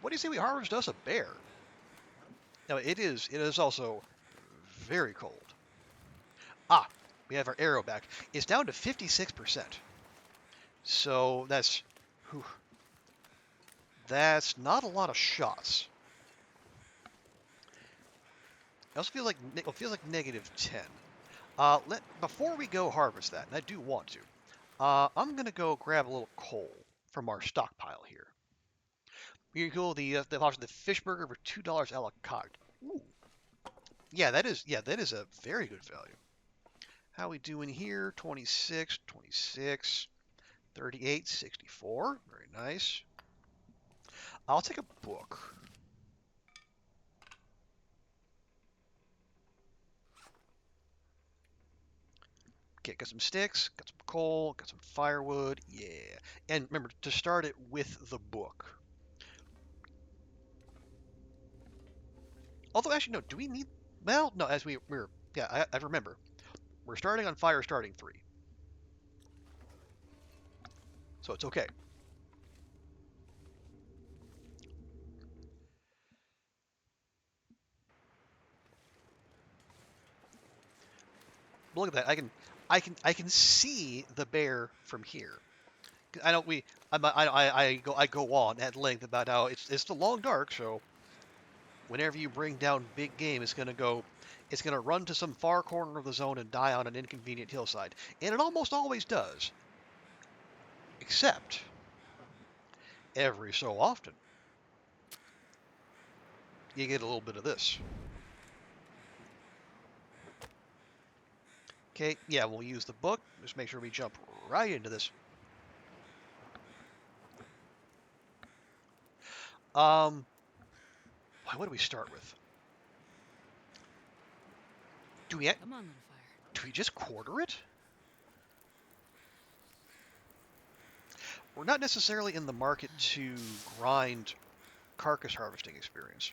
what do you say we harvest us a bear? Now it is also very cold. Ah, we have our arrow back. It's down to 56%. So whew, that's not a lot of shots. It also feels like -10. Before we go harvest that, and I do want to, I'm gonna go grab a little coal from our stockpile here. You can go the fish burger for $2 a la carte. Ooh, that is a very good value. How we doing here? 26, 26, 38, 64. Very nice. I'll take a book. Okay, got some sticks, got some coal, got some firewood. Yeah. And remember to start it with the book. Although, actually, no, do we need. Well, no, we're. Yeah, I remember. We're starting on fire starting 3. So it's okay. Look at that. I can see the bear from here. I know we. I go on at length about how it's the long dark, so whenever you bring down big game, it's gonna run to some far corner of the zone and die on an inconvenient hillside, and it almost always does. Except every so often, you get a little bit of this. Okay, yeah, we'll use the book. Just make sure we jump right into this. What do we start with? Do we Come on, little fire. do we just quarter it? We're not necessarily in the market to grind carcass harvesting experience.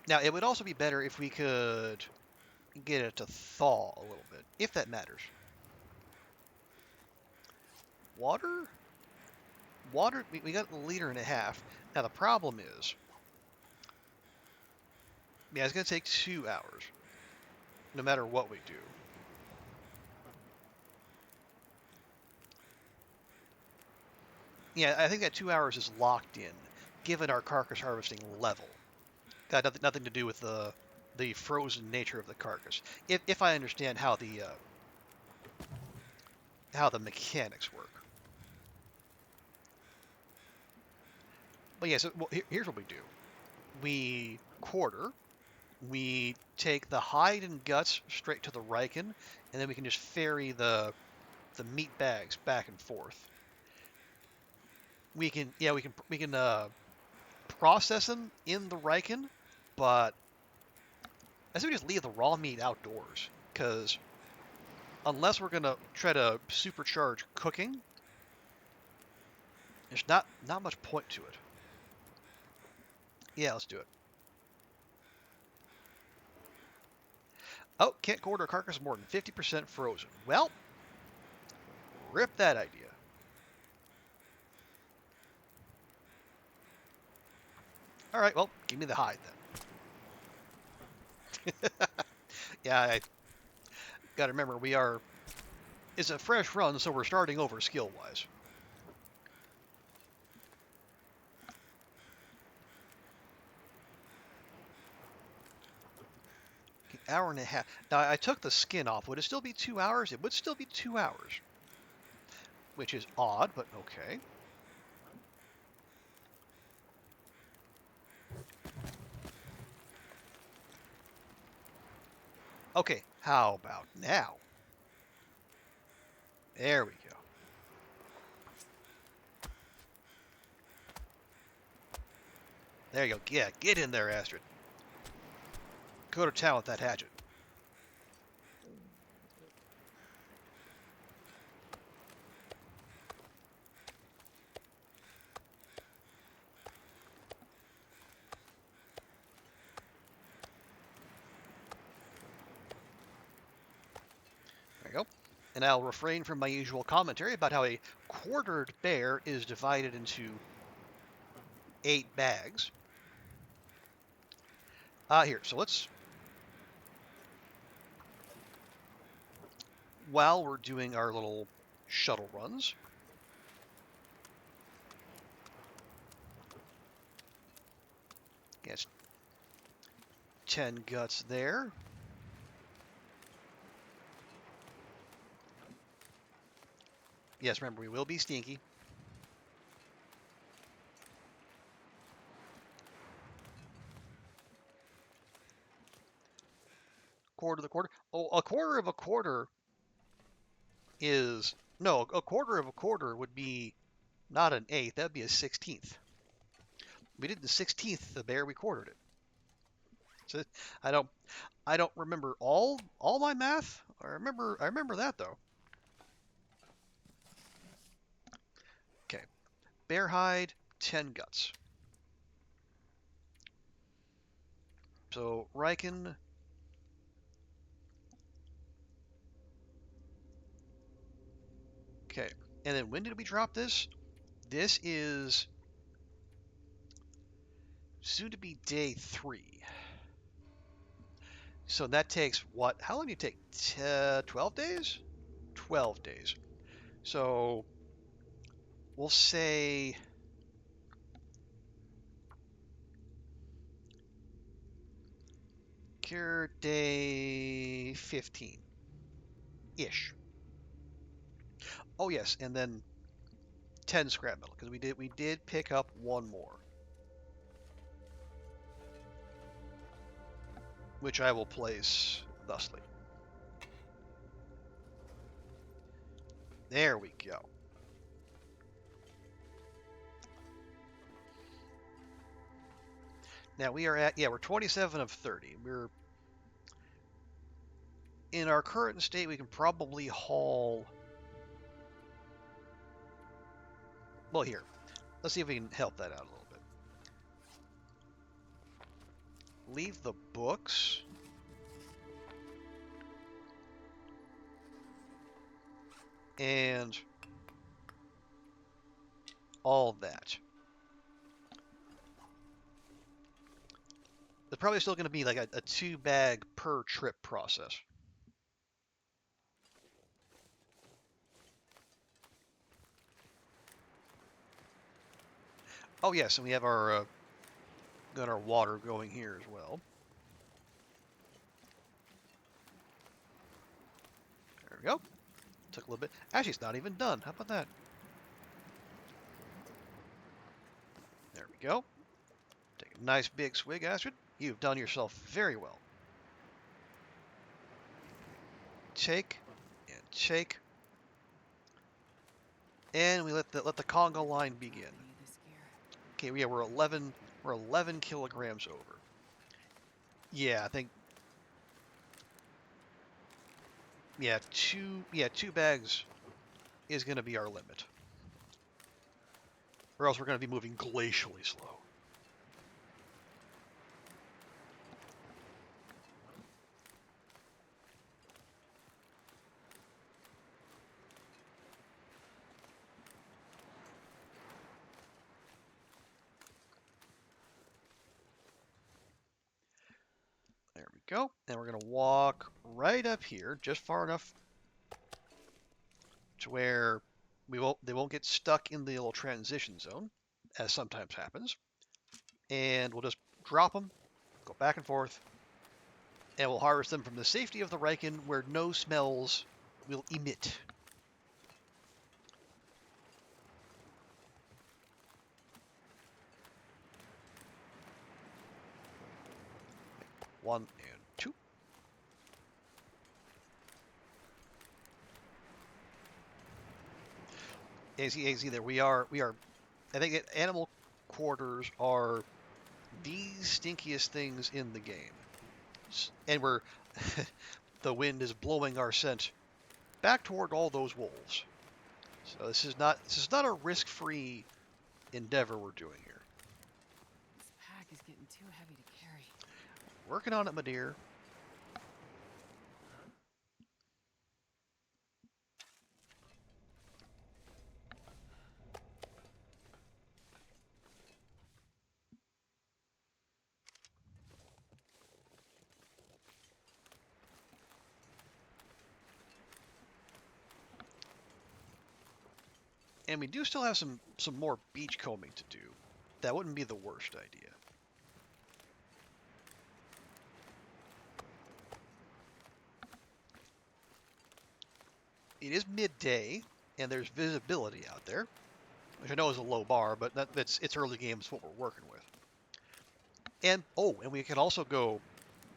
Now, it would also be better if we could get it to thaw a little bit, if that matters. Water? Water, we got 1.5 liters. Now, the problem is, yeah, it's going to take 2 hours, no matter what we do. Yeah, I think that 2 hours is locked in, given our carcass harvesting level. Got nothing to do with the frozen nature of the carcass. If I understand how the mechanics work. But yeah, so well, here's what we do. We quarter. We take the hide and guts straight to the Riken, and then we can just ferry the meat bags back and forth. We can process them in the Riken, but I say we just leave the raw meat outdoors, because unless we're gonna try to supercharge cooking, there's not much point to it. Yeah, let's do it. Oh, can't quarter a carcass more than 50% frozen. Well, rip that idea. All right, well, give me the hide then. Yeah, I gotta remember it's a fresh run, so we're starting over skill-wise. Hour and a half. Now, I took the skin off. Would it still be 2 hours? It would still be 2 hours. Which is odd, but okay. Okay, how about now? There we go. There you go. Yeah, get in there, Astrid. Go to town with that hatchet. And I'll refrain from my usual commentary about how a quartered bear is divided into 8 bags. Here, so let's, while we're doing our little shuttle runs, yes, 10 guts there. Yes, remember, we will be stinky. Quarter of the quarter. Oh, a quarter of a quarter is, no, a quarter of a quarter would be not an eighth, that'd be a 16th. We did the 16th the bear, we quartered it. So I don't I don't remember all my math. I remember that though. Okay. Bear hide, 10 guts. So Riken. Okay. And then when did we drop this? This is soon to be day 3. So that takes what? How long do you take? 12 days? 12 days. So we'll say cure day 15-ish. Oh yes, and then 10 scrap metal because we did pick up one more, which I will place thusly. There we go. Now we are at, yeah, we're 27 of 30. We're in our current state. We can probably haul. Well, here, let's see if we can help that out a little bit. Leave the books. And all that. It's probably still going to be like a 2-bag per trip process. Oh yes, and we have our got our water going here as well. There we go. Took a little bit. Actually, it's not even done. How about that? There we go. Take a nice big swig, Astrid. You've done yourself very well. Take and take. And we let the conga line begin. Okay, yeah, we're 11 kilograms over. Yeah, I think. Yeah, two bags is going to be our limit, or else we're going to be moving glacially slow. There we go. And we're going to walk right up here, just far enough to where they won't get stuck in the little transition zone, as sometimes happens. And we'll just drop them, go back and forth, and we'll harvest them from the safety of the Riken where no smells will emit. One and two. As you see there, we are. I think animal quarters are the stinkiest things in the game, and we're the wind is blowing our scent back toward all those wolves. So this is not a risk-free endeavor we're doing here. This pack is getting too heavy to carry. Working on it, my dear. And we do still have some more beach combing to do. That wouldn't be the worst idea. It is midday, and there's visibility out there, which I know is a low bar, but it's early game. It's what we're working with. And and we can also go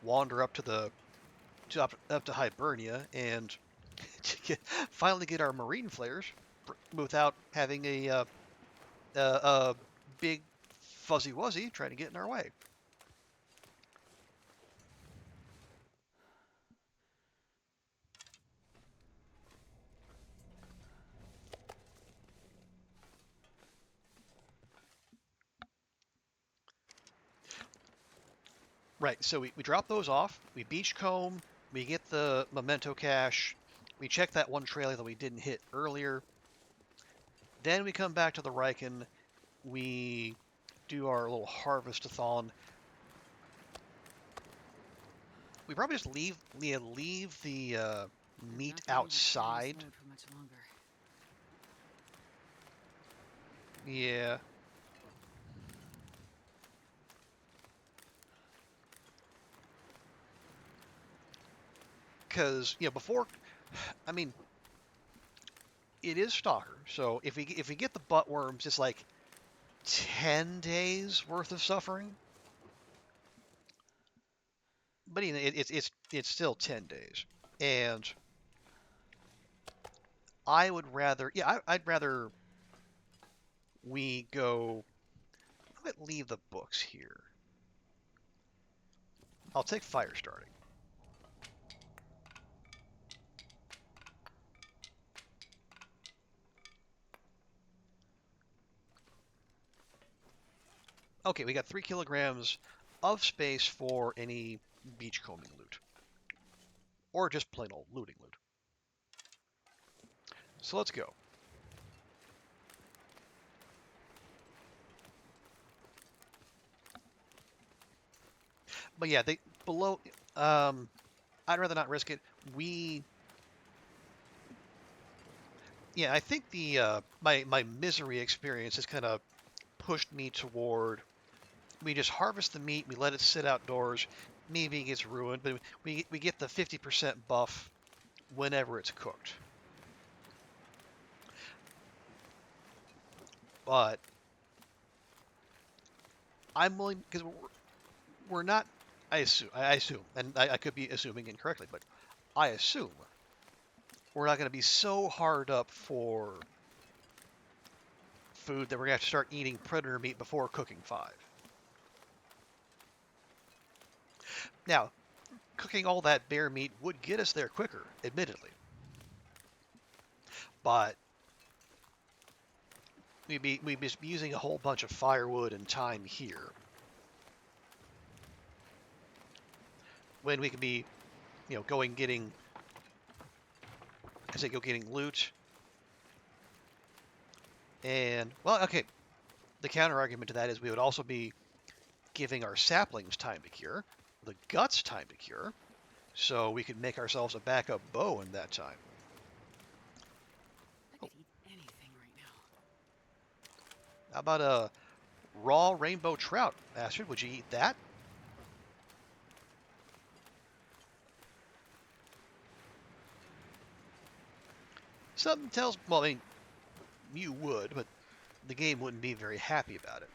wander up up to Hibernia and finally get our marine flares without having a big fuzzy wuzzy trying to get in our way. Right, so we drop those off, we beach comb, we get the memento cache, we check that one trailer that we didn't hit earlier, then we come back to the Riken, we do our little harvest-a-thon. We probably just leave the I'm meat not going to carry outside. this load for much longer. Yeah. Because, before, I mean, it is Stalker, so if we get the butt worms, it's like 10 days worth of suffering. But it's still 10 days. And I would rather, I'd rather we go, let's leave the books here. I'll take fire starting. Okay, we got 3 kilograms of space for any beachcombing loot. Or just plain old looting loot. So let's go. But yeah, below, I'd rather not risk it. I think my misery experience has kind of pushed me toward, we just harvest the meat, we let it sit outdoors, maybe it gets ruined, but we get the 50% buff whenever it's cooked. But I'm willing, because we're not, I assume, and I could be assuming incorrectly, but I assume we're not going to be so hard up for food that we're going to have to start eating predator meat before cooking 5. Now, cooking all that bear meat would get us there quicker, admittedly. But we'd be using a whole bunch of firewood and time here. When we could be, going getting, go getting loot. And, well, okay, the counter argument to that is we would also be giving our saplings time to cure, the guts time to cure, so we could make ourselves a backup bow in that time. I could eat anything right now. How about a raw rainbow trout, Astrid? Would you eat that? Something tells, well, I mean, you would, but the game wouldn't be very happy about it.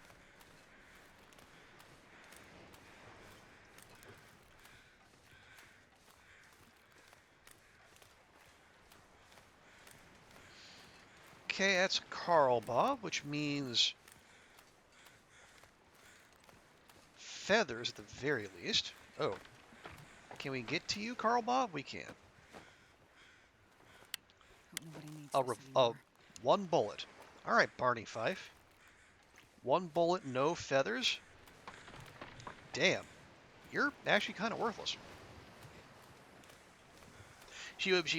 Okay, that's Carl Bob, which means feathers at the very least. Oh, can we get to you, Carl Bob? We can. Hope nobody needs A, this a anymore. 1 bullet. All right, Barney Fife. 1 bullet, no feathers. Damn, you're actually kind of worthless. Because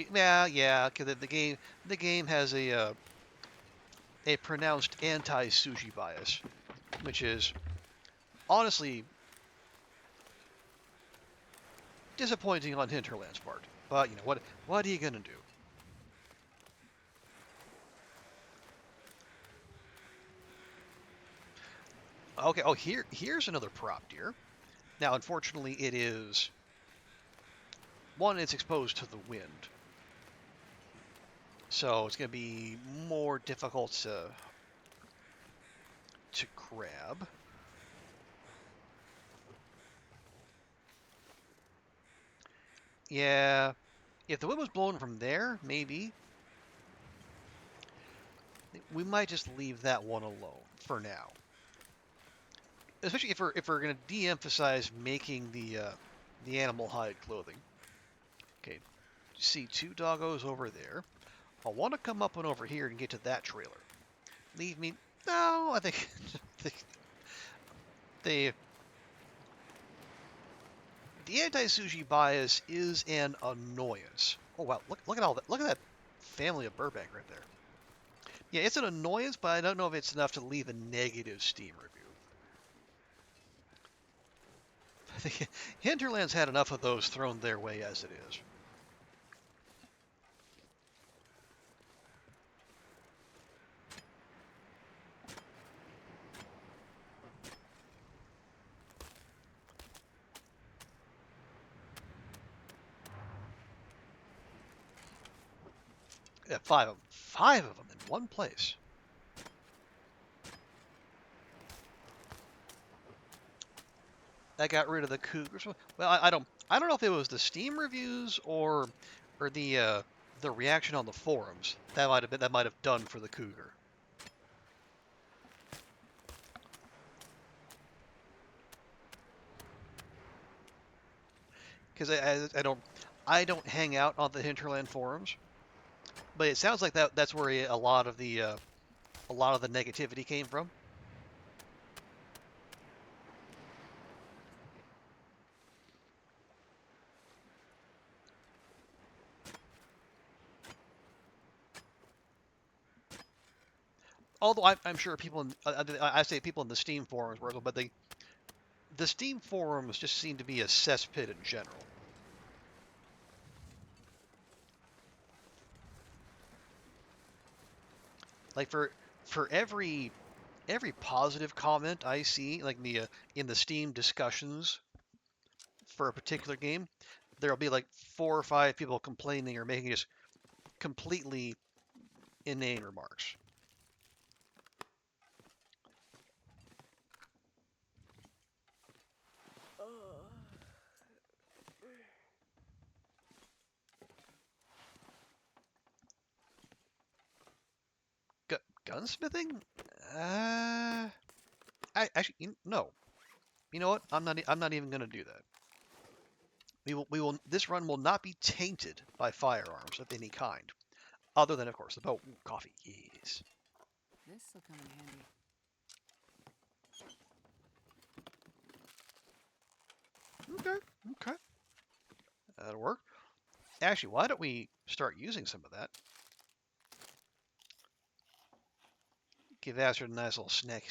the game has a pronounced anti-sushi bias, which is honestly disappointing on Hinterland's part. But what are you gonna do? Okay. Oh, here's another prop deer. Now, unfortunately, it is one. It's exposed to the wind, so it's going to be more difficult to grab. Yeah, if the wind was blowing from there, maybe we might just leave that one alone for now. Especially if we're going to de-emphasize making the animal hide clothing. Okay, see two doggos over there. I want to come up and over here and get to that trailer. Leave me. No, I think they the anti-sushi bias is an annoyance. Oh wow, look at all that. Look at that family of Burbank right there. Yeah, it's an annoyance, but I don't know if it's enough to leave a negative Steam review. I think Hinterland's had enough of those thrown their way as it is. Yeah, five of them in one place. That got rid of the cougars. Well, I don't know if it was the Steam reviews or the reaction on the forums that might have done for the cougar. Because I don't hang out on the Hinterland forums, but it sounds like that's where a lot of the negativity came from. Although I'm sure people I say people in the Steam forums were, but the Steam forums just seem to be a cesspit in general. Like for every positive comment I see, like in the Steam discussions for a particular game, there'll be like 4 or 5 people complaining or making just completely inane remarks. Gunsmithing? Uh, I actually no. You know what? I'm not even gonna do that. We will. This run will not be tainted by firearms of any kind, other than of course the bow. Ooh, coffee. Yes. This'll come in handy. Okay. Okay. That'll work. Actually, why don't we start using some of that? Give Astrid a nice little snack.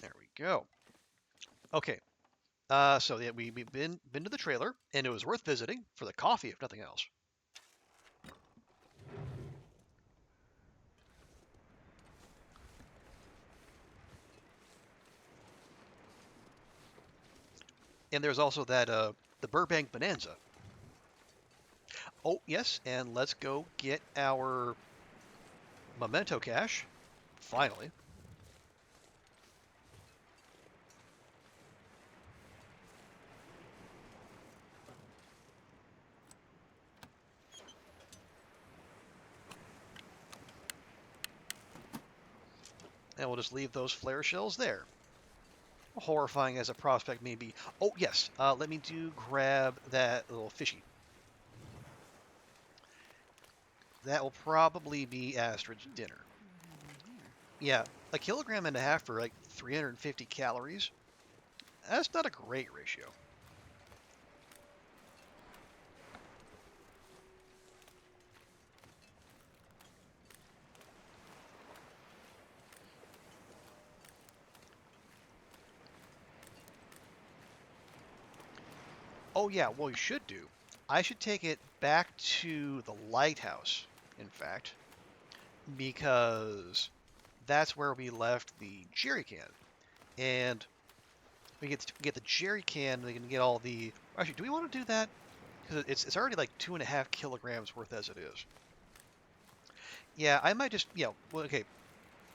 There we go. Okay. So yeah, we've been to the trailer, and it was worth visiting for the coffee, if nothing else. And there's also that the Burbank Bonanza. Oh yes, and let's go get our memento cache. Finally. And we'll just leave those flare shells there. Horrifying as a prospect may be. Oh yes, let me grab that little fishy. That will probably be Astrid's dinner. What have we here? Yeah, a kilogram and a half for like 350 calories. That's not a great ratio. Oh yeah, what we should do, I should take it back to the lighthouse, in fact, because that's where we left the jerry can. And we get the jerry can, we can get all the. Actually, do we want to do that? Because it's already like 2.5 kilograms worth as it is. Yeah, I might just well, okay,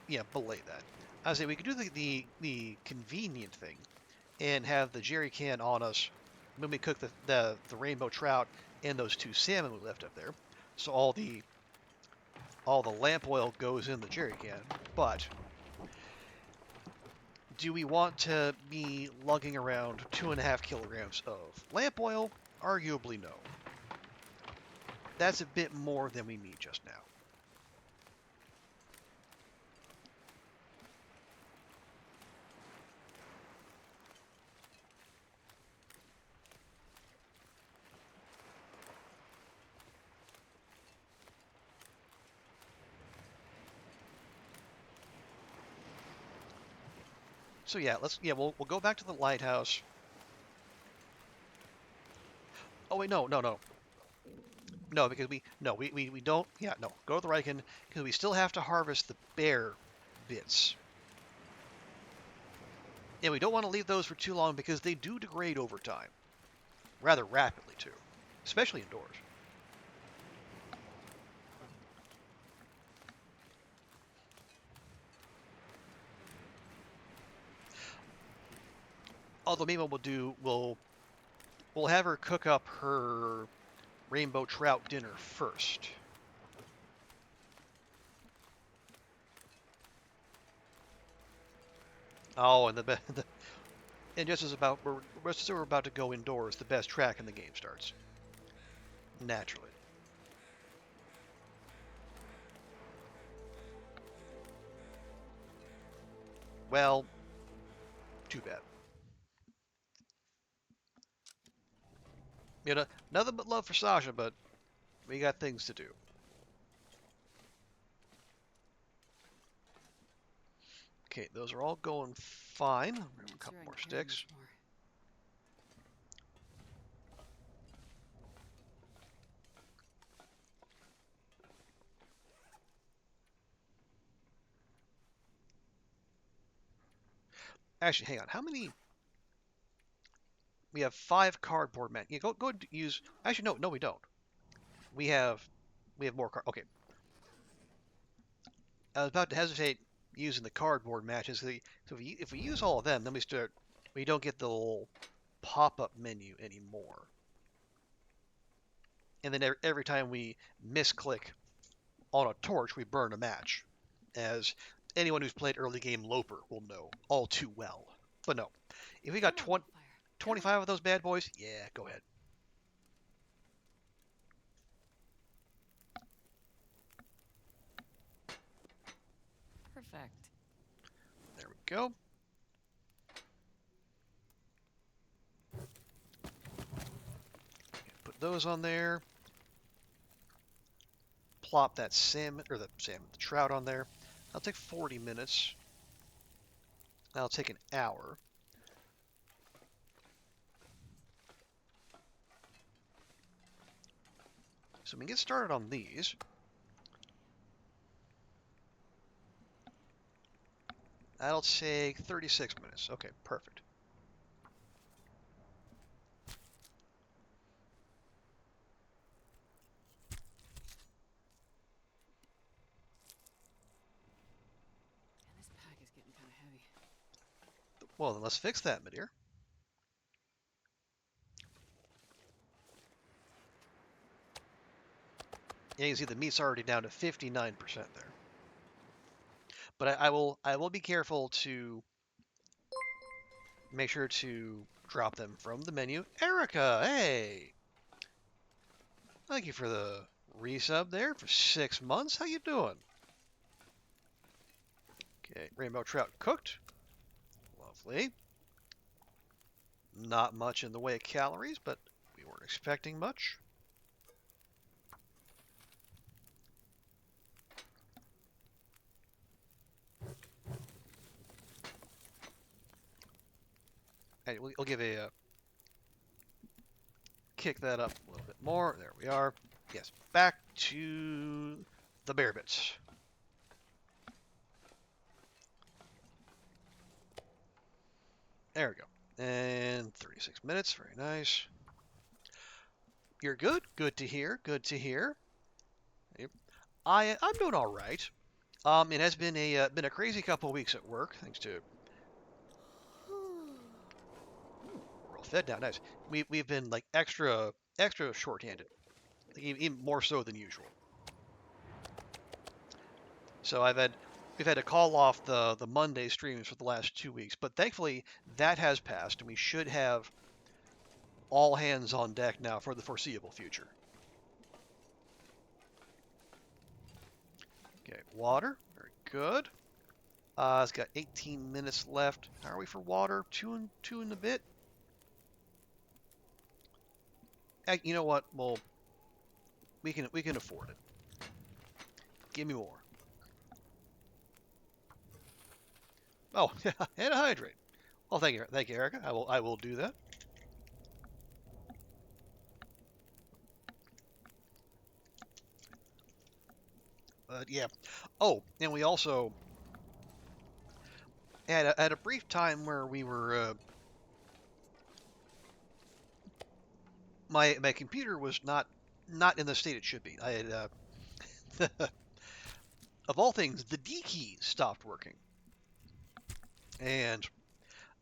yeah, belay that. I was say we could do the convenient thing and have the jerry can on us when we cook the rainbow trout and those two salmon we left up there. So all the lamp oil goes in the jerry can. But do we want to be lugging around 2.5 kilograms of lamp oil? Arguably no. That's a bit more than we need just now. So yeah, we'll go back to the lighthouse. Oh wait, no, because we don't. Yeah, no, go to the Riken because we still have to harvest the bear bits, and we don't want to leave those for too long because they do degrade over time, rather rapidly too, especially indoors. Although maybe what we'll have her cook up her rainbow trout dinner first. Oh, and and just as we're about to go indoors, the best track in the game starts. Naturally. Well, too bad. Nothing but love for Sasha, but we got things to do. Okay, those are all going fine. I'm Grab not a couple sure I more can carry sticks. much more. Actually, hang on. How many? We have 5 cardboard men. Yeah, go and use. Actually, no, we don't. We have more card. Okay, I was about to hesitate using the cardboard matches. So if we use all of them, then we don't get the little pop-up menu anymore. And then every time we misclick on a torch, we burn a match, as anyone who's played early game Loper will know all too well. But no, if we got Come on, Wildfire. Come on. 25 of those bad boys, yeah, go ahead. Perfect. There we go. Put those on there. Plop that the trout on there. That'll take 40 minutes. That'll take an hour. So we can get started on these. That'll take 36 minutes. Okay, perfect. And this pack is getting kind of heavy. Well, then let's fix that, my dear. Yeah, you can see the meat's already down to 59% there. But I will be careful to make sure to drop them from the menu. Erica, hey! Thank you for the resub there for 6 months. How you doing? Okay, rainbow trout cooked. Lovely. Not much in the way of calories, but we weren't expecting much. Hey, we'll give a kick that up a little bit more. There we are. Yes, back to the bear bits. There we go. And 36 minutes. Very nice. You're good. Good to hear. Good to hear. I'm doing all right. It has been a crazy couple of weeks at work, thanks to we're all fed now. Nice. We've been like extra shorthanded, even more so than usual. So we've had to call off the Monday streams for the last 2 weeks, but thankfully that has passed, and we should have all hands on deck now for the foreseeable future. Okay, water, very good. It's got 18 minutes left. How are we for water? Two and a bit. You know what? Well, we can afford it. Give me more. Oh, and a hydrate. Well, thank you, Erica. I will do that. But yeah. Oh, and we also had a brief time where we were my computer was not in the state it should be. I had of all things, the D key stopped working, and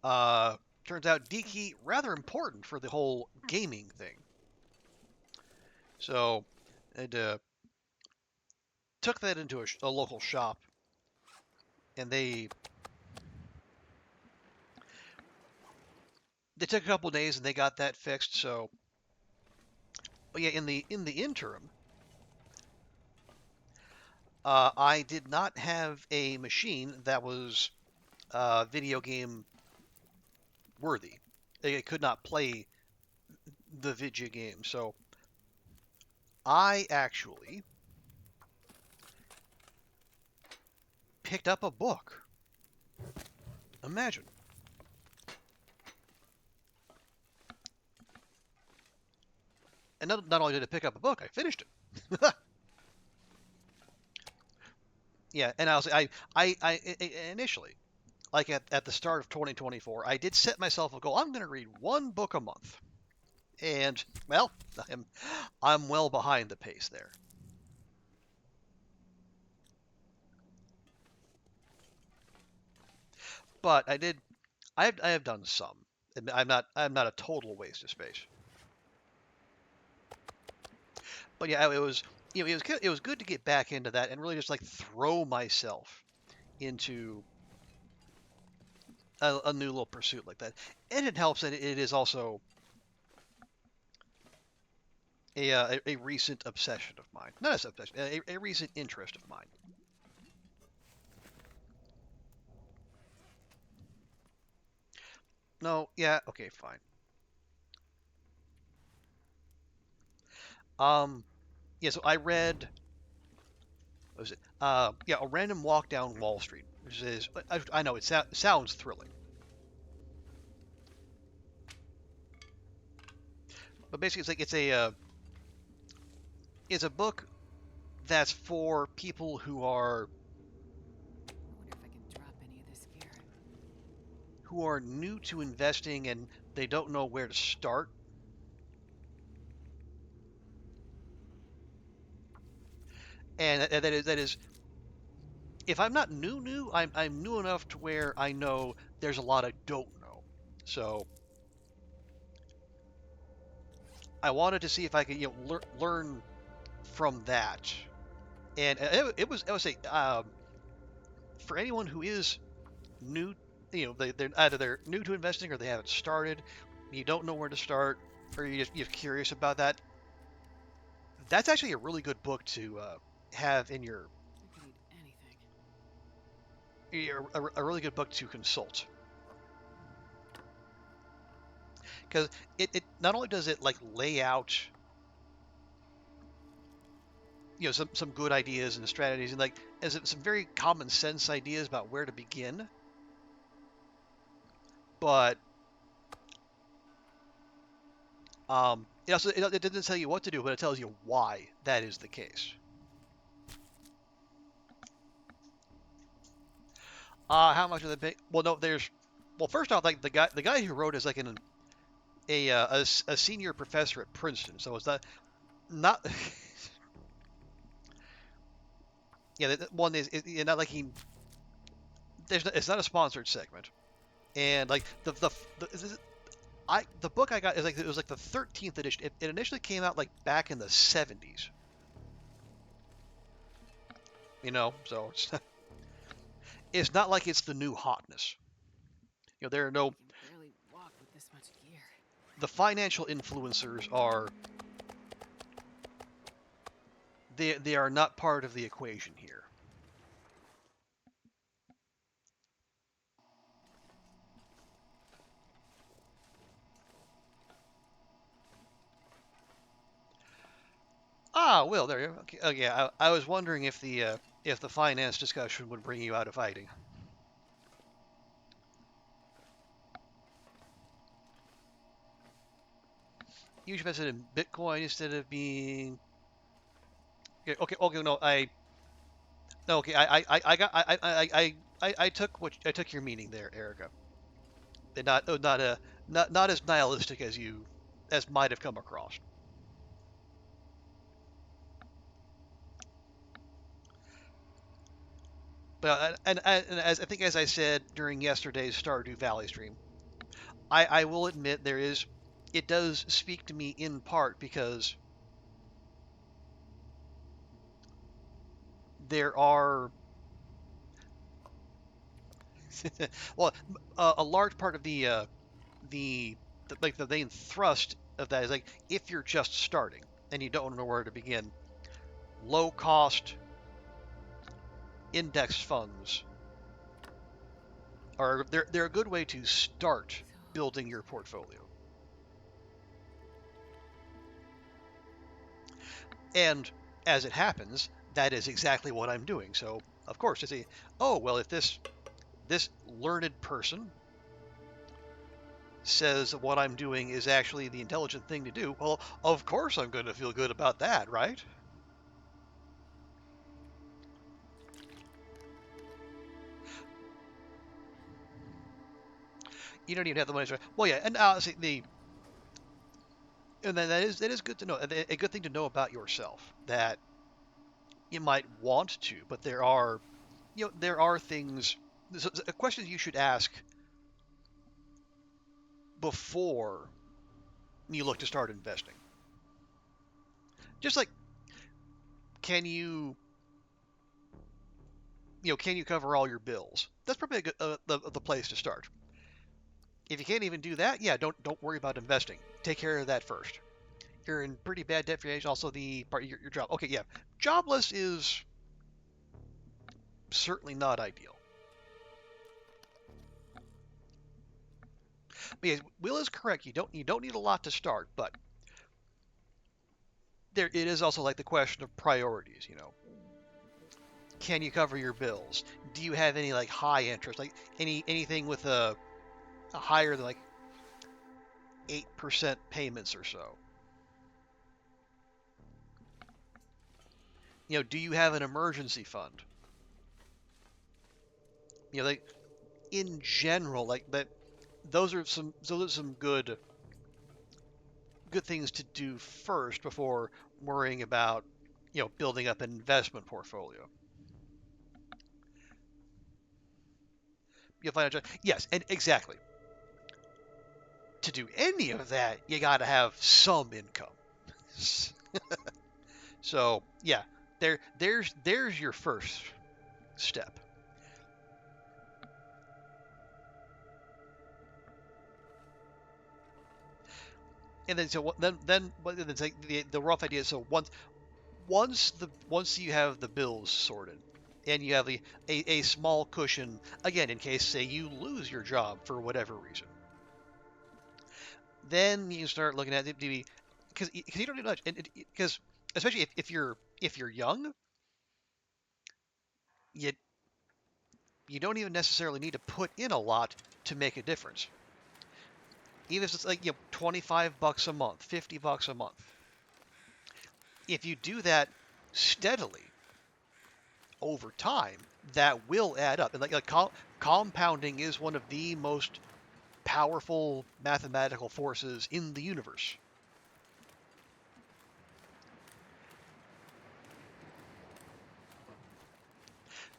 uh, turns out D key rather important for the whole gaming thing. So, and took that into a local shop, and they took a couple of days and they got that fixed. So, but yeah, in the interim, I did not have a machine that was video game worthy. It could not play the video game. So I actually picked up a book. Imagine. And not only did I pick up a book, I finished it. Yeah, and I initially, like at the start of 2024, I did set myself a goal. I'm going to read one book a month, and well, I'm well behind the pace there. But I have done some. I'm not a total waste of space. But yeah, it was good to get back into that and really just like throw myself into a new little pursuit like that. And it helps that it is also a recent obsession of mine. Not a obsession, a recent interest of mine. No, yeah, okay, fine. Um, yeah, so I read, what was it? Yeah, A Random Walk Down Wall Street, which is, I know it sounds thrilling, but basically it's a book that's for people I wonder if I can drop any of this gear. who are new to investing and they don't know where to start. And that is if I'm not new, I'm new enough to where I know there's a lot I don't know. So I wanted to see if I could learn from that. And it was I would say for anyone who is new, they're either they're new to investing or they haven't started, you don't know where to start, or you're curious about that. That's actually a really good book to have in I could eat anything. a really good book to consult because it not only does it like lay out some good ideas and strategies and like as some very common sense ideas about where to begin, but It doesn't tell you what to do, but it tells you why that is the case. How much are they pay? Well, no, there's. Well, first off, like the guy who wrote is like a senior professor at Princeton, so it's not. Yeah, one is not like he. It's not a sponsored segment, and like the book I got is like it was like the 13th edition. It initially came out like back in the 70s, so it's not like it's the new hotness. There are I no can barely walk with this much gear. the financial influencers are they are not part of the equation here. Ah, Will, there you go. Okay, oh, yeah, I was wondering if the finance discussion would bring you out of hiding. You should invest it in Bitcoin instead of being. Okay. No, no. Okay, I got. I took your meaning there, Erica. And not as nihilistic as might have come across. But and as I think as I said during yesterday's Stardew Valley stream, I will admit it does speak to me in part because there are well a large part of the like the main thrust of that is like if you're just starting and you don't know where to begin, low cost index funds they're a good way to start So building your portfolio. And as it happens, that is exactly what I'm doing. So of course, to say, oh well, if this learned person says what I'm doing is actually the intelligent thing to do, well, of course I'm going to feel good about that, right? You don't even have the money. Well, yeah, and see and then that is good to know. A good thing to know about yourself that you might want to, but there are things, questions you should ask before you look to start investing. Just like, can you can you cover all your bills? That's probably a good, the place to start. If you can't even do that, yeah, don't worry about investing. Take care of that first. You're in pretty bad debt for your age. Also, the part of your job. Okay, yeah, jobless is certainly not ideal. But yeah, Will is correct. You don't need a lot to start, but there it is also like the question of priorities. Can you cover your bills? Do you have any like high interest, like anything with a higher than like 8% payments or so? Do you have an emergency fund? Like in general, like that. Those are some good things to do first before worrying about building up an investment portfolio. You'll find out. Yes, and exactly. To do any of that, you got to have some income. So yeah, there's your first step. And then so then it's like the rough idea. So once you have the bills sorted and you have a small cushion again in case say you lose your job for whatever reason, then you start looking at the because you don't do much because especially if you're young, you you don't even necessarily need to put in a lot to make a difference. even if it's like 25 bucks a month, 50 bucks a month. If you do that steadily over time, that will add up. And compounding is one of the most powerful mathematical forces in the universe.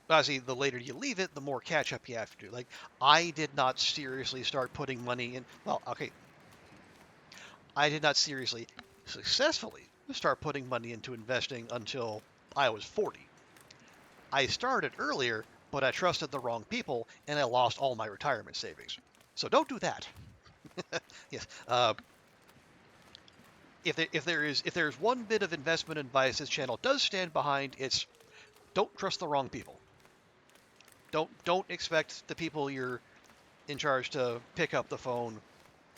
Obviously, the later you leave it, the more catch up you have to do. Like, I did not seriously start putting money in. Well, okay, I did not seriously, successfully start putting money into investing until I was 40. I started earlier, but I trusted the wrong people and I lost all my retirement savings. So don't do that. Yes. If there's one bit of investment advice this channel does stand behind, it's don't trust the wrong people. Don't expect the people you're in charge to pick up the phone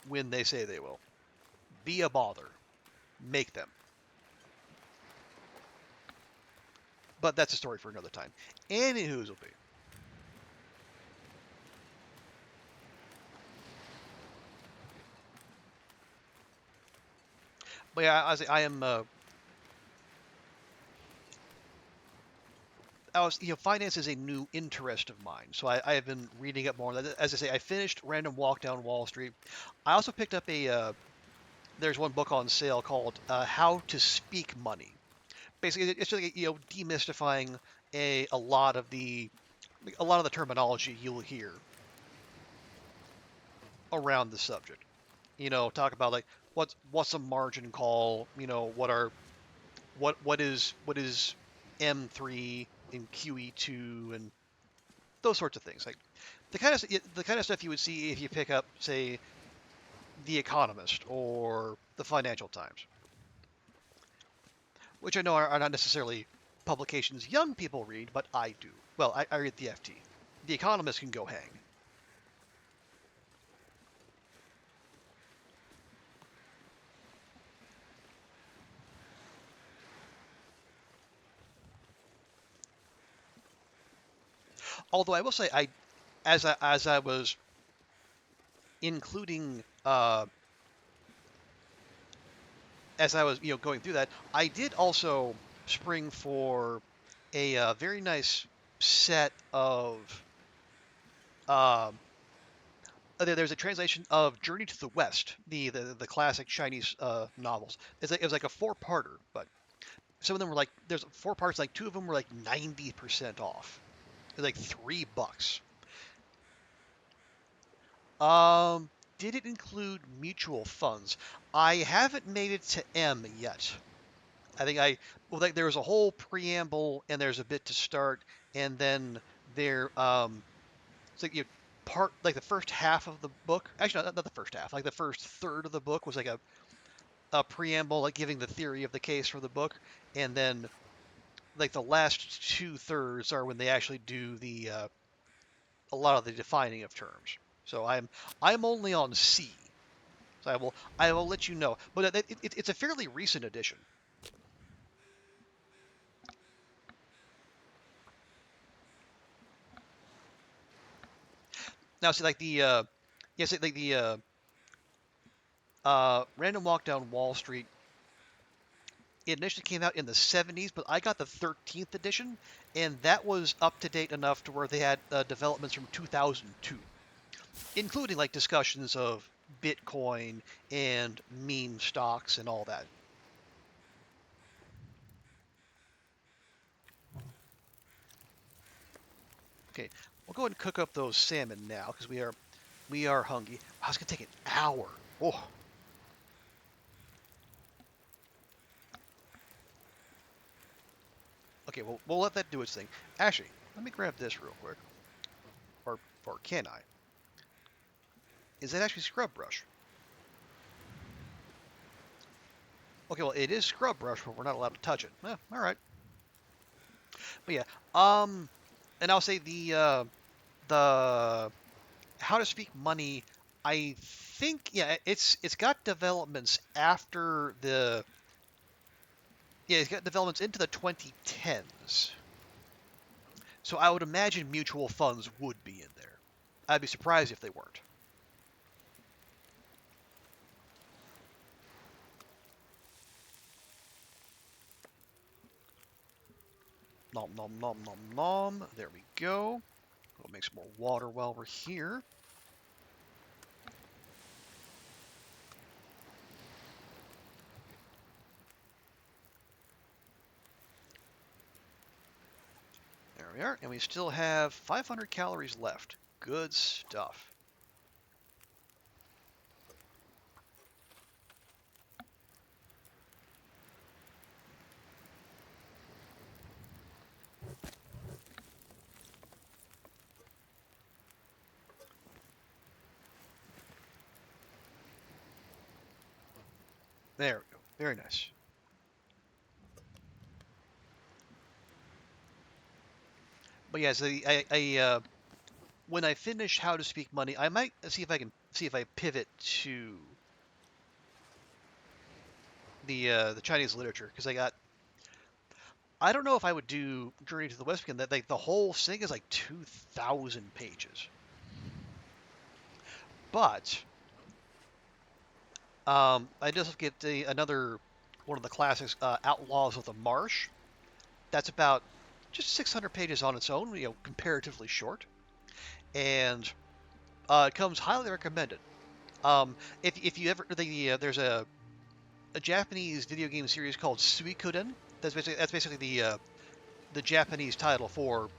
when they say they will. Be a bother. Make them. But that's a story for another time. Anywho's will be. But yeah, I am. Finance is a new interest of mine, so I have been reading up more. As I say, I finished Random Walk Down Wall Street. I also picked up there's one book on sale called How to Speak Money. Basically, it's just like, demystifying a lot of the terminology you'll hear around the subject. Talk about like what's a margin call. What is M3 and QE2 and those sorts of things. Like the kind of stuff you would see if you pick up, say, The Economist or the Financial Times, which I know are not necessarily publications young people read, but I do. Well, I read the FT. The Economist can go hang. Although I will say, as I was including as I was going through that, I did also spring for a very nice set of um, there's a translation of Journey to the West, the classic Chinese novels. It was like a four-parter, but some of them were like there's four parts. Like two of them were like 90% off. It was like $3. Um, did it include mutual funds? I haven't made it to M yet. I think like there was a whole preamble and there's a bit to start, and then there it's like part like the first half of the book. Actually, not the first half. Like the first third of the book was like a preamble, like giving the theory of the case for the book, and then like the last two-thirds are when they actually do the a lot of the defining of terms. So I'm only on C. So I will let you know, but it's a fairly recent edition. Now, see, like yes, like the Random Walk Down Wall Street. It initially came out in the 70s, but I got the 13th edition, and that was up to date enough to where they had developments from 2002, including like discussions of Bitcoin and meme stocks and all that. Okay, we'll go ahead and cook up those salmon now because we are hungry. Wow, it's gonna take an hour. Oh, okay. Well, we'll let that do its thing. Actually, let me grab this real quick, or can I? Is that actually scrub brush? Okay, well, it is scrub brush, but we're not allowed to touch it. All right. But yeah, and I'll say the how to speak money. I think it's got developments after the it's got developments into the 2010s. So I would imagine mutual funds would be in there. I'd be surprised if they weren't. Nom nom nom nom nom. There we go. We'll make some more water while we're here. There we are, and we still have 500 calories left. Good stuff. There we go. Very nice. But yeah, so when I finish How to Speak Money, I might see if I pivot to the Chinese literature because I don't know if I would do Journey to the West because that like the whole thing is like 2,000 pages. But I just get another one of the classics, Outlaws of the Marsh. That's about just 600 pages on its own, comparatively short, and it comes highly recommended. If you ever there's a Japanese video game series called Suikoden. That's basically the Japanese title for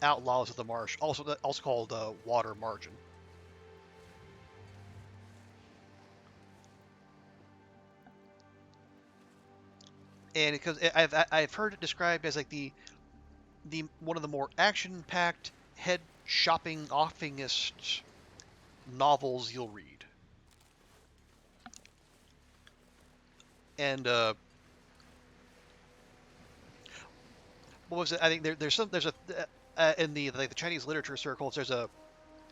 Outlaws of the Marsh, also called Water Margin. And because I've heard it described as like the one of the more action-packed, head-shopping, offingest novels you'll read. And what was it? I think there's a in the like the Chinese literature circles there's a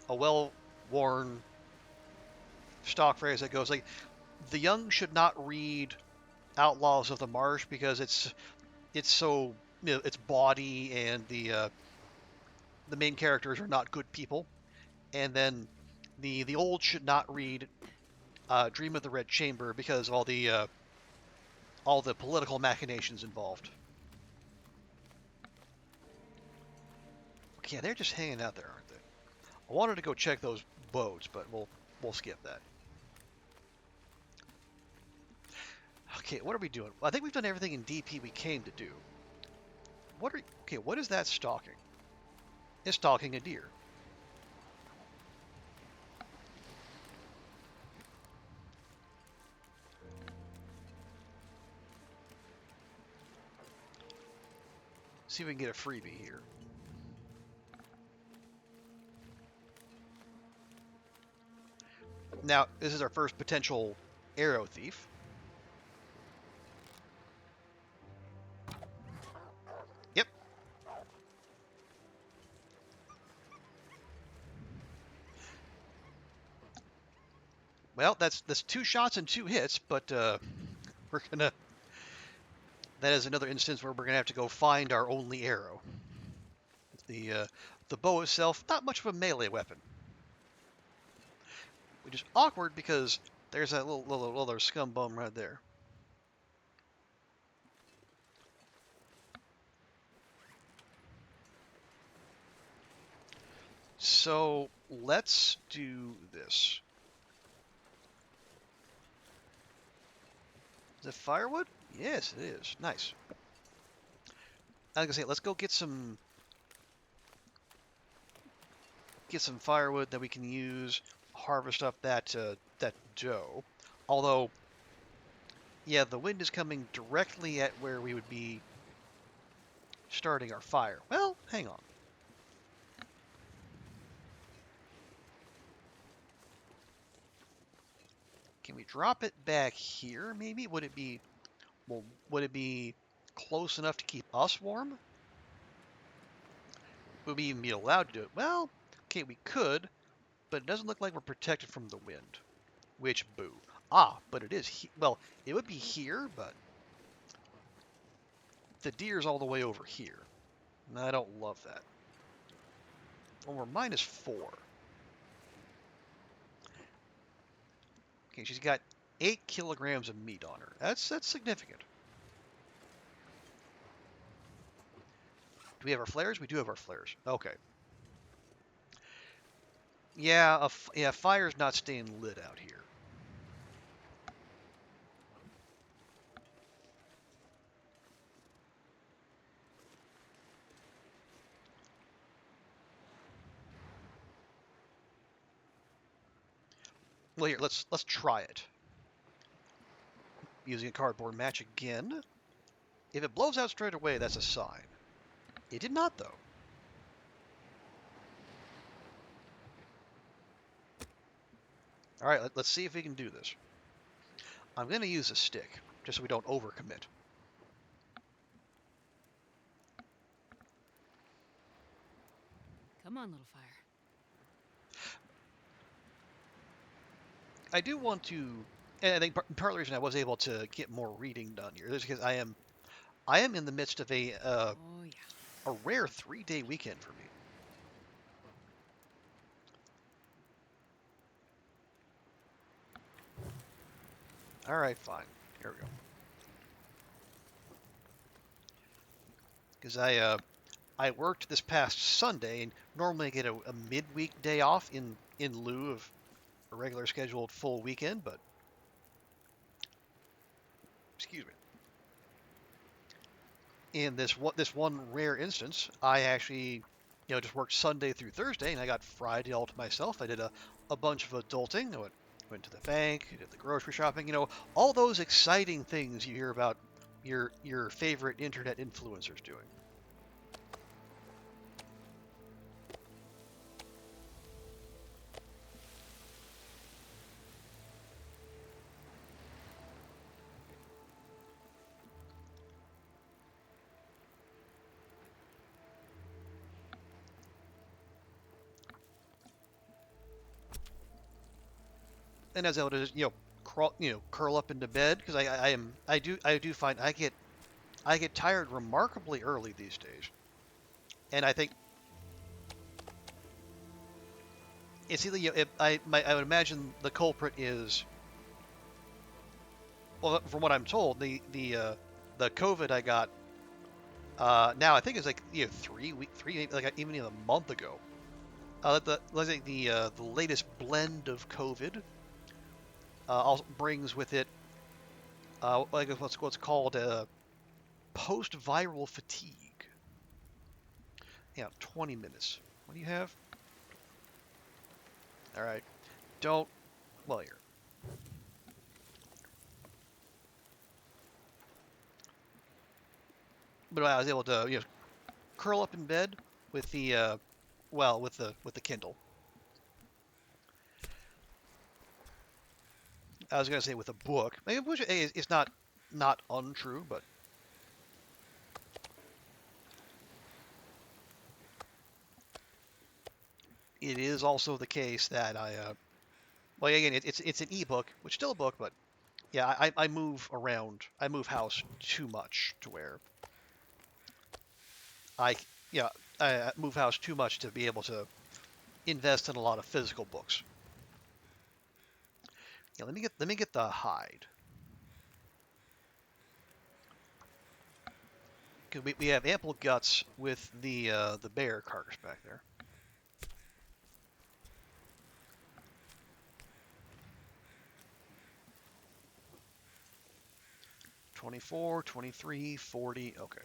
well-worn stock phrase that goes like the young should not read Outlaws of the Marsh because it's so it's bawdy and the main characters are not good people, and then the old should not read Dream of the Red Chamber because of all the political machinations involved. Okay, they're just hanging out there, aren't they? I wanted to go check those boats, but we'll skip that. Okay, what are we doing? I think we've done everything in DP we came to do. What is that stalking? It's stalking a deer. See if we can get a freebie here. Now, this is our first potential arrow thief. Yep. Well, that's two shots and two hits, but we're gonna. That is another instance where we're gonna have to go find our only arrow. The bow itself, not much of a melee weapon, which is awkward because there's that little other scum bum right there. So let's do this. Is it firewood? Yes, it is. Nice. I was gonna say, let's go get some firewood that we can use, harvest up that dough. Although, yeah, the wind is coming directly at where we would be starting our fire. Well, hang on. Can we drop it back here? Maybe would it be close enough to keep us warm? Would we even be allowed to do it? Well, okay, we could, but it doesn't look like we're protected from the wind. Which, boo. Ah, but it is, well, it would be here, but the deer's all the way over here. And I don't love that. Well, we're -4. Okay, she's got 8 kilograms of meat on her. That's significant. we have our flares? We do have our flares. Okay. Yeah, yeah, fire's not staying lit out here. Well, here, let's try it. Using a cardboard match again. If it blows out straight away, that's a sign. It did not, though. All right, let's see if we can do this. I'm going to use a stick, just so we don't overcommit. Come on, little fire. I do want to, and I think part of the reason I was able to get more reading done here is because I am in the midst of Oh yeah. a rare 3-day weekend for me. All right, fine. Here we go. Because I worked this past Sunday, and normally I get a midweek day off in lieu of a regular scheduled full weekend, but excuse me. In this one rare instance, I actually, just worked Sunday through Thursday, and I got Friday all to myself. I did a bunch of adulting. I went to the bank, did the grocery shopping, all those exciting things you hear about your favorite internet influencers doing. And as I would just, crawl, curl up into bed because I do find I get tired remarkably early these days, and I think it's either I would imagine the culprit is, well, from what I'm told, the COVID I got now I think it's like 3 like even a month ago. Let's say the latest blend of COVID also brings with it like what's called post-viral fatigue. Yeah, 20 minutes. What do you have? All right, don't. Well, here. But I was able to curl up in bed with the with the Kindle. I was gonna say with a book, which is not untrue, but it is also the case that well, again, it's an ebook, which is still a book, but yeah, I move around, I move house too much to where I yeah I move house too much to be able to invest in a lot of physical books. Yeah, let me get the hide. Cause we have ample guts with the bear carcass back there. 24, 23, 40. Okay.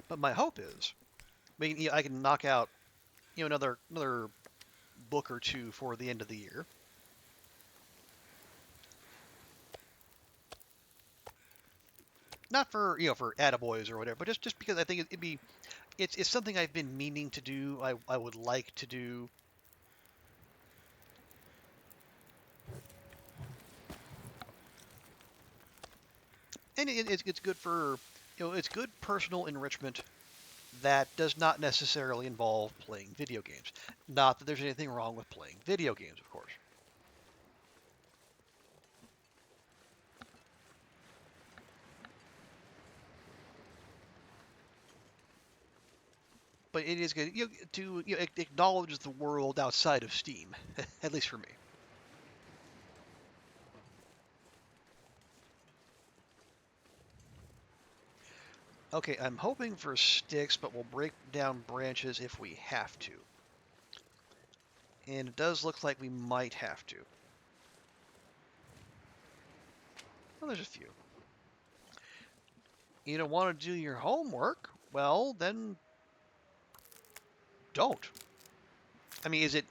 But my hope is, I can knock out, another book or two for the end of the year. Not for for attaboys or whatever, but just because I think it'd be it's something I've been meaning to do. I would like to do. And it's good for it's good personal enrichment that does not necessarily involve playing video games. Not that there's anything wrong with playing video games, of course. but it is good to acknowledge the world outside of Steam, at least for me. Okay, I'm hoping for sticks, but we'll break down branches if we have to. And it does look like we might have to. Well, there's a few. You don't want to do your homework? Well, then don't. I mean, is it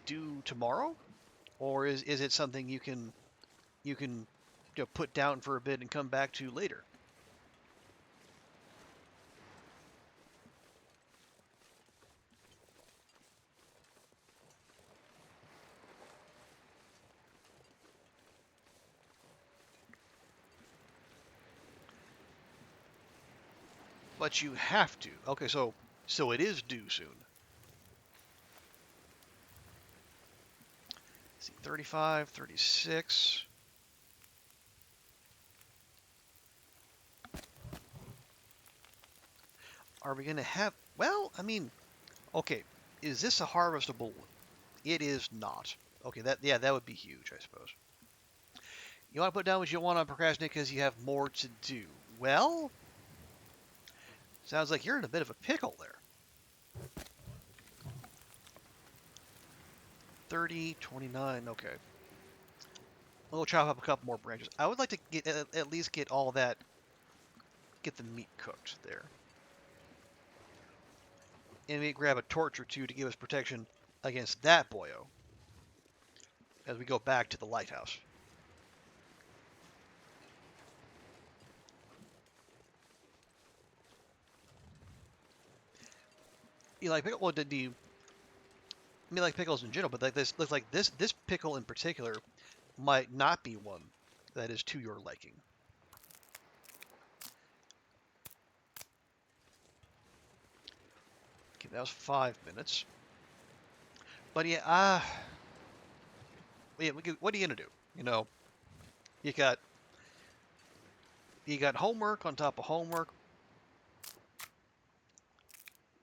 due tomorrow, or is it something you can put down for a bit and come back to later? But you have to. Okay, so it is due soon. Let's see, 35, 36. Are we gonna have? Well, I mean, okay. Is this a harvestable? It is not. Okay, that would be huge, I suppose. You want to put down what you want on procrastinate because you have more to do. Well, sounds like you're in a bit of a pickle there. 30, 29, okay. We'll chop up a couple more branches. I would like to get at least get all that, get the meat cooked there. And we grab a torch or two to give us protection against that boyo as we go back to the lighthouse. You like pickle? Well, do you? I mean, like pickles in general, but like this looks like this pickle in particular might not be one that is to your liking. Okay, that was 5 minutes. But yeah, yeah, what are you gonna do? You know, you got you got homework on top of homework.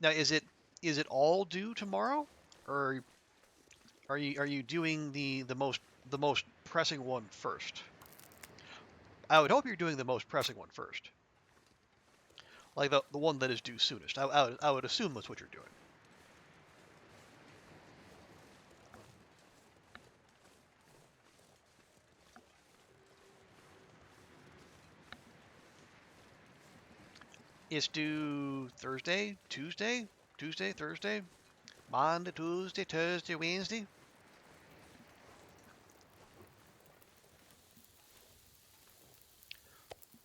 Now, is it all due tomorrow, or are you doing the most pressing one first? I would hope you're doing the most pressing one first, like the one that is due soonest. I would assume that's what you're doing. It's due Thursday, Tuesday, Thursday, Monday, Tuesday, Thursday, Wednesday.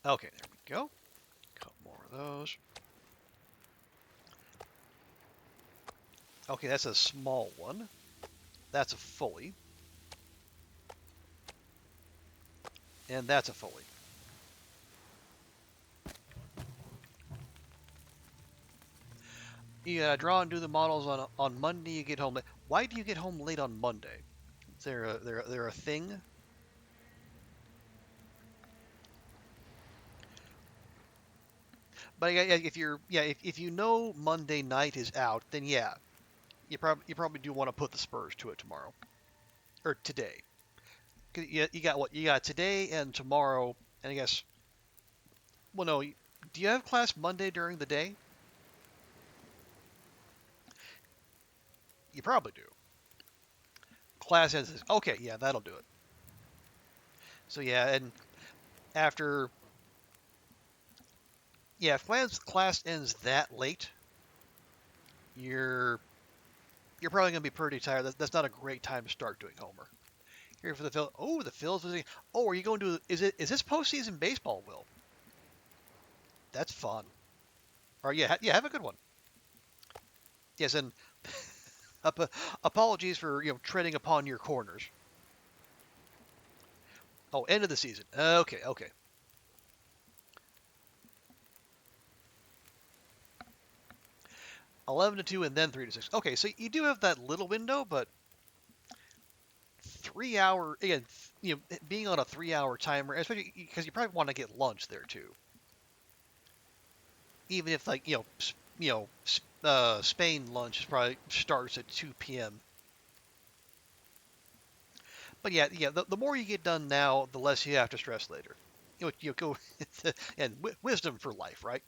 Okay, there we go. A couple more of those. Okay, that's a small one. That's a fully. And that's a fully. You draw and do the models on Monday. You get home late. Why do you get home late on Monday? Is there a thing? But if you know Monday night is out, then yeah, you probably do want to put the spurs to it tomorrow or today. 'Cause you got what you got today and tomorrow, and I guess. Well, no. Do you have class Monday during the day? You probably do. Class ends. Okay, yeah, that'll do it. So yeah, and after if class ends that late, you're you're probably gonna be pretty tired. That's not a great time to start doing homework. Here for the Phil. Oh, the Phil's visiting. Oh, are you going to? Is this postseason baseball, Will? That's fun. Or yeah, have a good one. Yes, and apologies for treading upon your corners. Oh, end of the season. Okay, okay. 11 to 2 and then 3 to 6. Okay, so you do have that little window, but 3 hour again. Being on a 3 hour timer, especially because you probably want to get lunch there too. Even if like Spain lunch probably starts at 2 p.m. But yeah, the more you get done now, the less you have to stress later. You go and wisdom for life, right?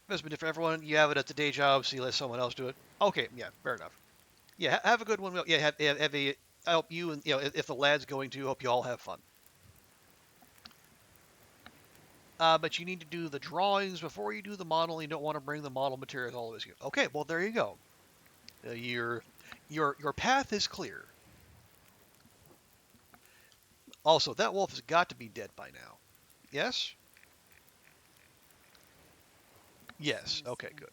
It's been different for everyone. You have it at the day job, so you let someone else do it. Okay, yeah, fair enough. Yeah, have a good one. Yeah, have a. I hope you and if the lad's going to, hope you all have fun. But you need to do the drawings before you do the model. You don't want to bring the model materials all the way. Okay, well there you go. Your path is clear. Also, that wolf has got to be dead by now. Yes. Yes. Sun is Okay. setting. Good.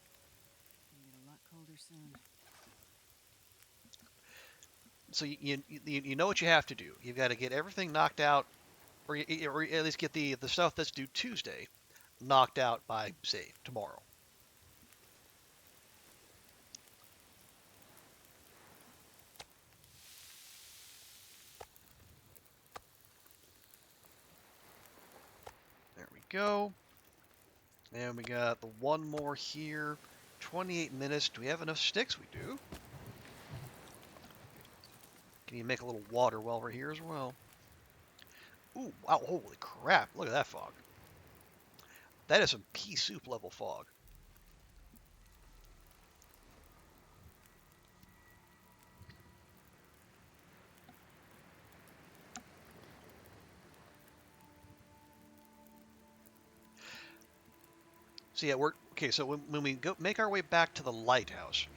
Gonna get a lot colder soon. So you know what you have to do. You've got to get everything knocked out, or at least get the stuff that's due Tuesday knocked out by say tomorrow. There we go. And we got the one more here. 28 minutes. Do we have enough sticks? We do. Can you make a little water while we're here as well? Ooh, wow, holy crap. Look at that fog. That is some pea soup level fog. So yeah, we're okay. So when we go make our way back to the lighthouse,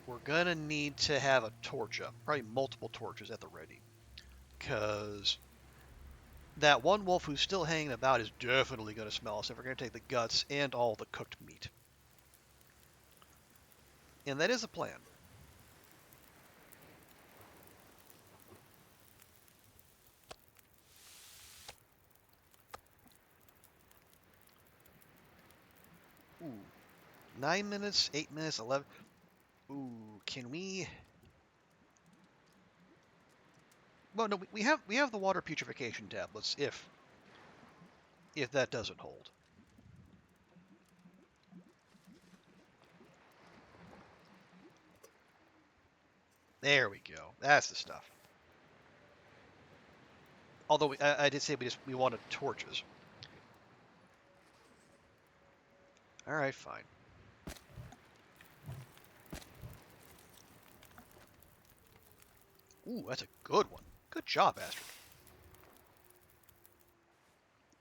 we're gonna need to have a torch up, probably multiple torches at the ready, because that one wolf who's still hanging about is definitely gonna smell us if we're gonna take the guts and all the cooked meat. And that is a plan. Ooh, 9 minutes, 8 minutes, 11. Ooh, can we? Well, no, we have the water putrefaction tablets if that doesn't hold. There we go. That's the stuff. Although I did say we wanted torches. All right, fine. Ooh, that's a good one. Good job, Astrid.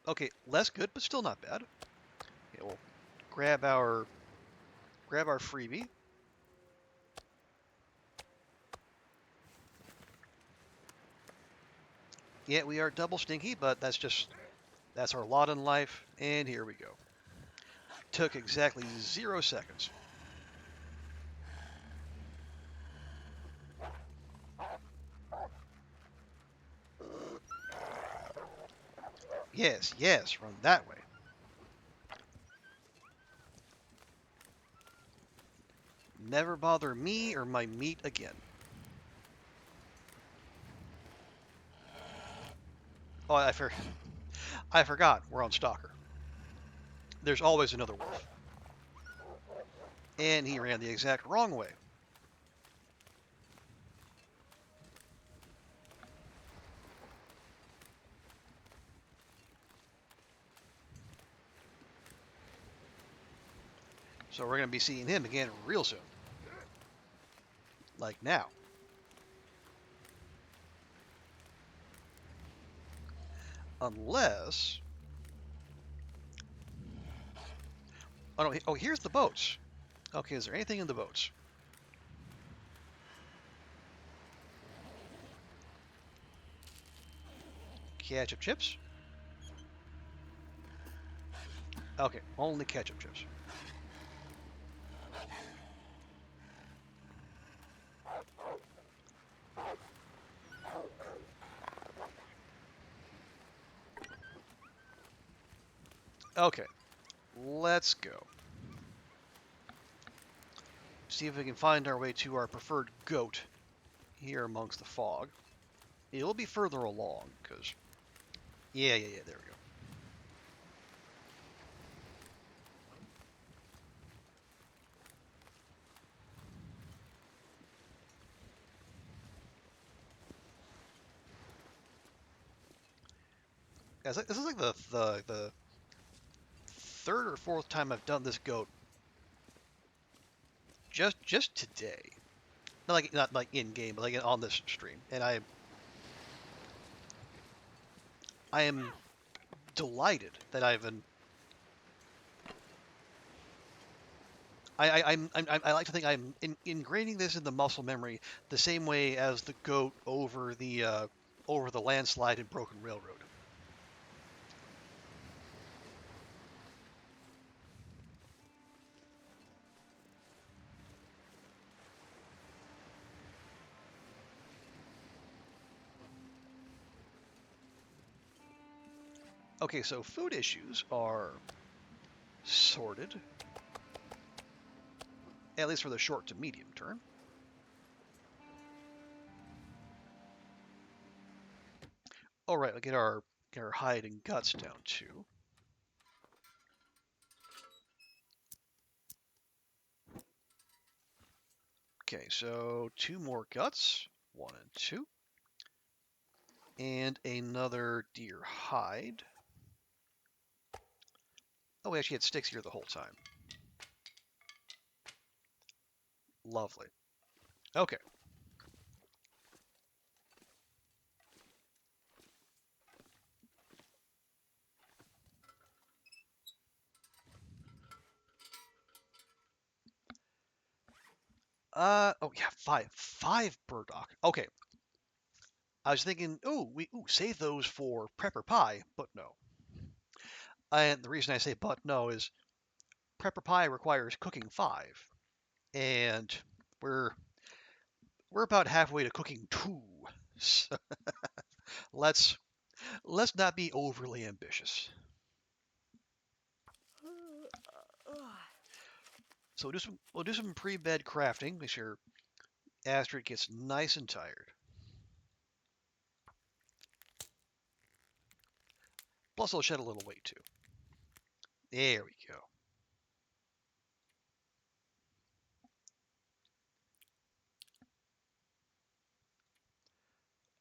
Okay, less good, but still not bad. Okay, we'll grab our freebie. Yeah, we are double stinky, but that's our lot in life. And here we go. Took exactly 0 seconds. Yes, yes, run that way. Never bother me or my meat again. Oh, I forgot. We're on Stalker. There's always another wolf. And he ran the exact wrong way. So we're going to be seeing him again real soon. Like now. Unless... Oh, no. Oh, here's the boats. Okay, is there anything in the boats? Ketchup chips? Okay, only ketchup chips. Okay, let's go. See if we can find our way to our preferred goat here amongst the fog. It'll be further along, because... Yeah, there we go. Guys, this is like the third or fourth time I've done this goat just today. Not like in game, but like on this stream, and I am delighted that I've been. I like to think I'm ingraining this in the muscle memory the same way as the goat over the landslide in Broken Railroad. Okay, so food issues are sorted, at least for the short to medium term. All right, we'll get our hide and guts down too. Okay, so two more guts, 1 and 2, and another deer hide. Oh, we actually had sticks here the whole time. Lovely. Okay. Oh yeah, five burdock. Okay. I was thinking, save those for prepper pie, but no. And the reason I say but no is prepper pie requires cooking 5, and we're we're about halfway to cooking 2. So let's let's not be overly ambitious. So we'll do some pre-bed crafting. Make sure Astrid gets nice and tired. Plus, it'll shed a little weight too. There we go.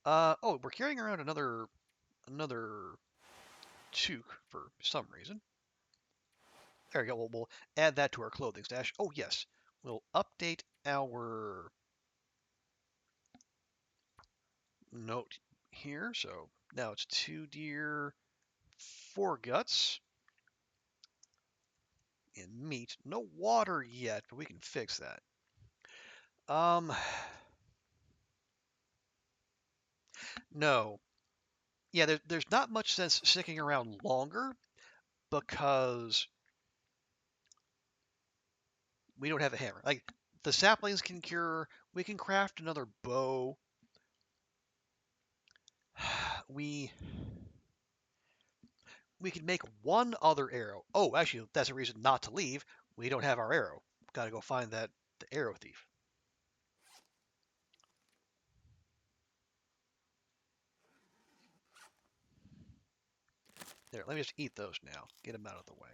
Oh, we're carrying around another toque for some reason. There we go. We'll add that to our clothing stash. Oh yes, we'll update our note here. So now it's 2 deer, 4 guts, and meat. No water yet, but we can fix that. No. Yeah, there's not much sense sticking around longer because we don't have a hammer. Like, the saplings can cure. We can craft another bow. We we can make one other arrow. Oh, actually, that's a reason not to leave. We don't have our arrow. Got to go find the arrow thief. There, let me just eat those now. Get them out of the way.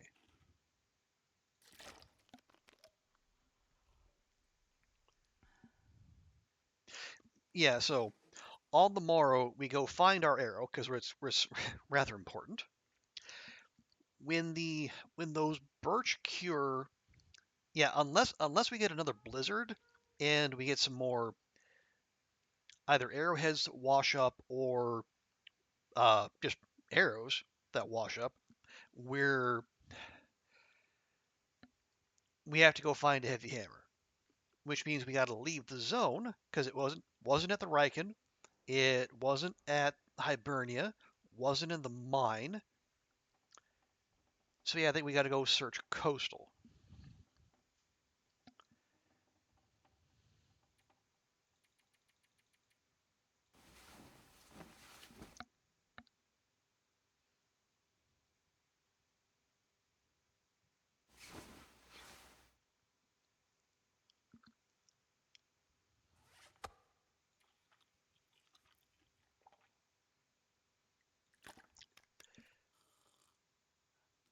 Yeah, so on the morrow we go find our arrow because it's rather important. When those birch cure, yeah, unless we get another blizzard and we get some more either arrowheads that wash up or just arrows that wash up, we're we have to go find a heavy hammer, which means we got to leave the zone because it wasn't at the Riken, it wasn't at Hibernia, wasn't in the mine. So yeah, I think we got to go search coastal.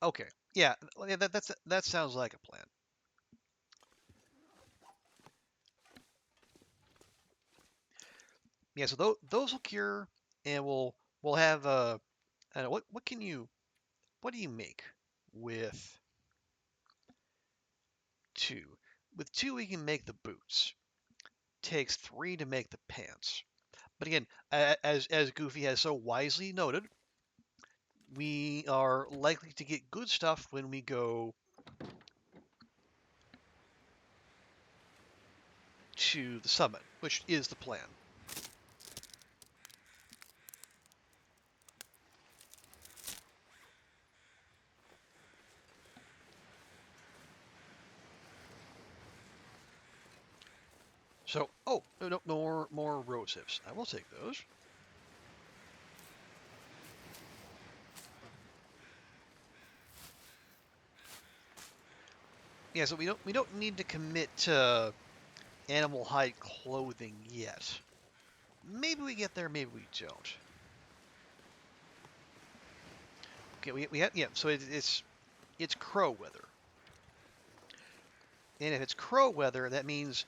Okay, yeah, that sounds like a plan. Yeah, so those will cure, and we'll have And what do you make with two? With two, we can make the boots. Takes three to make the pants. But again, as Goofy has so wisely noted, we are likely to get good stuff when we go to the summit, which is the plan. So, oh, no, more rose hips. I will take those. Yeah, so we don't need to commit to animal hide clothing yet. Maybe we get there, maybe we don't. Okay, we have, yeah. So it's crow weather, and if it's crow weather, that means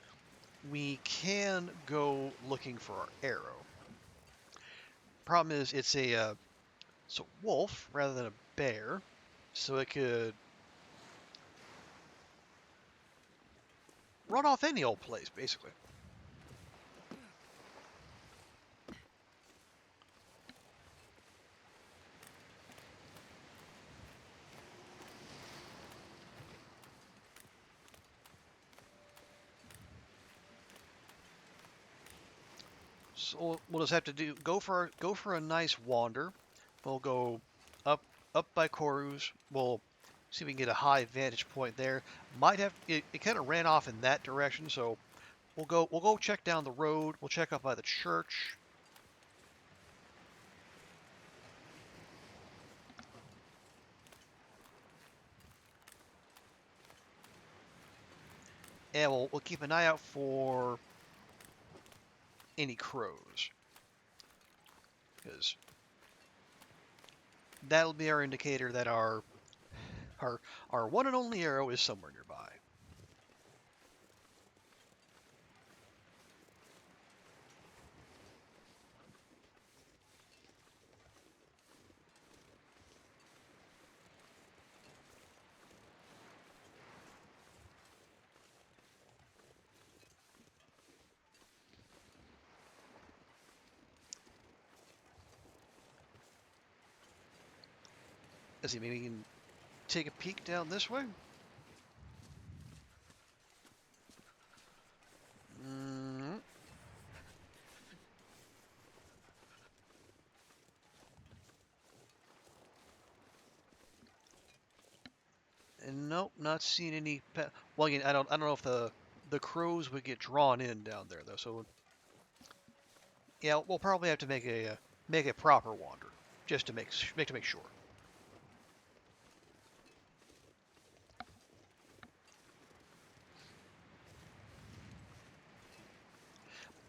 we can go looking for our arrow. Problem is, it's a wolf rather than a bear, so it could run off any old place, basically. So we'll just have to go for a nice wander. We'll go up up by Koru's. We'll see if we can get a high vantage point there. Might have it kind of ran off in that direction, so we'll go check down the road. We'll check up by the church. And we'll keep an eye out for any crows, because that'll be our indicator that our our one and only arrow is somewhere nearby. Let's see, maybe we can take a peek down this way. Mm, and nope, not seeing any. Well, again, I don't know if the crows would get drawn in down there though. So yeah, we'll probably have to make a proper wander just to make sure.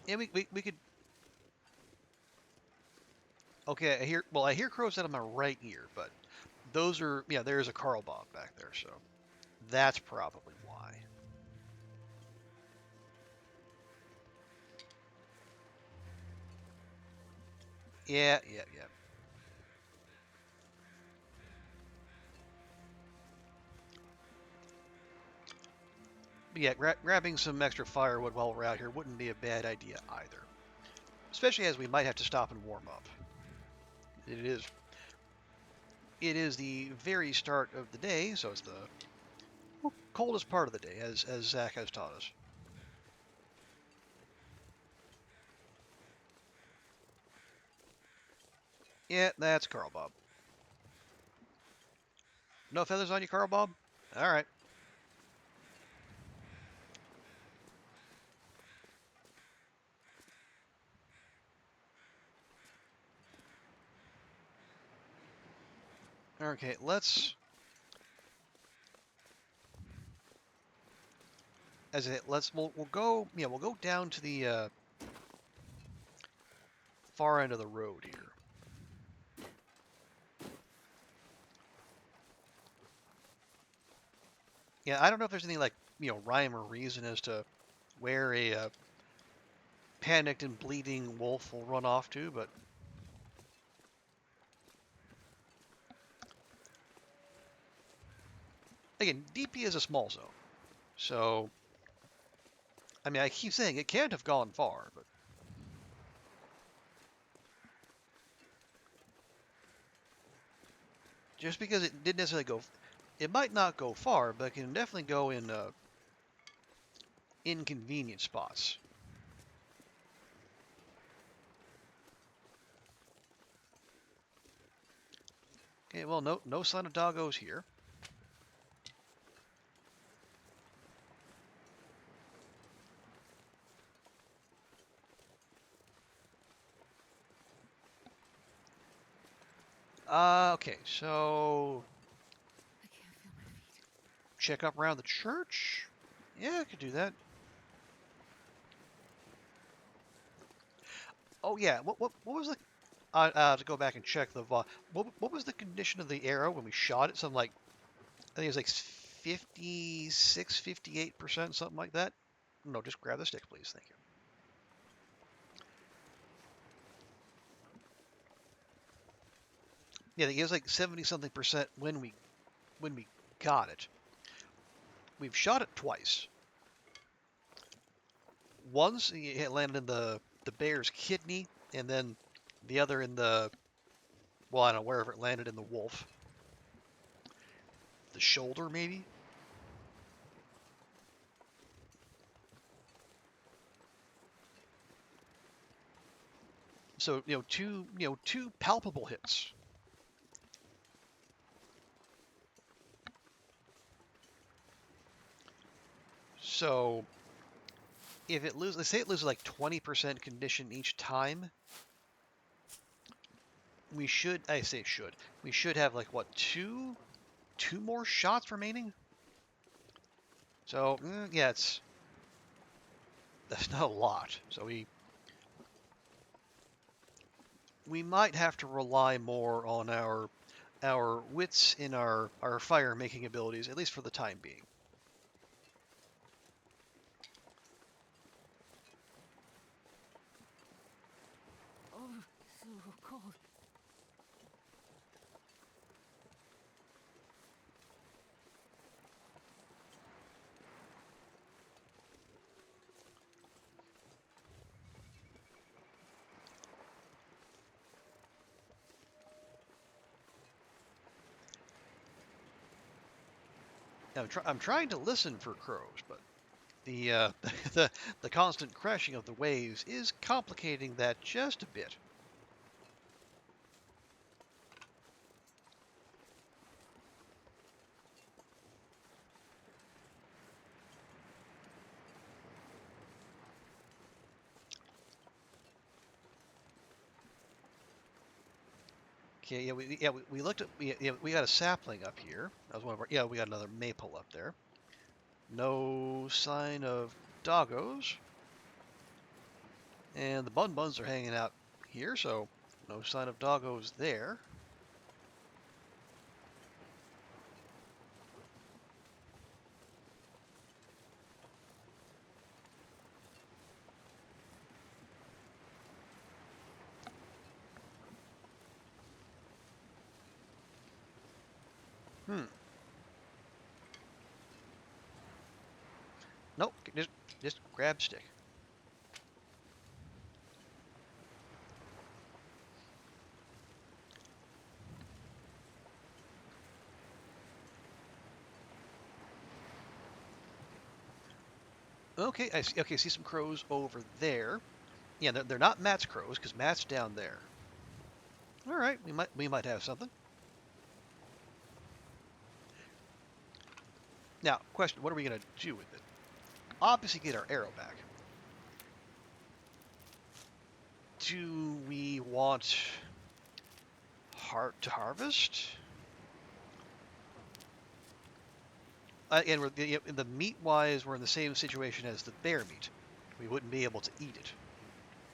Yeah, we could. Okay, I hear crows out of my right ear, but those are yeah. There's a Carl Bob back there, so that's probably why. Yeah, yeah, yeah. But yeah, grabbing some extra firewood while we're out here wouldn't be a bad idea either. Especially as we might have to stop and warm up. It is it is the very start of the day, so it's the coldest part of the day, as Zach has taught us. Yeah, that's Carl Bob. No feathers on you, Carl Bob? All right. Okay, we'll go down to the far end of the road here. Yeah, I don't know if there's any like rhyme or reason as to where a panicked and bleeding wolf will run off to, but again, DP is a small zone, so I mean, I keep saying it can't have gone far, but just because it didn't necessarily go, it might not go far, but it can definitely go in inconvenient spots. Okay, well, no sign of doggos here. Okay, so I can't feel my feet. check up around the church. Yeah, I could do that. Oh yeah, what was the? To go back and check the what was the condition of the arrow when we shot it? Something like I think it was like 56, 58%, something like that. No, just grab the stick, please. Thank you. Yeah, it was like 70 something percent when we got it. We've shot it twice. Once it landed in the bear's kidney, and then the other in the well, I don't know wherever it landed in the wolf, the shoulder maybe. So two palpable hits. So if it loses, let's say it loses like 20% condition each time, we should, I say should, we should have like what, two more shots remaining? So yeah, that's not a lot. So we might have to rely more on our wits in our fire making abilities, at least for the time being. Oh, so cold. Now, I'm trying to listen for crows, but the the constant crashing of the waves is complicating that just a bit. Okay, we looked at we got a sapling up here. That was one of our we got another maple up there. No sign of doggos, and the bun buns are hanging out here, so no sign of doggos there. Hmm. Nope. Just grab stick. Okay, I see. Okay, see some crows over there. Yeah, they're not Matt's crows because Matt's down there. All right, we might have something. Now, question: what are we gonna do with it? Obviously, get our arrow back. Do we want heart to harvest? And the meat-wise, we're in the same situation as the bear meat. We wouldn't be able to eat it,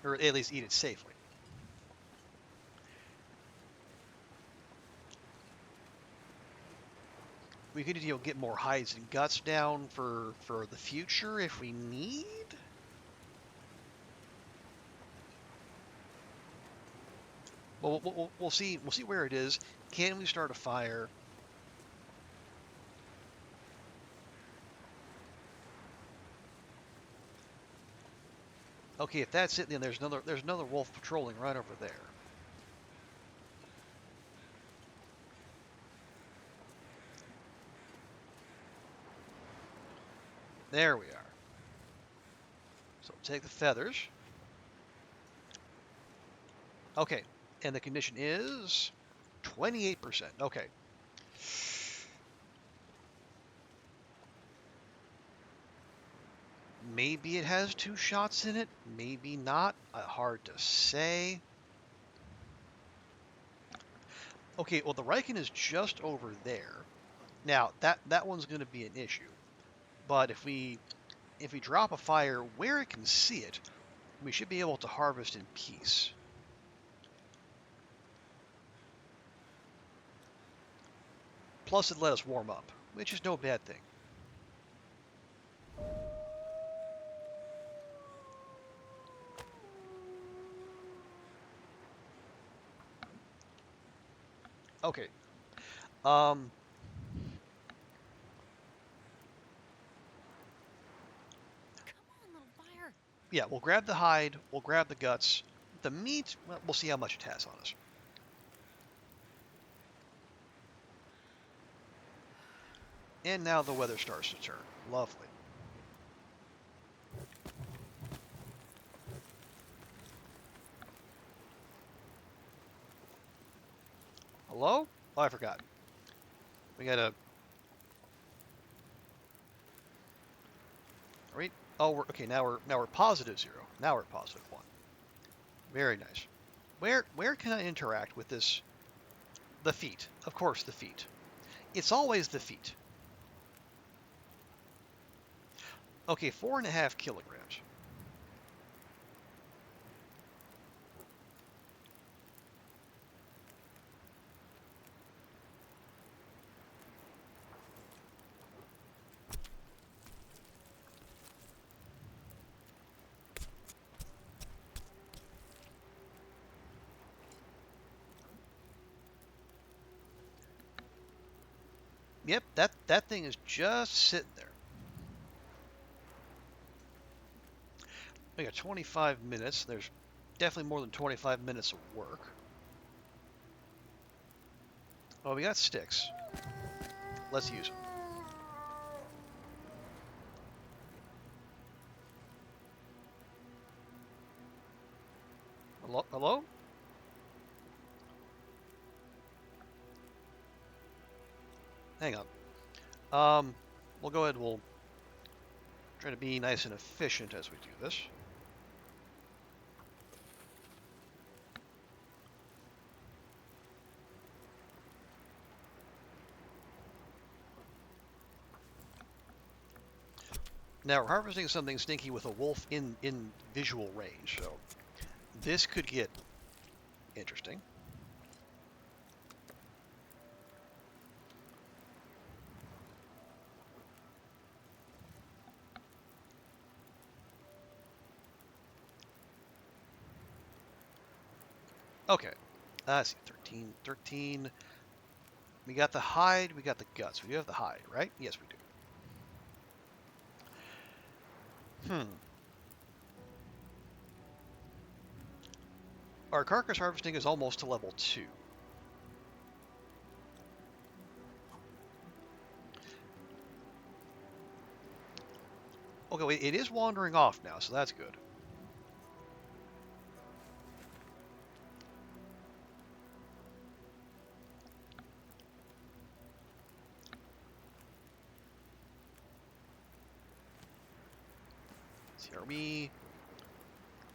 or at least eat it safely. We could get more hides and guts down for the future if we need. Well, we'll see. We'll see where it is. Can we start a fire? Okay, if that's it, then there's another wolf patrolling right over there. There we are. So take the feathers. Okay, and the condition is 28%. Okay. Maybe it has 2 shots in it, maybe not. Hard to say. Okay, well the Riken is just over there. Now that one's going to be an issue. But if we drop a fire where it can see it, we should be able to harvest in peace. Plus it let us warm up, which is no bad thing. Okay. Um, Come on, little fire. yeah, we'll grab the hide, we'll grab the guts. The meat, well, we'll see how much it has on us. And now the weather starts to turn. Lovely. Hello? Oh, I forgot. We gotta. Are we? Oh, we're okay. Now we're positive 0. Now we're positive 1. Very nice. Where can I interact with this? The feet. Of course, the feet. It's always the feet. Okay, 4.5 kilograms. Yep, that thing is just sitting there. We got 25 minutes. There's definitely more than 25 minutes of work. Oh, we got sticks. Let's use them. Hello? Hello? Hang on. We'll go ahead and we'll try to be nice and efficient as we do this. Now we're harvesting something stinky with a wolf in visual range, so this could get interesting. Okay. Let's see. 13. We got the hide, we got the guts. We do have the hide, right? Yes, we do. Our carcass harvesting is almost to level 2. Okay, wait, it is wandering off now, so that's good. Let's see, are we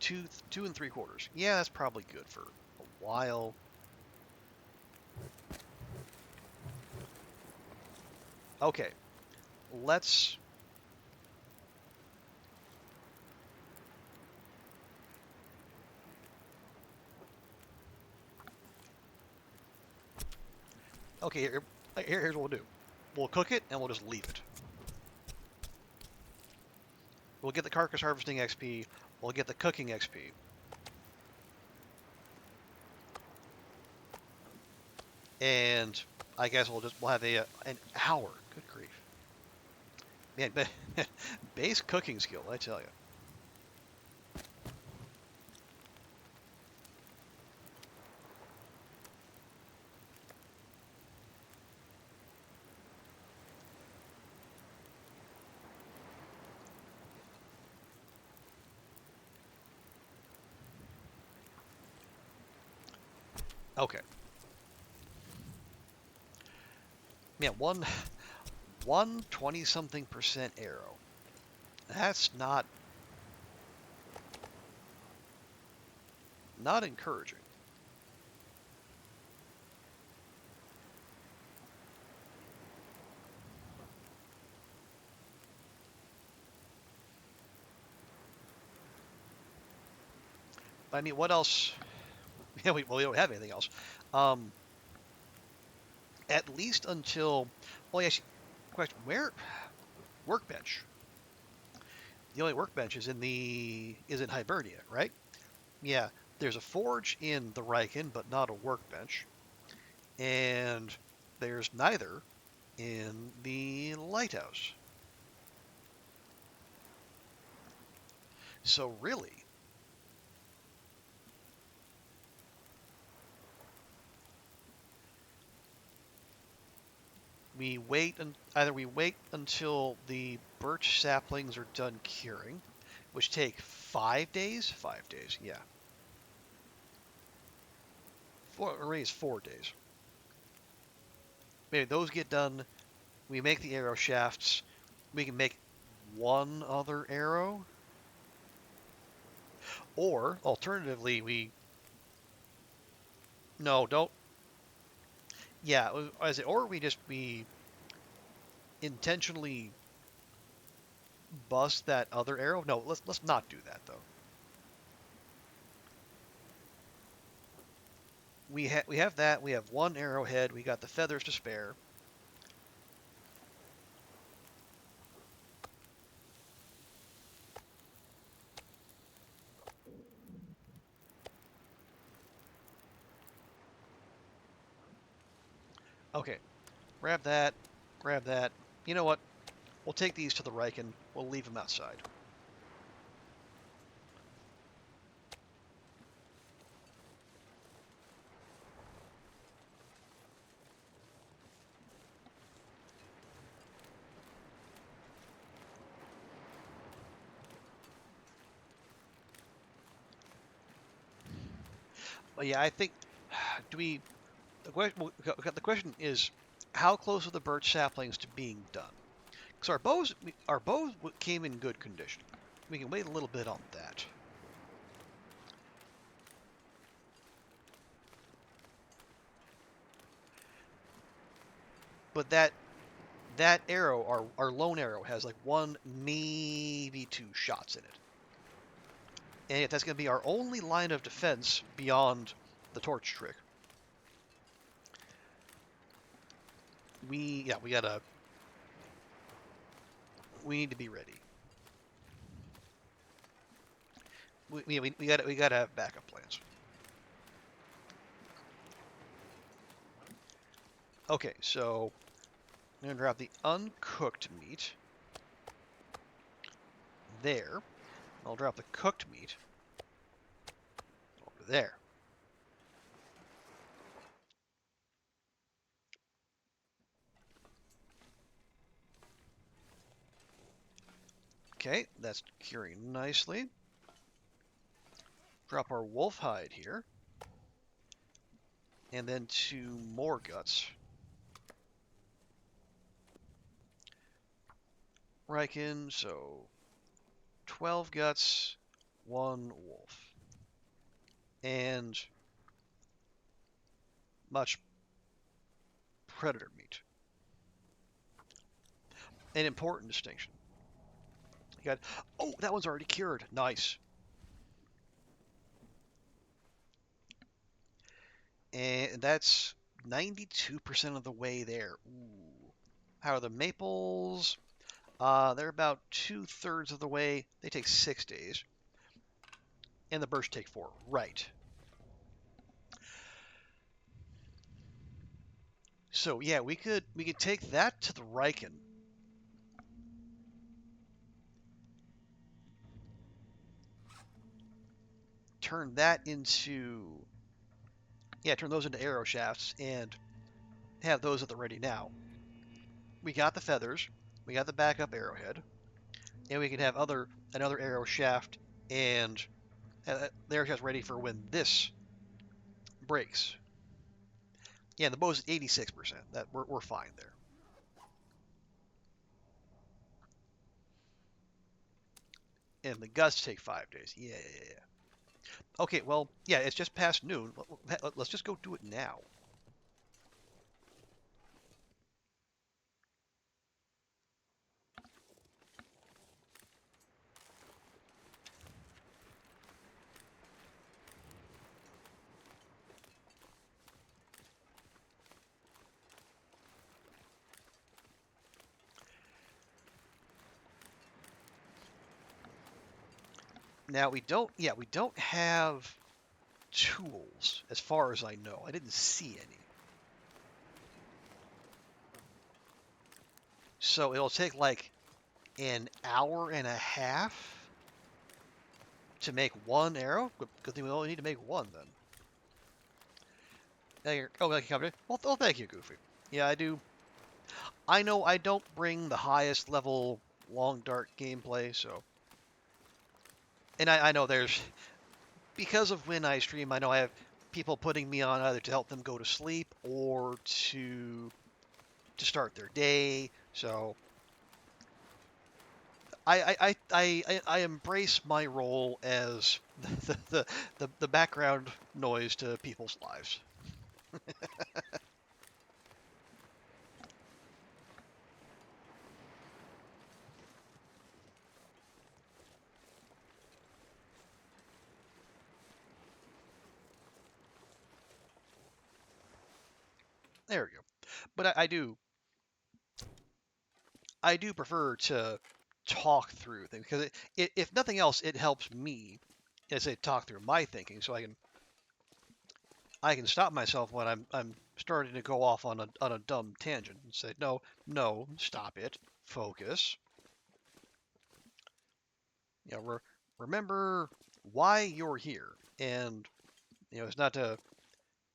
2 3/4? Yeah, that's probably good for a while. Okay, let's. Okay, here's what we'll do. We'll cook it and we'll just leave it. We'll get the carcass harvesting XP. We'll get the cooking XP. And I guess we'll have an hour. Good grief. Man, base cooking skill, I tell you. Okay. Yeah, one 20 something percent arrow. That's not encouraging. I mean, what else? Yeah, we don't have anything else. Um, at least until, well, yes. Question: Where workbench? The only workbench is in Hibernia, right? Yeah. There's a forge in the Riken, but not a workbench, and there's neither in the lighthouse. So really, either we wait until the birch saplings are done curing, which take 5 days. 5 days, yeah. Or maybe it's 4 days. Maybe those get done. We make the arrow shafts. We can make one other arrow, or alternatively, we no don't. Yeah, or we intentionally bust that other arrow. No, let's not do that though. We have that. We have one arrowhead. We got the feathers to spare. Okay, grab that. Grab that. You know what? We'll take these to the Riken. We'll leave them outside. But yeah, I think do we the question is how close are the birch saplings to being done? Because our bows came in good condition. We can wait a little bit on that. But that arrow, our lone arrow, has like one, maybe two shots in it. And if that's going to be our only line of defense beyond the torch trick, we need to be ready. We gotta have backup plans. Okay, so I'm gonna drop the uncooked meat there. I'll drop the cooked meat over there. Okay, that's curing nicely. Drop our wolf hide here. And then 2 more guts. Riken, so 12 guts, 1 wolf. And much predator meat. An important distinction. You got, oh, that one's already cured. Nice. And that's 92% of the way there. Ooh. How are the maples? They're about 2/3 of the way. They take 6 days. And the birch take 4. Right. So yeah, we could take that to the Riken. Turn that into turn those into arrow shafts and have those at the ready now. We got the feathers, we got the backup arrowhead, and we can have another arrow shaft and the arrow shaft ready for when this breaks. Yeah, the bow's 86%. That we're fine there. And the gusts take 5 days. Yeah, yeah, yeah. Okay, well, yeah, it's just past noon. Let's just go do it now. Now we don't have tools as far as I know. I didn't see any. So it'll take like an hour and a half to make one arrow. Good thing we only need to make one then. Oh, thank you, Company. Well, thank you, Goofy. Yeah, I do. I know I don't bring the highest level long dart gameplay, so. And I know there's. Because of when I stream, I know I have people putting me on either to help them go to sleep or to start their day. So I embrace my role as the background noise to people's lives. There we go. But I do prefer to talk through things because if nothing else, it helps me as I talk through my thinking, so I can stop myself when I'm starting to go off on a dumb tangent and say no, stop it, focus. You know, remember why you're here, and it's not to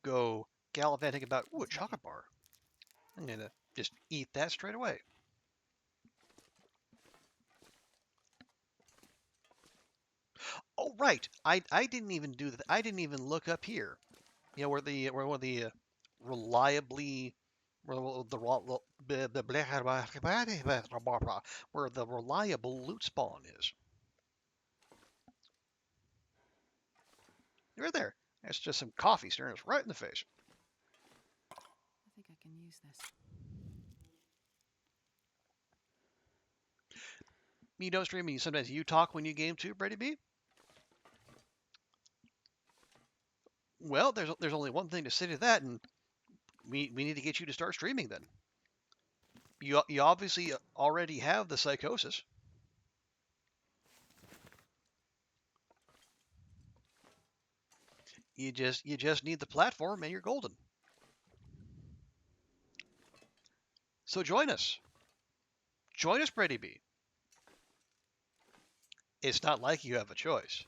go gallivanting about ooh a Let's make it. chocolate bar. I'm gonna just eat that straight away. Oh right, I didn't even do that. I didn't even look up here. Where one of the reliably where where the reliable loot spawn is. Right there. That's just some coffee staring us right in the face. I think I can use this. You don't stream and sometimes you talk when you game too, Brady B? Well, there's only one thing to say to that, and we need to get you to start streaming then. You obviously already have the psychosis. You just need the platform and you're golden. So join us. Join us, Brady B. It's not like you have a choice.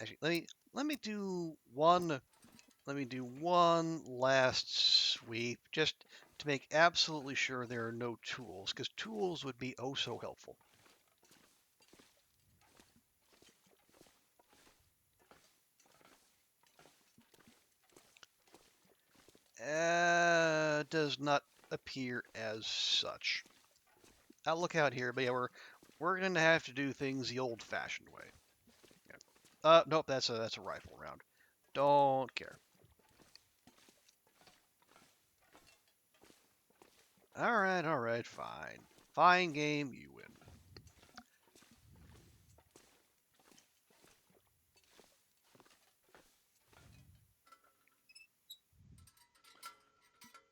Actually, let me do one last sweep just to make absolutely sure there are no tools, because tools would be oh so helpful. Does not appear as such. I'll look out here, but yeah, we're gonna have to do things the old-fashioned way. Yeah. Nope, that's a rifle round. Don't care. All right, fine. Fine game, you win.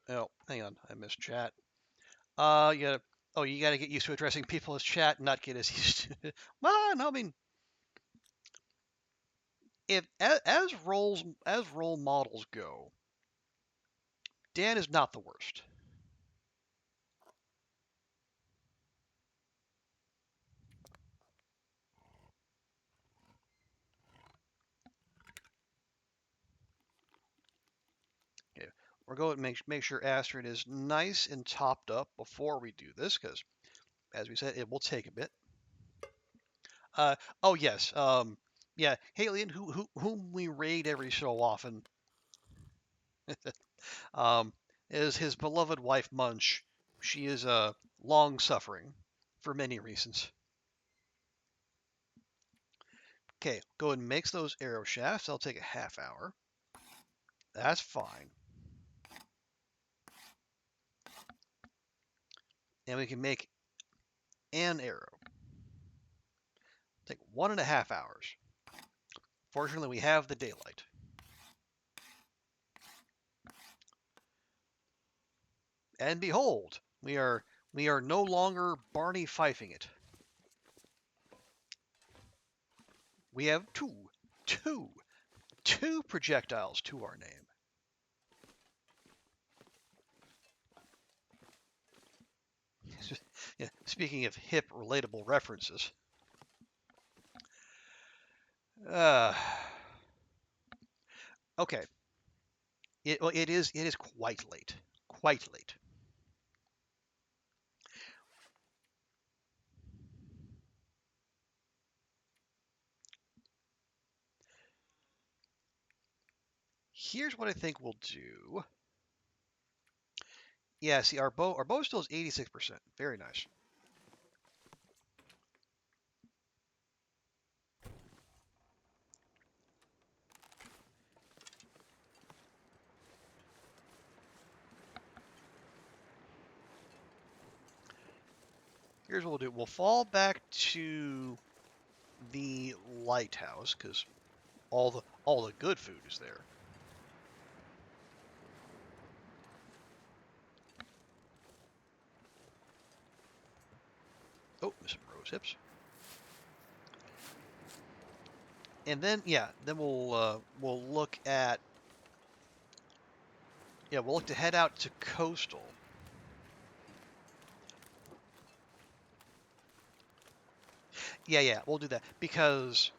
Oh, hang on, I missed chat. You gotta, you gotta get used to addressing people as chat, and not get as used to it. Well, no, I mean, if as role models go, Dan is not the worst. we're going to make sure Astrid is nice and topped up before we do this, because as we said, it will take a bit. Oh yes, yeah, Haley, whom we raid every so often, um, is his beloved wife Munch. She is long suffering for many reasons. Okay, go ahead and mix those arrow shafts. That'll take a half hour. That's fine. And we can make an arrow. Take 1.5 hours. Fortunately, we have the daylight. And behold, we are no longer Barney Fifing it. We have two projectiles to our name. Yeah, speaking of hip, relatable references. Uh, okay. It is quite late. Quite late. Here's what I think we'll do. Yeah, see, our bow still is 86%. Very nice. Here's what we'll do. We'll fall back to the lighthouse because all the good food is there. Oh, there's some rose hips. And then then we'll look at we'll look to head out to coastal. Yeah, we'll do that because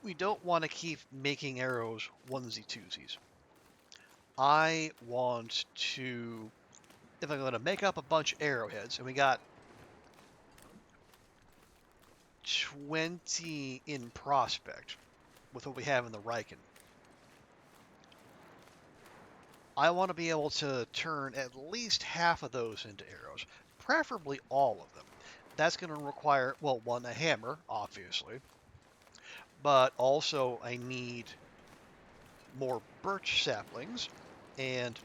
we don't want to keep making arrows onesie twosies. I want to, if I'm going to make up a bunch of arrowheads, and we got 20 in prospect with what we have in the Riken. I want to be able to turn at least half of those into arrows, preferably all of them. That's going to require, well, one, a hammer, obviously, but also I need more birch saplings, and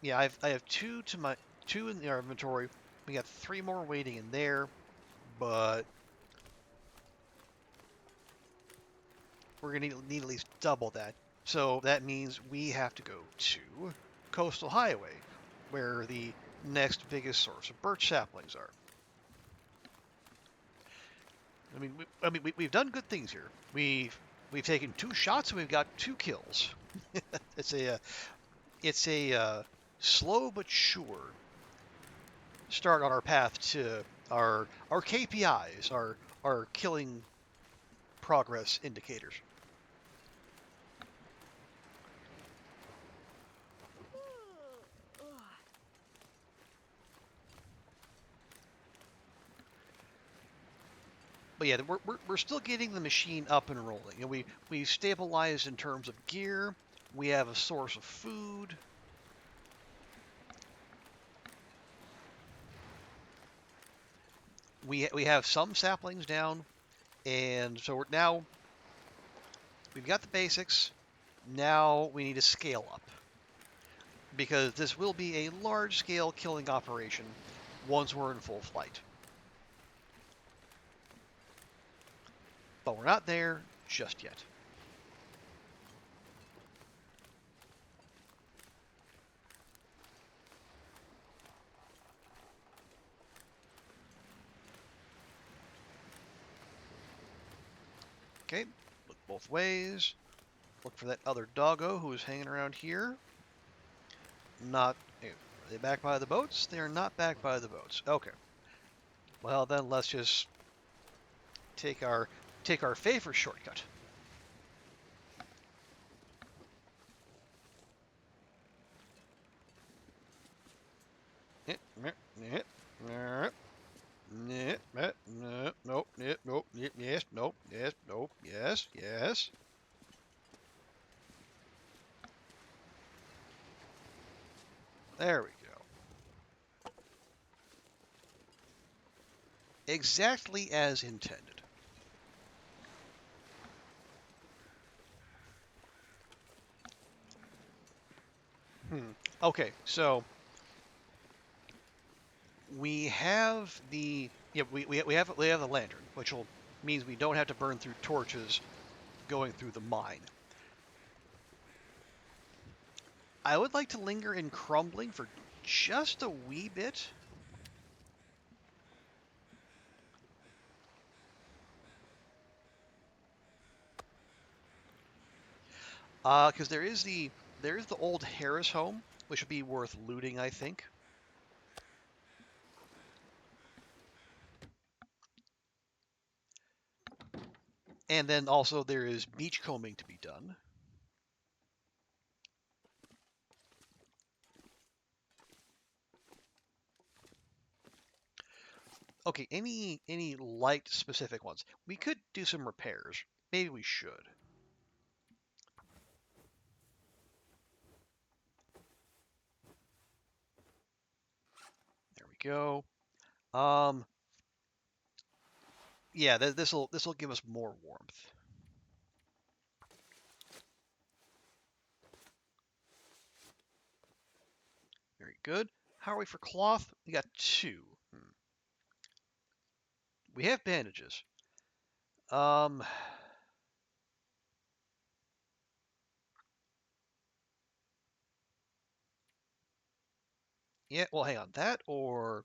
yeah, I have two in our inventory. We got 3 more waiting in there, but we're gonna need at least double that. So that means we have to go to Coastal Highway, where the next biggest source of birch saplings are. We've done good things here. We've taken 2 shots and we've got 2 kills. It's a slow but sure start on our path to our KPIs, our killing progress indicators. But yeah, we're still getting the machine up and rolling, and we stabilized in terms of gear. We have a source of food. We have some saplings down, and so we've got the basics. Now we need to scale up because this will be a large-scale killing operation once we're in full flight. But we're not there just yet. Okay, look both ways. Look for that other doggo who is hanging around here. Not. Are they back by the boats? They are not back by the boats. Okay. Well then, let's just take our favorite shortcut. Nope. Nope. Yes. Nope. Yes. Nope. Yes. Yes. There we go. Exactly as intended. Okay, so we have the we have the lantern, which will means we don't have to burn through torches going through the mine. I would like to linger in crumbling for just a wee bit. Because there is the old Harris home, which would be worth looting, I think. And then also there is beachcombing to be done. Okay, any light specific ones? We could do some repairs. Maybe we should. There we go. Um, yeah, this will give us more warmth. Very good. How are we for cloth? We got two. We have bandages. Um, yeah. Well, hang on. That or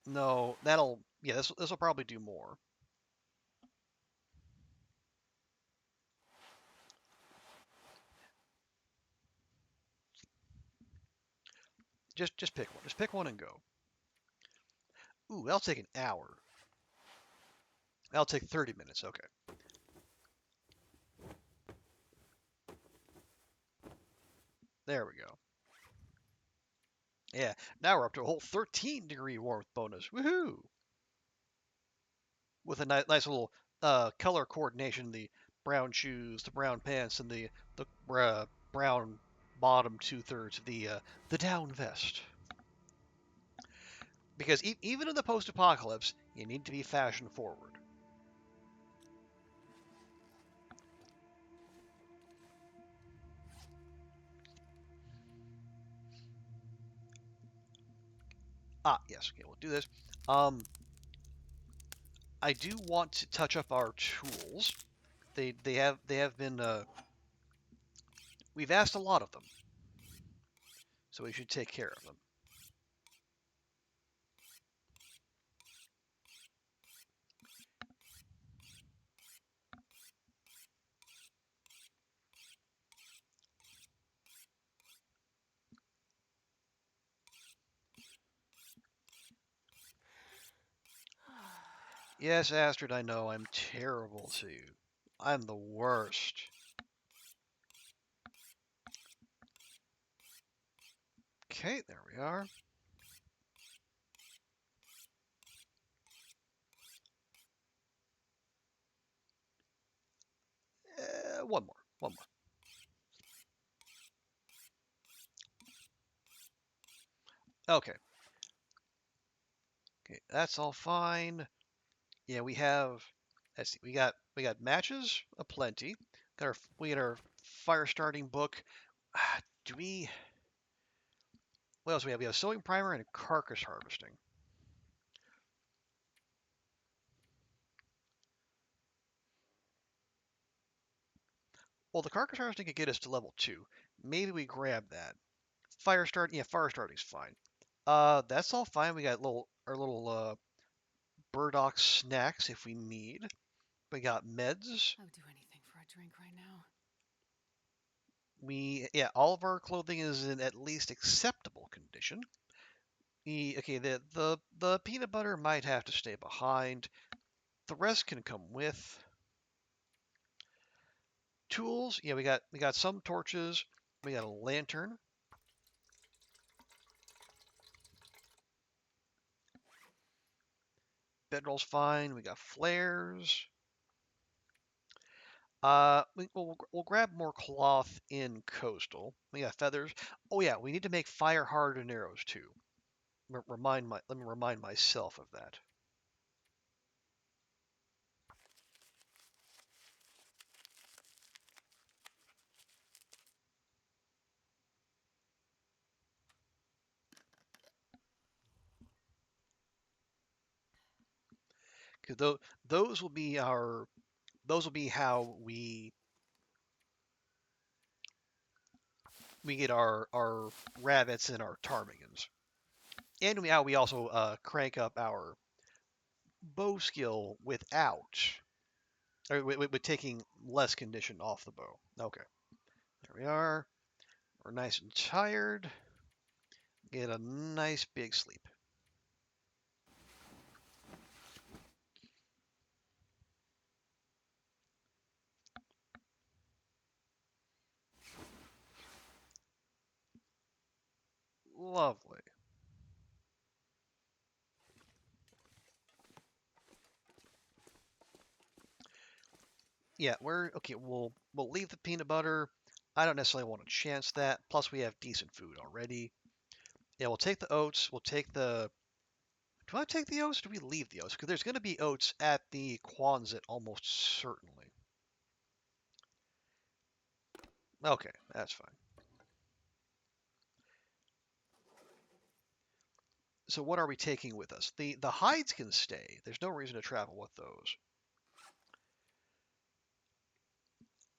no? That'll yeah. This will probably do more. Just pick one. Just pick one and go. Ooh, that'll take an hour. That'll take 30 minutes. Okay. There we go. Yeah. Now we're up to a whole 13-degree warmth bonus. Woohoo! With a nice little color coordination. The brown shoes, the brown pants, and the brown bottom 2/3 of the down vest. Because even in the post-apocalypse, you need to be fashion forward. Ah, yes. Okay, we'll do this. I do want to touch up our tools. They have been we've asked a lot of them, so we should take care of them. Yes, Astrid, I know I'm terrible to you. I'm the worst. Okay, there we are. One more. One more. Okay. Okay, that's all fine. Yeah, we have. Let's see. We got matches aplenty. We got our fire starting book. Do we? What else do we have? We have sewing primer and carcass harvesting. Well, the carcass harvesting could get us to level 2. Maybe we grab that. Fire start. Yeah, fire starting's fine. That's all fine. We got our little burdock snacks if we need. We got meds. I would do anything for a drink right now. Yeah, all of our clothing is in at least acceptable condition. The peanut butter might have to stay behind. The rest can come with. Tools. Yeah, we got some torches. We got a lantern. bedroll's fine. We got flares. We'll grab more cloth in coastal. We got feathers. Oh yeah, we need to make fire hardened arrows too. Let me remind myself of that. Because those will be our those will be how we get our rabbits and our ptarmigans, and we also crank up our bow skill with taking less condition off the bow. Okay, there we are. We're nice and tired. Get a nice big sleep. Lovely. Yeah, we're okay. We'll leave the peanut butter. I don't necessarily want to chance that. Plus, we have decent food already. Yeah, we'll take the oats. We'll take the. Do I take the oats? Or do we leave the oats? Because there's going to be oats at the Quonset almost certainly. Okay, that's fine. So what are we taking with us? The hides can stay. There's no reason to travel with those.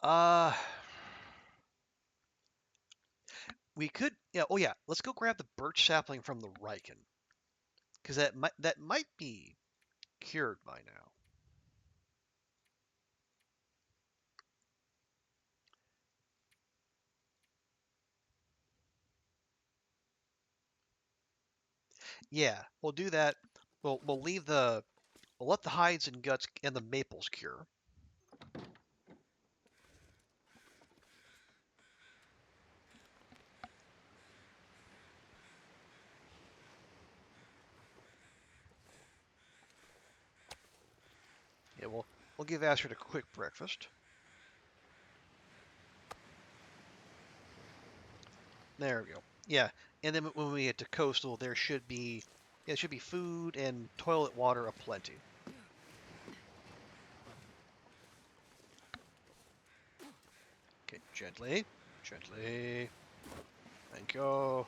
Uh, we could. Yeah. Oh yeah. Let's go grab the birch sapling from the Riken, because that might be cured by now. Yeah, we'll do that. We'll leave the we'll let the hides and guts and the maples cure. Yeah, we'll give Astrid a quick breakfast. There we go. Yeah, and then when we get to coastal, there should be food and toilet water aplenty. Okay, gently, gently. Thank you.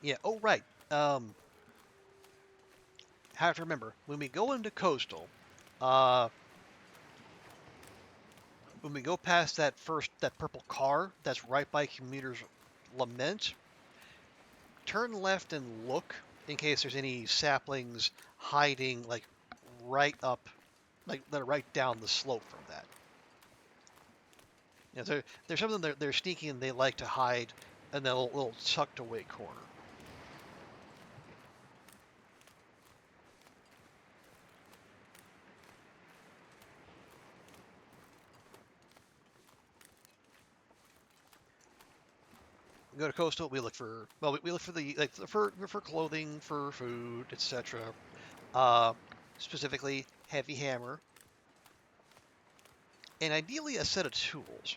Yeah. Oh right. Have to remember when we go into coastal, uh, when we go past that purple car that's right by Commuter's Lament, turn left and look in case there's any saplings hiding like right up, like that are right down the slope from that. You know, there's something they're sneaky and they like to hide in that little tucked away corner. We go to coastal. We look for the like for clothing, for food, etc. Uh, specifically heavy hammer and ideally a set of tools.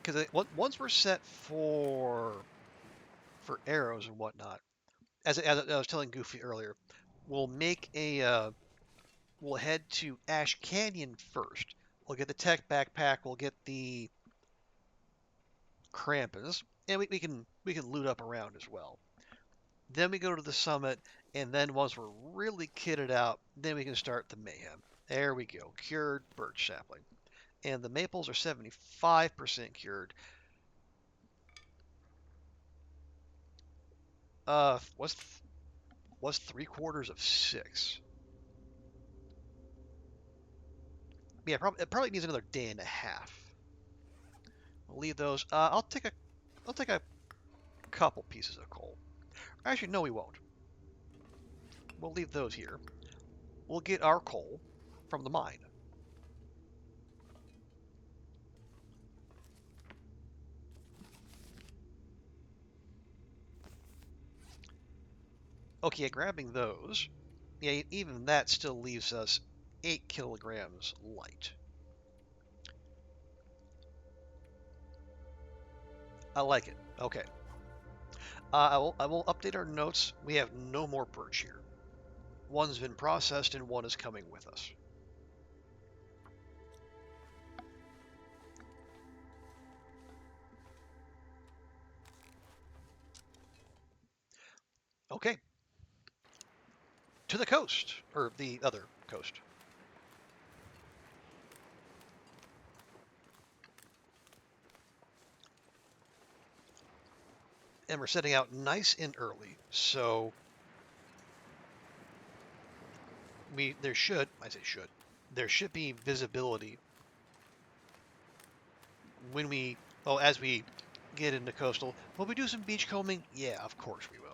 Because once we're set for arrows and whatnot, as I was telling Goofy earlier, we'll make we'll head to Ash Canyon first. We'll get the tech backpack. We'll get the Krampus, and we can loot up around as well. Then we go to the summit, and then once we're really kitted out, then we can start the mayhem. There we go, cured birch sapling, and the maples are 75% cured. Uh, what's what's 3/4 of 6? Yeah, it probably needs another day and a half. We'll leave those. I'll take a couple pieces of coal. Actually, no, we won't. We'll leave those here. we'll get our coal from the mine. Okay, grabbing those. Yeah, even that still leaves us 8 kilograms light. I like it. Okay. I will update our notes. We have no more birch here. One's been processed and one is coming with us. Okay. To the coast, or the other coast. And we're setting out nice and early, so there should, I say should, there should be visibility when we, as we get into coastal. Will we do some beach combing? Yeah, of course we will.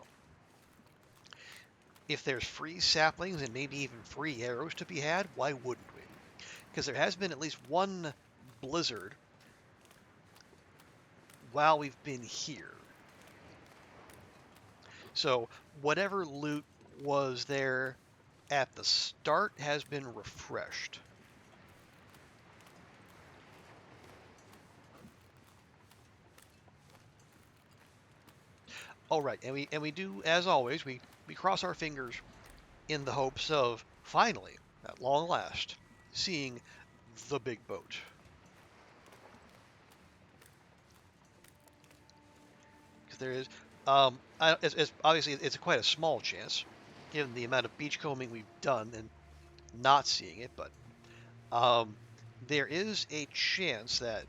If there's free saplings and maybe even free arrows to be had, why wouldn't we? Because there has been at least one blizzard while we've been here. So whatever loot was there at the start has been refreshed. All right, and we do, as always, we cross our fingers in the hopes of finally, at long last, seeing the big boat. Because there is, it's obviously it's quite a small chance, given the amount of beachcombing we've done and not seeing it, but um, there is a chance that.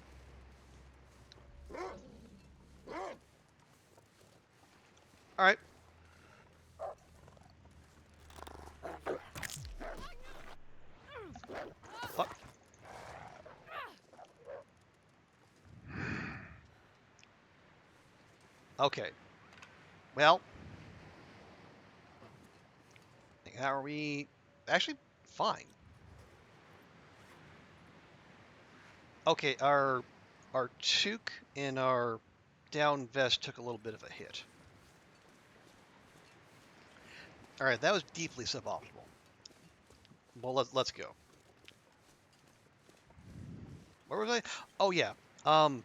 All right. Fuck. Okay. Well, how are we? Actually, fine. Okay, our toque and our down vest took a little bit of a hit. All right, that was deeply suboptimal. Well, let's go. Where was I? Oh yeah. Um,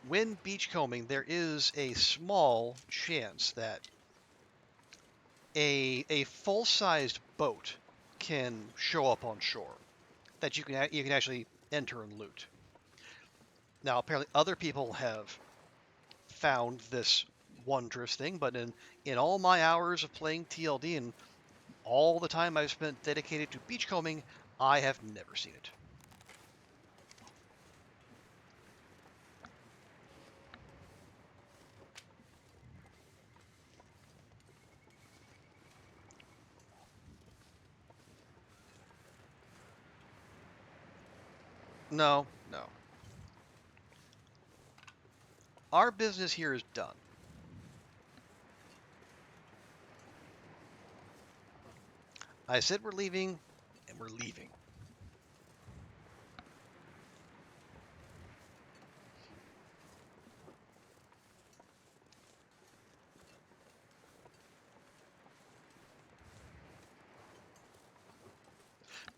when beachcombing, there is a small chance that a full-sized boat can show up on shore that you can actually enter and loot. Now, apparently, other people have found this wondrous thing, but in all my hours of playing TLD and all the time I've spent dedicated to beachcombing, I have never seen it. No, no. Our business here is done. I said we're leaving, and we're leaving.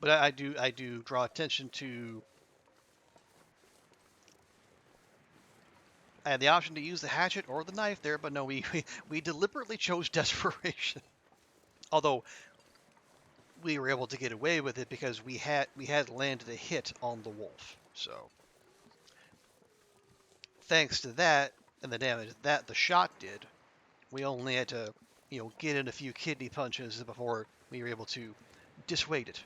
But I do draw attention to. I had the option to use the hatchet or the knife there, but no, we deliberately chose desperation. Although we were able to get away with it because we had landed a hit on the wolf. So thanks to that and the damage that the shot did, we only had to, get in a few kidney punches before we were able to dissuade it.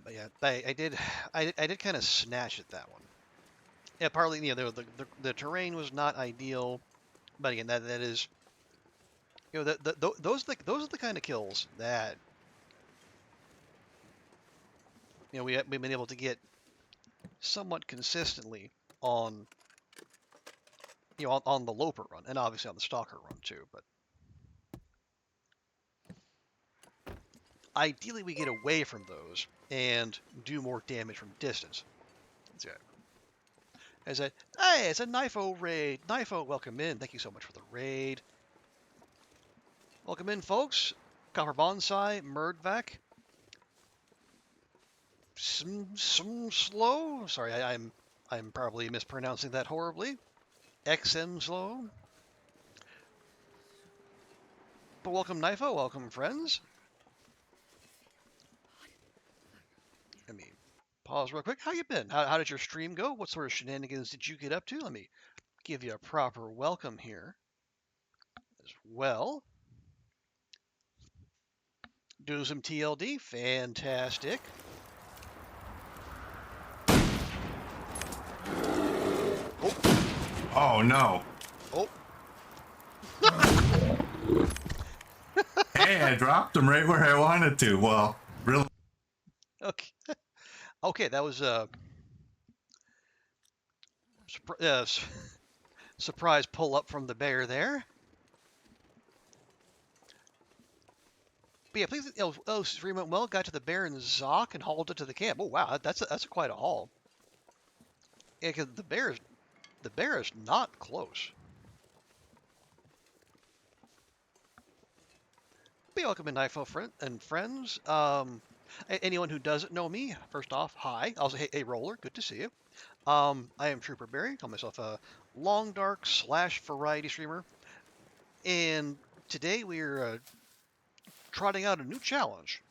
But yeah, I did kind of snatch at that one, Yeah, partly, the terrain was not ideal, but again, that is, those are the kind of kills that we've been able to get somewhat consistently on on the Loper run, and obviously on the Stalker run too. But ideally, we get away from those and do more damage from distance. That's it. As a hey, it's a Knifo raid. Knifo, welcome in. Thank you so much for the raid. Welcome in, folks. Copper Bonsai, Murdvac, some slow. Sorry, I'm probably mispronouncing that horribly. XM slow. But welcome, Knifo. Welcome, friends. Let me pause real quick. How you been? How did your stream go? What sort of shenanigans did you get up to? Let me give you a proper welcome here as well. Do some TLD. Fantastic. Oh, Oh no. oh. Hey, I dropped him right where I wanted to. Well, really. Okay. Okay, that was a surprise pull up from the bear there. But yeah, please. Stream went well. Got to the bear and Zoc and hauled it to the camp. Oh wow, that's quite a haul. Yeah, because the bear is not close. Be welcome in Knifo and friends. Anyone who doesn't know me, first off, hi. Also, hey Roller, good to see you. I am Trooper Barry. Call myself a long dark / variety streamer, and today we're trotting out a new challenge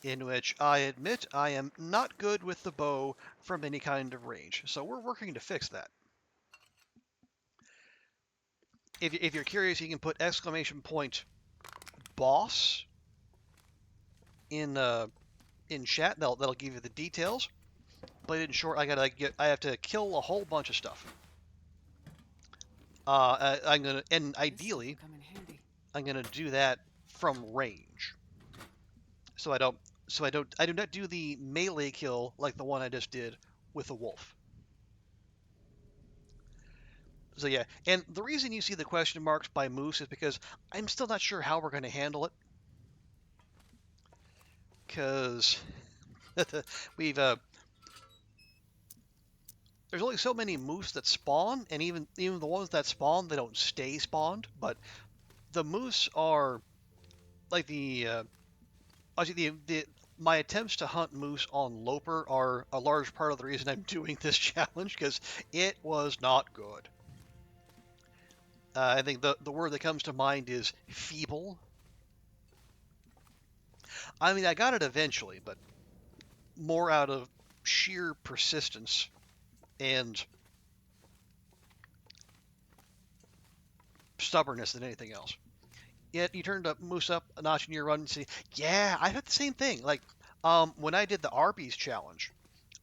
in which I admit I am not good with the bow from any kind of range. So we're working to fix that. If you're curious, you can put !boss in chat. That'll give you the details. But in short, I have to kill a whole bunch of stuff. Ideally, I'm gonna do that from range. So I do not do the melee kill like the one I just did with a wolf. So yeah, and the reason you see the question marks by Moose is because I'm still not sure how we're going to handle it. Because we've there's only so many moose that spawn, and even the ones that spawn, they don't stay spawned. But the moose are like obviously the my attempts to hunt moose on Loper are a large part of the reason I'm doing this challenge because it was not good. I think the word that comes to mind is feeble. I mean, I got it eventually, but more out of sheer persistence and stubbornness than anything else. Yet you turned up moose up a notch in your run and say, yeah, I had the same thing. Like, when I did the Arby's challenge,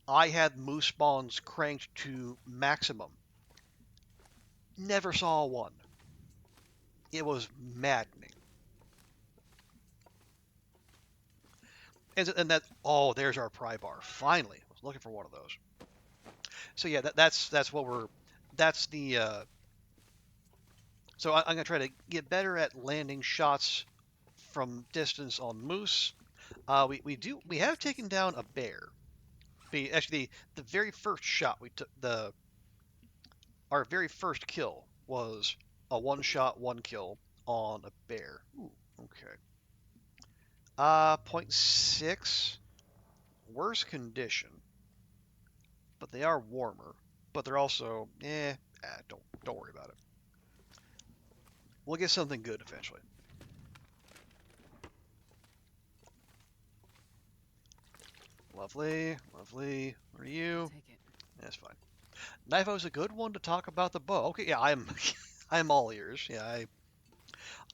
I had moose spawns cranked to maximum. Never saw one. It was maddening. And that, oh, there's our pry bar. Finally, I was looking for one of those. So yeah, that's what we're, that's the, so I'm gonna try to get better at landing shots from distance on moose. We have taken down a bear. Actually, the very first shot we took, our very first kill was a one shot, one kill on a bear. Ooh, okay. 0.6, worse condition, but they are warmer. But they're also, don't worry about it. We'll get something good eventually. Lovely, lovely. What are you? Take it. That's fine. Knifo's a good one to talk about the bow. Okay, yeah, I'm I'm all ears. Yeah,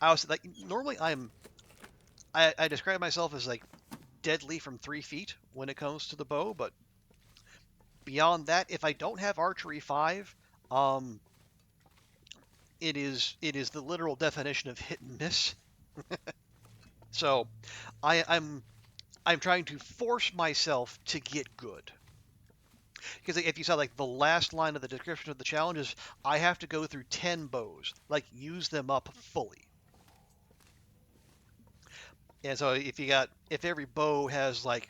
I was like normally I describe myself as like deadly from 3 feet when it comes to the bow, but Beyond that, if I don't have archery 5, um, it is the literal definition of hit and miss. So I'm trying to force myself to get good. Because if you saw like the last line of the description of the challenge is I have to go through 10 bows, like use them up fully. And so if every bow has like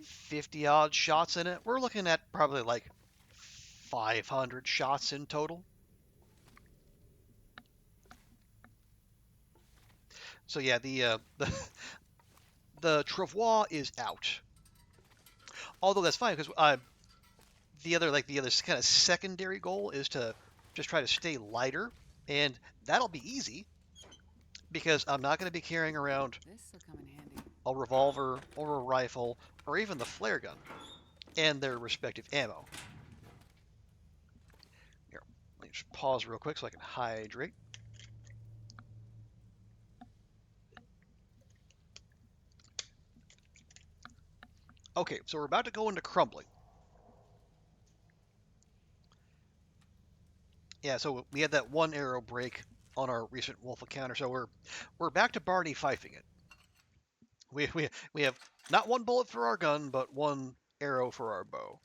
50 odd shots in it, we're looking at probably like 500 shots in total. So yeah, the travois is out. Although that's fine because the other kind of secondary goal is to just try to stay lighter, and that'll be easy because I'm not going to be carrying around This'll come in handy. a revolver or a rifle or even the flare gun and their respective ammo. Here, let me just pause real quick so I can hydrate. Okay, so we're about to go into crumbling. Yeah, so we had that one arrow break on our recent wolf encounter, so we're back to Barney fifing it. We have not one bullet for our gun, but one arrow for our bow.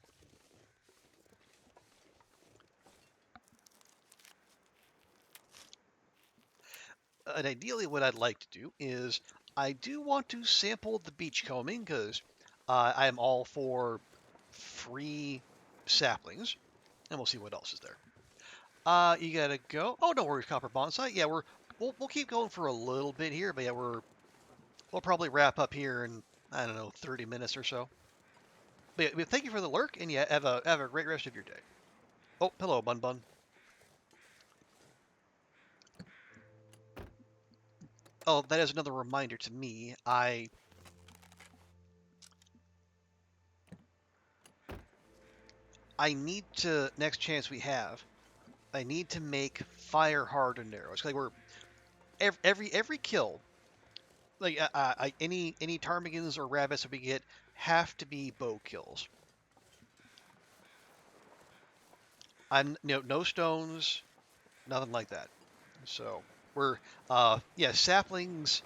And ideally, what I'd like to do is I do want to sample the beachcombing because I am all for free saplings, and we'll see what else is there. You gotta go. Oh, no worries, copper bonsai. Yeah, we'll keep going for a little bit here, but yeah, we'll probably wrap up here in I don't know 30 minutes or so. But yeah, thank you for the lurk, and yeah, have a great rest of your day. Oh, hello, Bun Bun. Oh, that is another reminder to me. I need to next chance we have. I need to make fire hardened arrows. Like we're every kill, like any ptarmigans or rabbits that we get have to be bow kills. I'm no stones, nothing like that. So we're yeah, saplings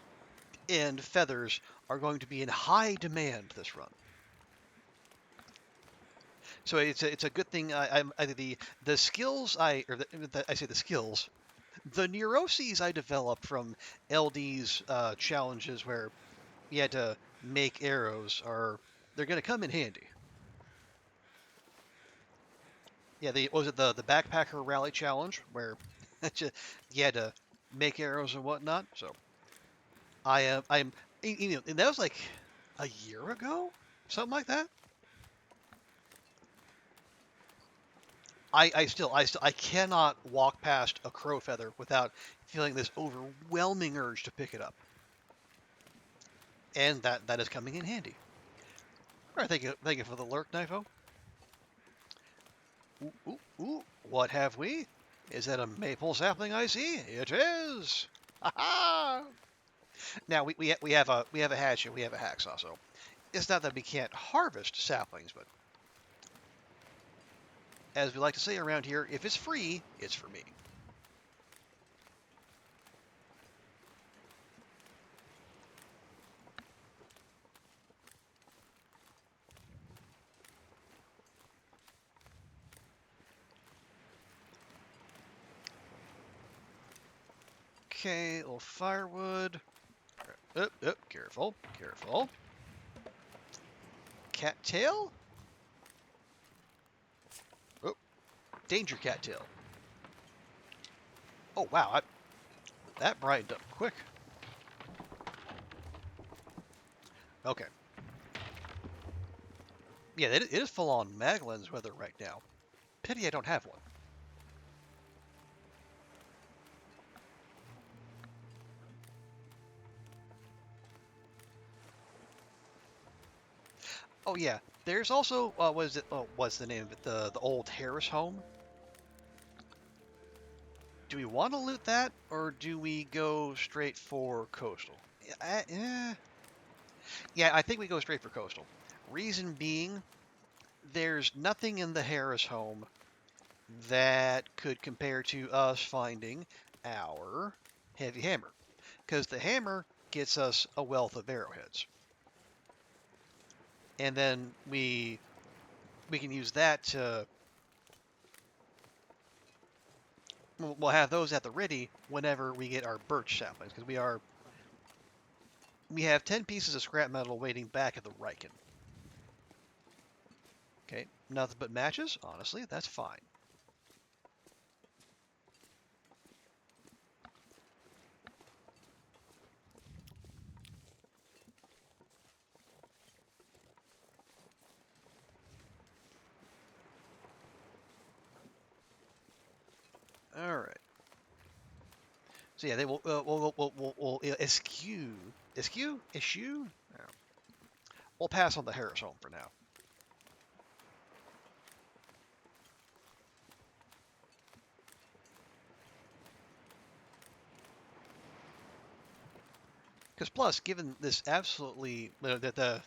and feathers are going to be in high demand this run. So it's a good thing. The skills I say the skills, the neuroses I developed from LD's challenges where you had to make arrows they're going to come in handy. Yeah, was it the backpacker rally challenge where you had to make arrows and whatnot. So I'm and that was like a year ago, something like that. I cannot walk past a crow feather without feeling this overwhelming urge to pick it up, and that is coming in handy. All right, thank you for the lurk, Knifo. Ooh, ooh, ooh, what have we? Is that a maple sapling I see? It is. Ha ha! Now we have a hatchet, we have a hacksaw, so it's not that we can't harvest saplings, but as we like to say around here, if it's free, it's for me. Okay, a little firewood. Careful, careful. Cattail? Oh, danger cattail. Oh, wow, that brightened up quick. Okay. Yeah, it is full on Magellan's weather right now. Pity I don't have one. Oh yeah, there's also what's the name of it? The old Harris home. Do we want to loot that, or do we go straight for coastal? Yeah, I think we go straight for coastal. Reason being, there's nothing in the Harris home that could compare to us finding our heavy hammer, because the hammer gets us a wealth of arrowheads, and then we can use that to we'll have those at the ready whenever we get our birch saplings, because we have 10 pieces of scrap metal waiting back at the Riken. Okay, nothing but matches. Honestly, that's fine. All right. So yeah, they will. We'll eschew. No. We'll pass on the Harris home for now. Because plus, given this absolutely the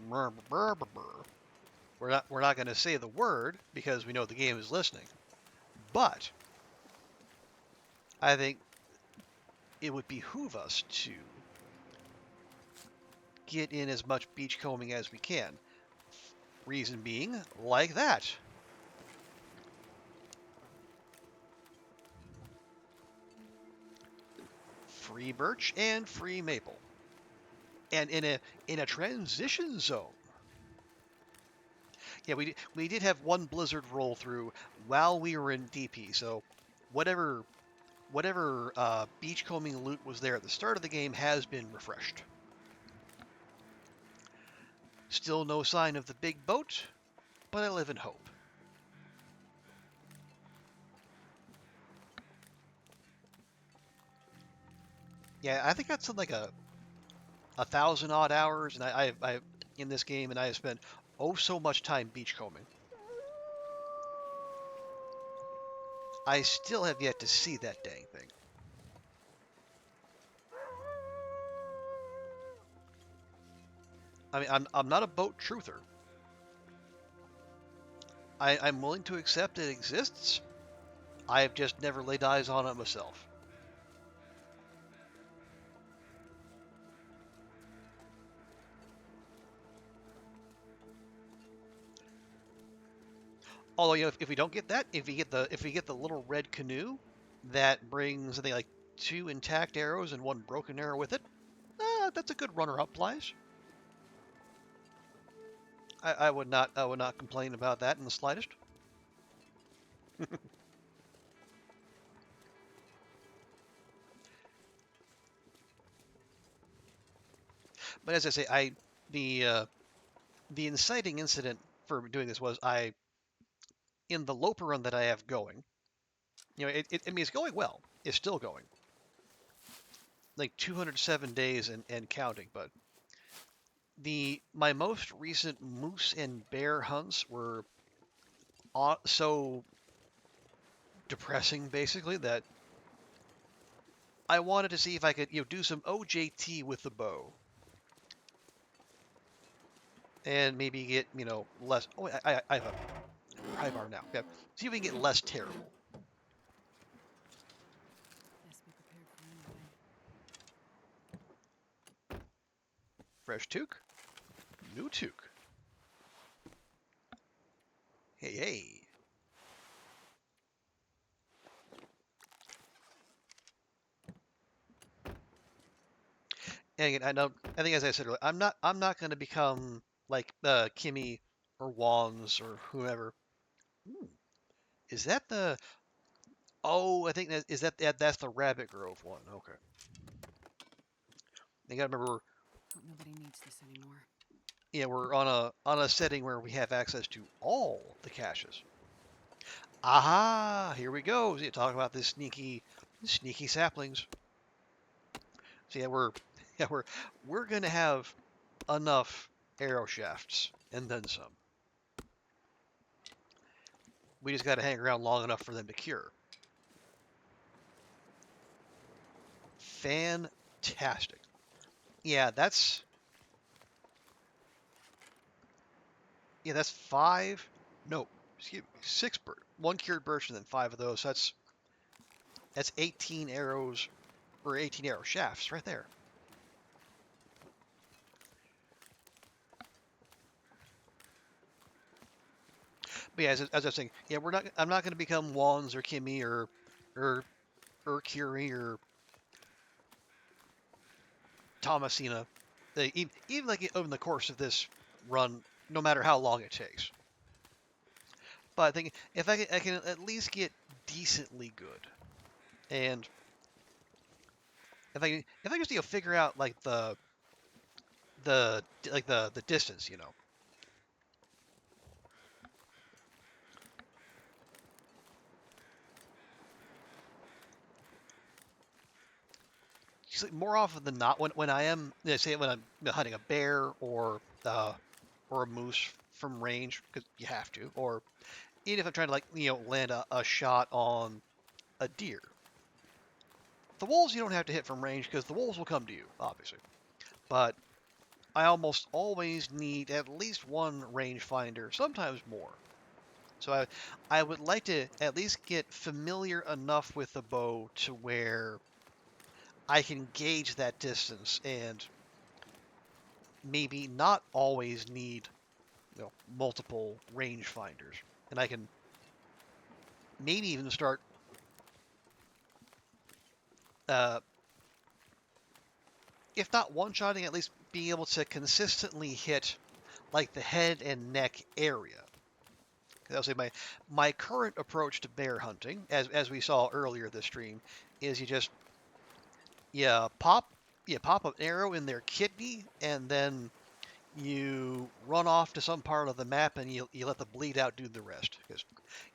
we're not going to say the word because we know the game is listening. But I think it would behoove us to get in as much beachcombing as we can. Reason being, like that. Free birch and free maple. And in a transition zone. Yeah, we did have one blizzard roll through while we were in DP, so whatever beachcombing loot was there at the start of the game has been refreshed. Still no sign of the big boat, but I live in hope. Yeah, I think that's like a 1,000 odd hours, and I in this game, and I have spent oh so much time beachcombing. I still have yet to see that dang thing. I mean, I'm not a boat truther. I'm willing to accept it exists. I have just never laid eyes on it myself. Although, you know, if we don't get that, if we get the little red canoe that brings, I think, like 2 intact arrows and 1 broken arrow with it, that's a good runner-up prize. I would not complain about that in the slightest. But as I say, the inciting incident for doing this was in the Loper run that I have going. You know, I mean, it's going well. It's still going. Like 207 days and counting, but my most recent moose and bear hunts were so depressing, basically, that I wanted to see if I could, you know, do some OJT with the bow, and maybe get, you know, less. Oh, I have a pry bar now. Yeah, see if we can get less terrible. Best be prepared for anything. Fresh toque, new toque. Hey, hey. And again, I know. I think, as I said earlier, I'm not going to become like Kimmy or Wands or whoever. Ooh, is that the? Oh, I think that's the Rabbit Grove one. Okay. You got to remember, Hope nobody needs this anymore. yeah, we're on a setting where we have access to all the caches. Aha! Here we go. You talk about this sneaky saplings. So yeah, yeah we're gonna have enough arrow shafts and then some. We just got to hang around long enough for them to cure. Fantastic. Yeah, Yeah, that's 5. No, excuse me, 6 bird. 1 cured birch and then 5 of those. That's 18 arrows, or 18 arrow shafts right there. But yeah, as I was saying, yeah, I'm not going to become Wands or Kimmy or Curie or Thomasina. Even like over the course of this run, no matter how long it takes. But I think if I can at least get decently good, and if I just figure out like the distance, more often than not, when I am, say when I'm hunting a bear or a moose from range, because you have to, or even if I'm trying to land a shot on a deer, the wolves you don't have to hit from range because the wolves will come to you, obviously. But I almost always need at least one rangefinder, sometimes more. So I would like to at least get familiar enough with the bow to where I can gauge that distance and maybe not always need multiple rangefinders. And I can maybe even start uh, if not one-shotting, at least being able to consistently hit like the head and neck area. I'll say my current approach to bear hunting, as we saw earlier this stream, is you pop an arrow in their kidney, and then you run off to some part of the map and you let the bleed out do the rest. Because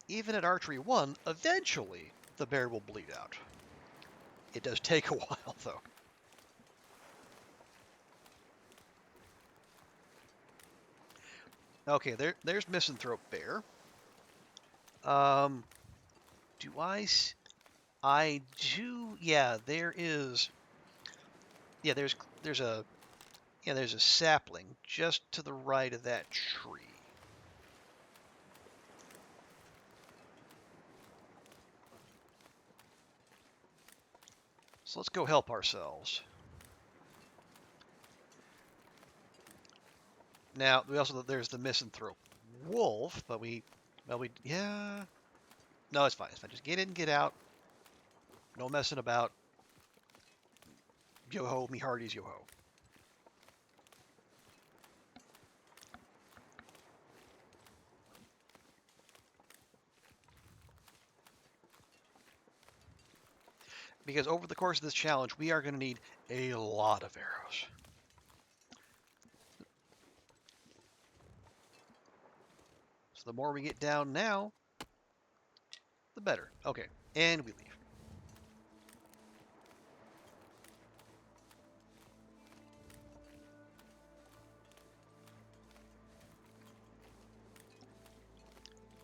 even at archery 1, eventually the bear will bleed out. It does take a while though. Okay, there's Misanthrope Bear. Do I do? Yeah, there is. Yeah, there's a sapling just to the right of that tree. So let's go help ourselves. Now, there's the Misanthrope Wolf, but yeah. No, it's fine. It's fine. Just get in, get out. No messing about. Yo ho, me hearties, yo ho. Because over the course of this challenge, we are going to need a lot of arrows. So the more we get down now, the better. Okay, and we leave.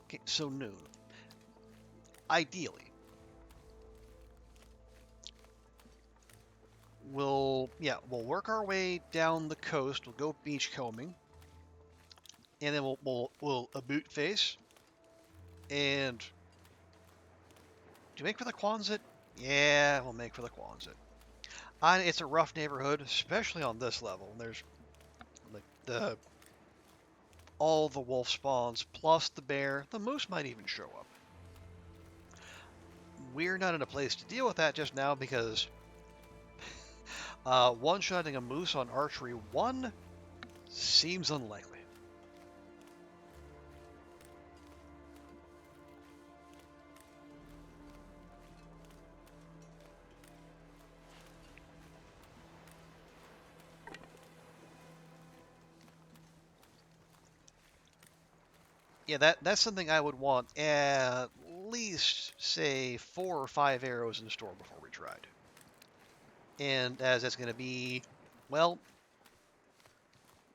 Okay, so noon. Ideally, we'll work our way down the coast. We'll go beachcombing, and then we'll a boot face, and do you make for the Quonset? Yeah, we'll make for the Quonset. It's a rough neighborhood, especially on this level. There's like all the wolf spawns plus the bear. The moose might even show up. We're not in a place to deal with that just now because one-shotting a moose on archery 1 seems unlikely. Yeah, that's something I would want at least, say, 4 or 5 arrows in store before we tried. And as it's going to be, well,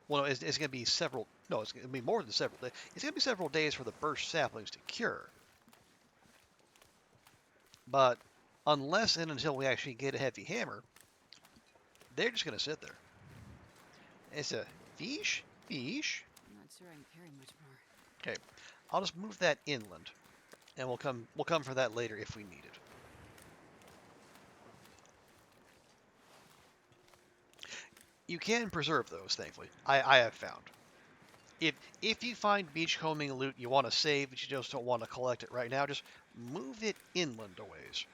it's going to be several, no, it's going to be more than several days. It's going to be several days for the burst saplings to cure. But unless and until we actually get a heavy hammer, they're just going to sit there. It's a fish. I'm not sure I can carry much more. Okay, I'll just move that inland, and we'll come for that later if we need it. You can preserve those, thankfully. I have found. If you find beachcombing loot you want to save, but you just don't want to collect it right now, just move it inland a ways.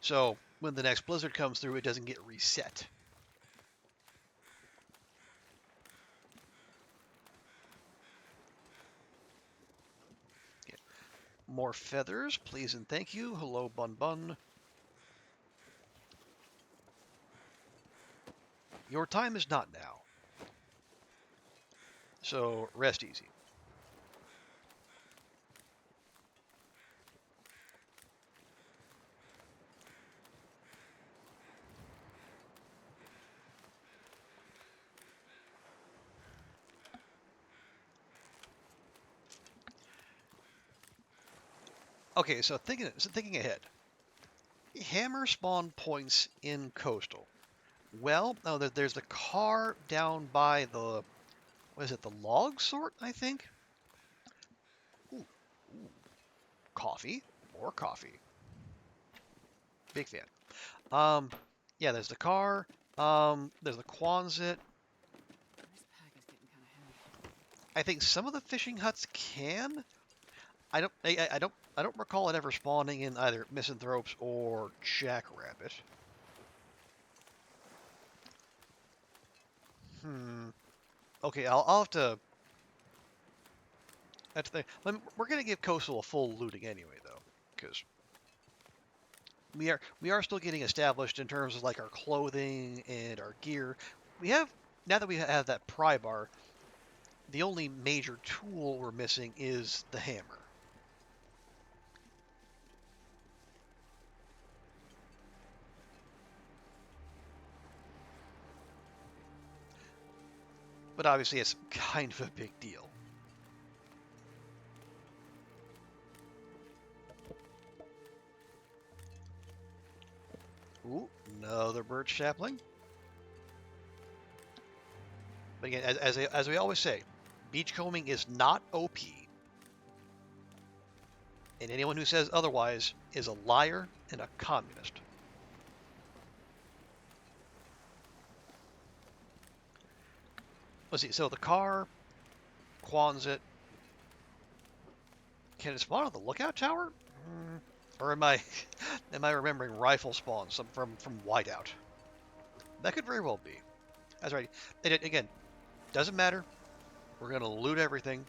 So when the next blizzard comes through, it doesn't get reset. Okay. More feathers, please and thank you. Hello, Bun Bun. Your time is not now. So rest easy. Okay, so thinking ahead. Hammer spawn points in coastal. Well, no, there's the car down by the, what is it, the log sort, I think? Ooh, ooh. Coffee. More coffee. Big fan. Yeah, there's the car. There's the Quonset. This pack is getting kind of heavy. I think some of the fishing huts can. I don't recall it ever spawning in either Misanthropes or Jackrabbit. Hmm. Okay, I'll have to. That's the. We're gonna give Coastal a full looting anyway, though, because we are still getting established in terms of like our clothing and our gear. We have now that we have that pry bar. The only major tool we're missing is the hammer. But obviously, it's kind of a big deal. Ooh, another birch sapling. But again, as we always say, beachcombing is not OP. And anyone who says otherwise is a liar and a communist. Let's see, so the car, Quonset, can it spawn at the lookout tower? Or am I remembering rifle spawns from Whiteout? That could very well be. That's right. And again, doesn't matter. We're gonna loot everything,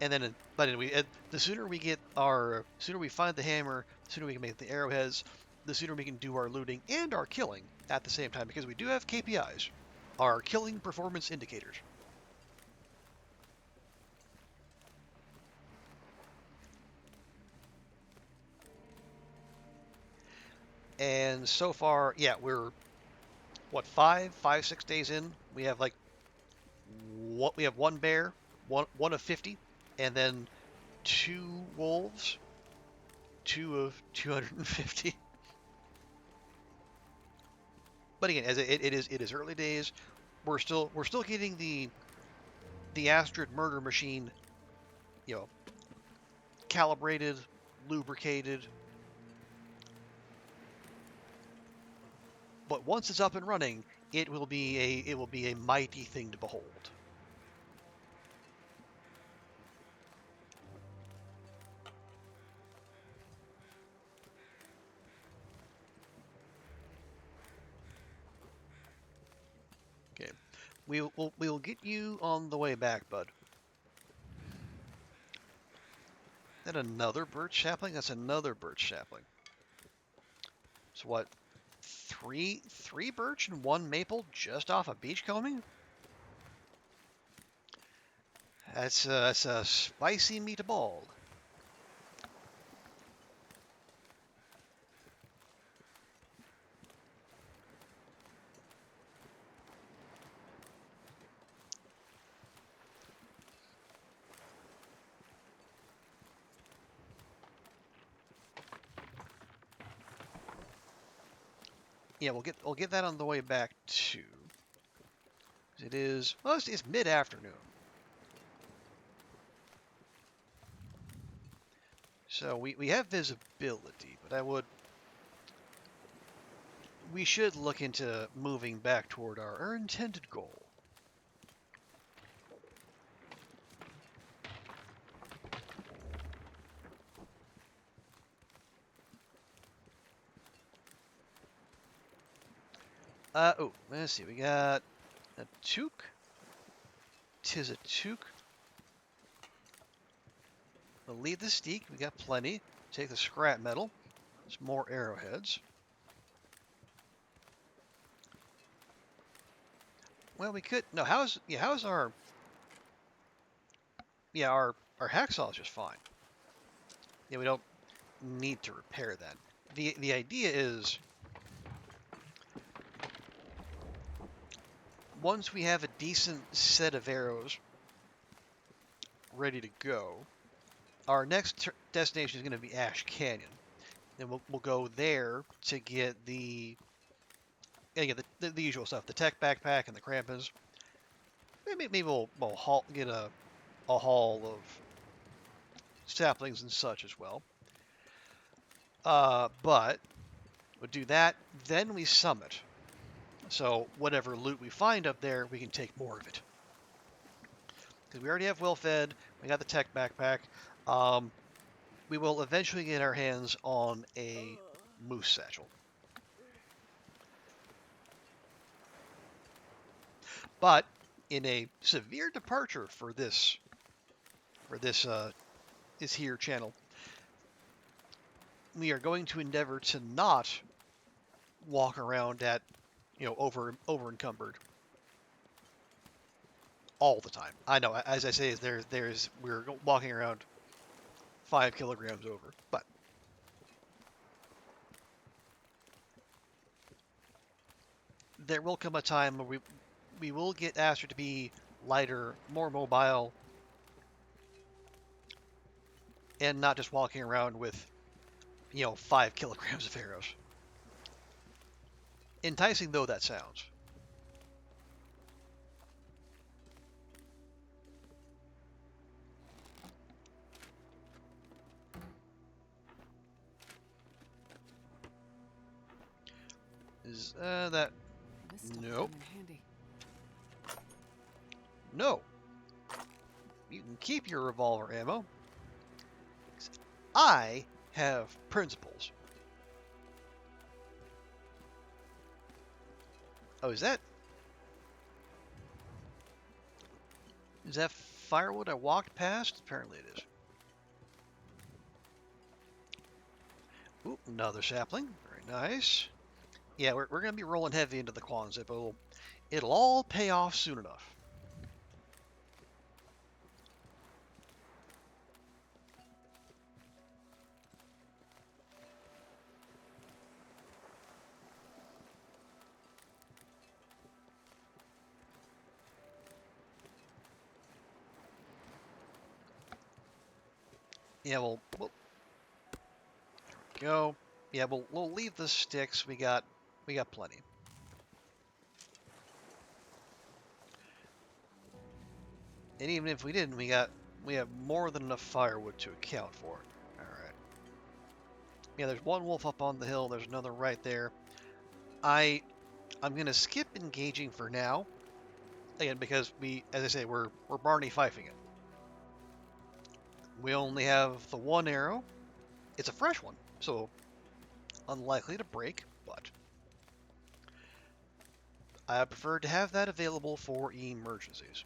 and then the sooner we get our, sooner we find the hammer, the sooner we can make the arrowheads, the sooner we can do our looting and our killing at the same time, because we do have KPIs, our killing performance indicators. And so far, yeah, we're what, 6 days in. We have like what, we have one bear, one of 50, and then two wolves, two of 250. But again, as it is early days. We're still getting the Astrid murder machine, you know, calibrated, lubricated. But once it's up and running, it will be a mighty thing to behold. Okay, we'll get you on the way back, bud. That another birch sapling? That's another birch sapling. So what? Three birch and one maple just off of beachcombing? That's a spicy meatball. Yeah, we'll get that on the way back too. It is, well, it's mid-afternoon. So we have visibility, but we should look into moving back toward our intended goal. Oh, let's see. We got a toque. Tis a toque. We'll leave the steak. We got plenty. Take the scrap metal. Some more arrowheads. Well, we could. No, how's our our hacksaw is just fine. Yeah, we don't need to repair that. The idea is once we have a decent set of arrows ready to go, our next destination is going to be Ash Canyon. Then we'll go there to get the usual stuff, the tech backpack and the crampons. Maybe we'll get a haul of saplings and such as well. But we'll do that, then we summit. So whatever loot we find up there, we can take more of it. Because we already have well fed, we got the tech backpack. We will eventually get our hands on a moose satchel. But in a severe departure for this here channel, we are going to endeavor to not walk around at over encumbered all the time. I know, as I say, we're walking around 5 kilograms over, but there will come a time where we will get Aster to be lighter, more mobile, and not just walking around with 5 kilograms of arrows. Enticing though that sounds. Is that This stuff nope. come in handy. No. You can keep your revolver ammo. I have principles. Oh, is that firewood I walked past? Apparently it is. Ooh, another sapling. Very nice. Yeah, we're going to be rolling heavy into the Quonset, but it'll all pay off soon enough. Yeah, there we go. Yeah, we'll leave the sticks. We got plenty. And even if we didn't, we have more than enough firewood to account for it. All right. Yeah, there's one wolf up on the hill. There's another right there. I'm gonna skip engaging for now. Again, because as I say, we're Barney fifing it. We only have the one arrow. It's a fresh one, so unlikely to break, but I prefer to have that available for emergencies.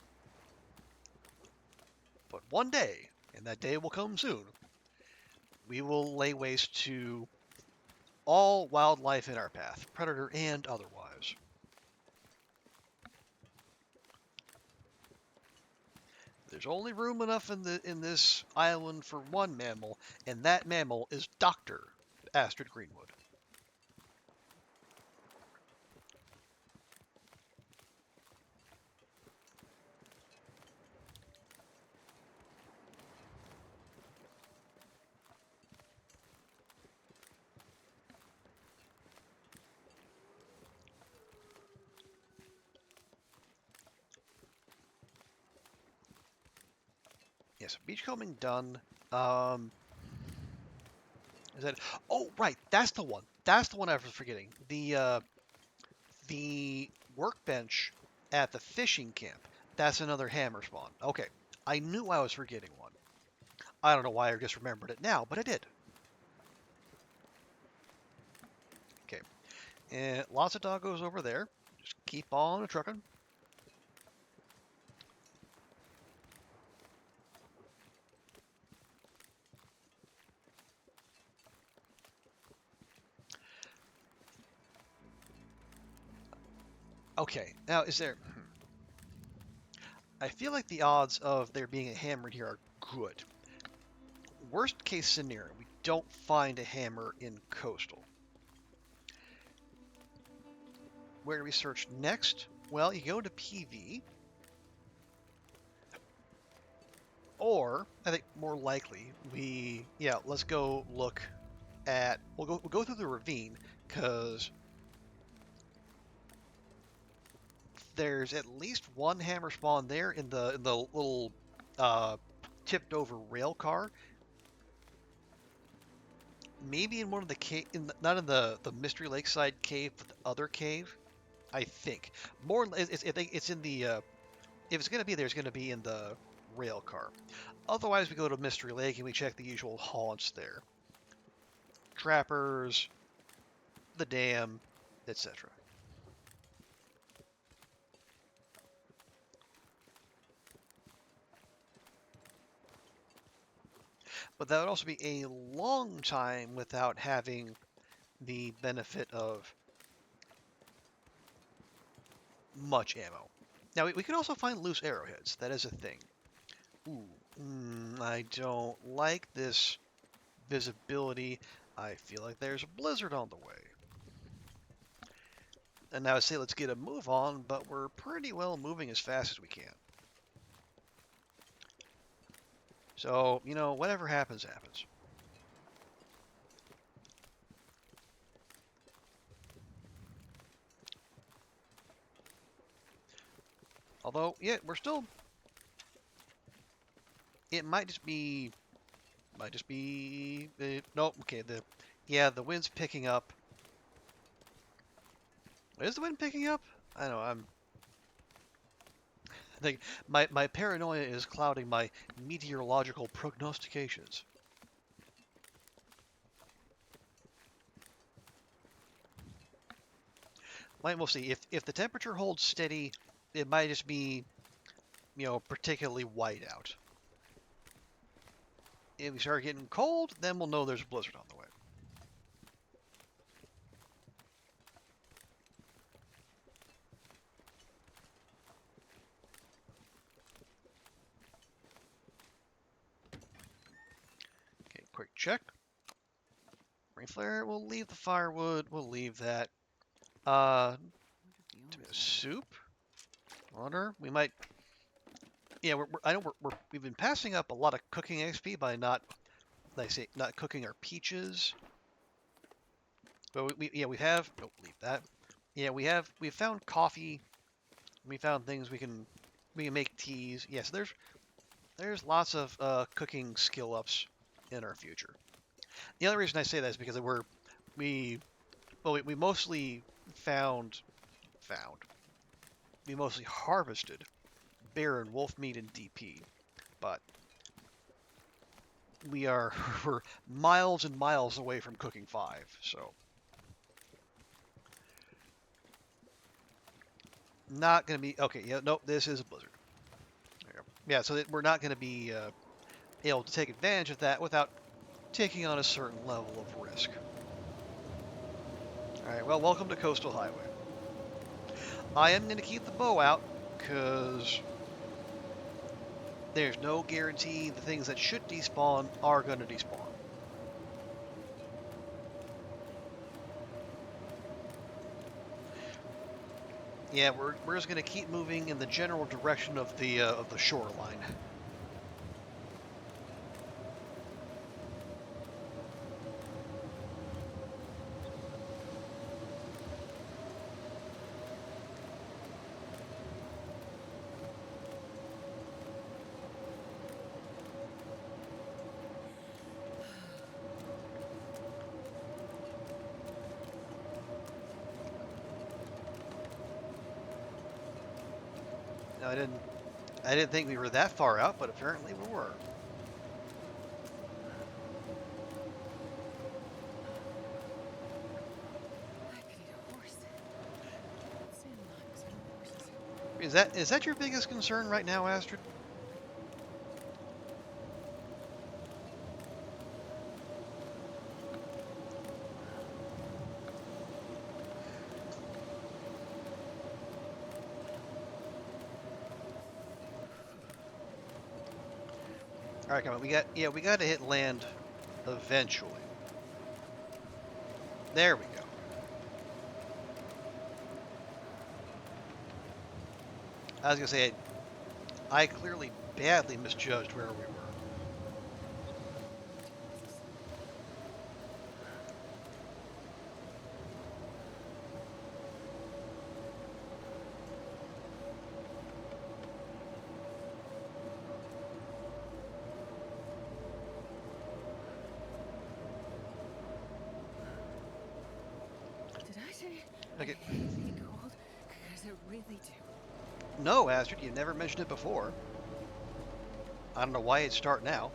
But one day, and that day will come soon, we will lay waste to all wildlife in our path, predator and otherwise. There's only room enough in this island for one mammal, and that mammal is Dr. Astrid Greenwood. Yes, beachcombing done. Is that? Oh, right. That's the one. That's the one I was forgetting. The workbench at the fishing camp. That's another hammer spawn. Okay, I knew I was forgetting one. I don't know why I just remembered it now, but I did. Okay, and lots of doggos over there. Just keep on trucking. Okay, now is there... I feel like the odds of there being a hammer here are good. Worst case scenario, we don't find a hammer in coastal. Where do we search next? Well, you go to PV, or I think more likely let's go look at we'll go through the ravine because there's at least one hammer spawn there in the little uh, tipped over rail car. Maybe in one of the cave, not in the Mystery Lakeside cave, but the other cave. I think more. It's in the. If it's going to be there, it's going to be in the rail car. Otherwise, we go to Mystery Lake and we check the usual haunts there. Trappers, the dam, etc. But that would also be a long time without having the benefit of much ammo. Now, we could also find loose arrowheads. That is a thing. Ooh, I don't like this visibility. I feel like there's a blizzard on the way. And now I say let's get a move on, but we're pretty well moving as fast as we can. So, whatever happens, happens. Although, yeah, we're still... It might just be... Nope, okay, the wind's picking up. Is the wind picking up? I know, I think my paranoia is clouding my meteorological prognostications. We'll see. If the temperature holds steady, it might just be, particularly white out. If we start getting cold, then we'll know there's a blizzard on the way. Okay, quick check. Rain flare, we'll leave the firewood, we'll leave that. Soup? Water? We might... Yeah, I know we've been passing up a lot of cooking XP by not cooking our peaches. But we have... Don't leave that. Yeah, we've found coffee. We found things we can make teas. Yes, there's lots of cooking skill ups in our future. The other reason I say that is because we mostly we mostly harvested bear and wolf meat in DP, but we're miles and miles away from cooking 5, so not gonna be okay. Yeah, nope, this is a blizzard. There you go. Yeah, so we're not gonna be able to take advantage of that without taking on a certain level of risk. All right, well, welcome to Coastal Highway. I am going to keep the bow out because there's no guarantee the things that should despawn are going to despawn. Yeah, we're just going to keep moving in the general direction of the shoreline. I didn't think we were that far out, but apparently we were. I could eat a horse. Sandlot, 'cause I don't horses. Is that your biggest concern right now, Astrid? All right, come on. We got to hit land eventually. There we go. I was gonna say, I clearly badly misjudged where we were. Did I say Okay. I hate cold? Because I really do. No, Astrid, you never mentioned it before. I don't know why it'd start now.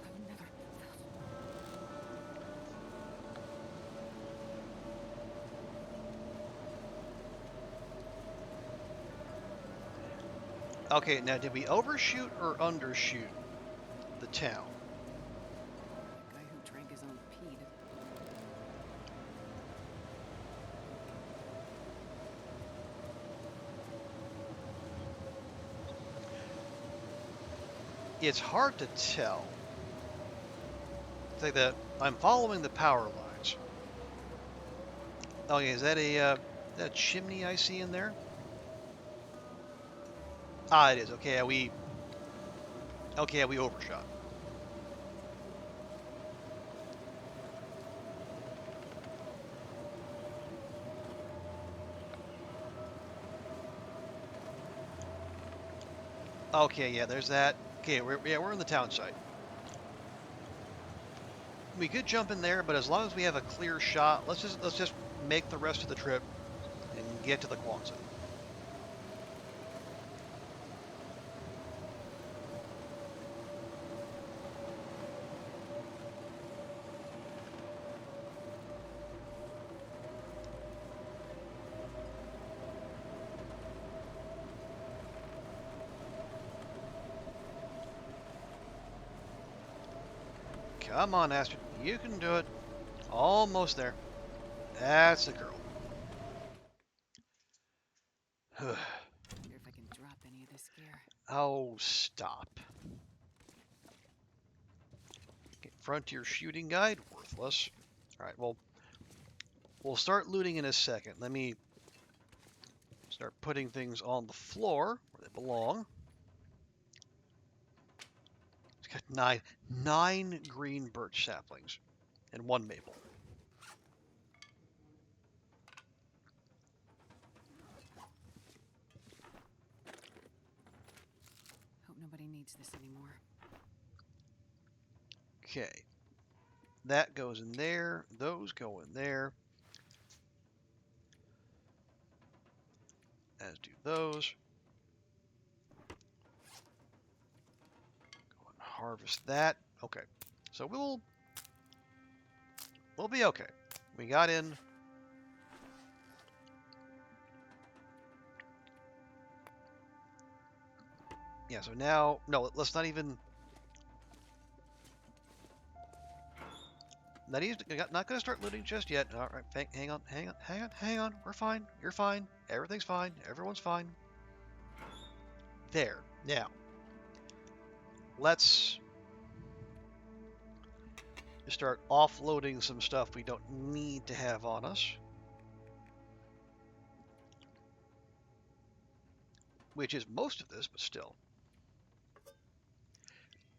I've never felt. Okay, now did we overshoot or undershoot the town? A guy who drank his own pee. It's hard to tell. It's like I'm following the power lines. Okay, is that chimney I see in there? Ah, it is. Okay, we overshot. Okay, yeah, there's that. Okay, we're in the town site. We could jump in there, but as long as we have a clear shot, let's just make the rest of the trip and get to the Quonset. Come on, Astrid. You can do it. Almost there. That's the girl. Wonder if I can drop any of this gear. Oh, stop. Okay, frontier shooting guide, worthless. All right, well, we'll start looting in a second. Let me start putting things on the floor where they belong. It's got nine green birch saplings and one maple. Hope nobody needs this anymore. Okay. That goes in there. Those go in there. As do those. Go and harvest that. Okay. So we'll be okay. We got in. Yeah, so now, no, let's not even, not going to start looting just yet. All right, hang on. We're fine. You're fine. Everything's fine. Everyone's fine. There. Now, let's start offloading some stuff we don't need to have on us. Which is most of this, but still.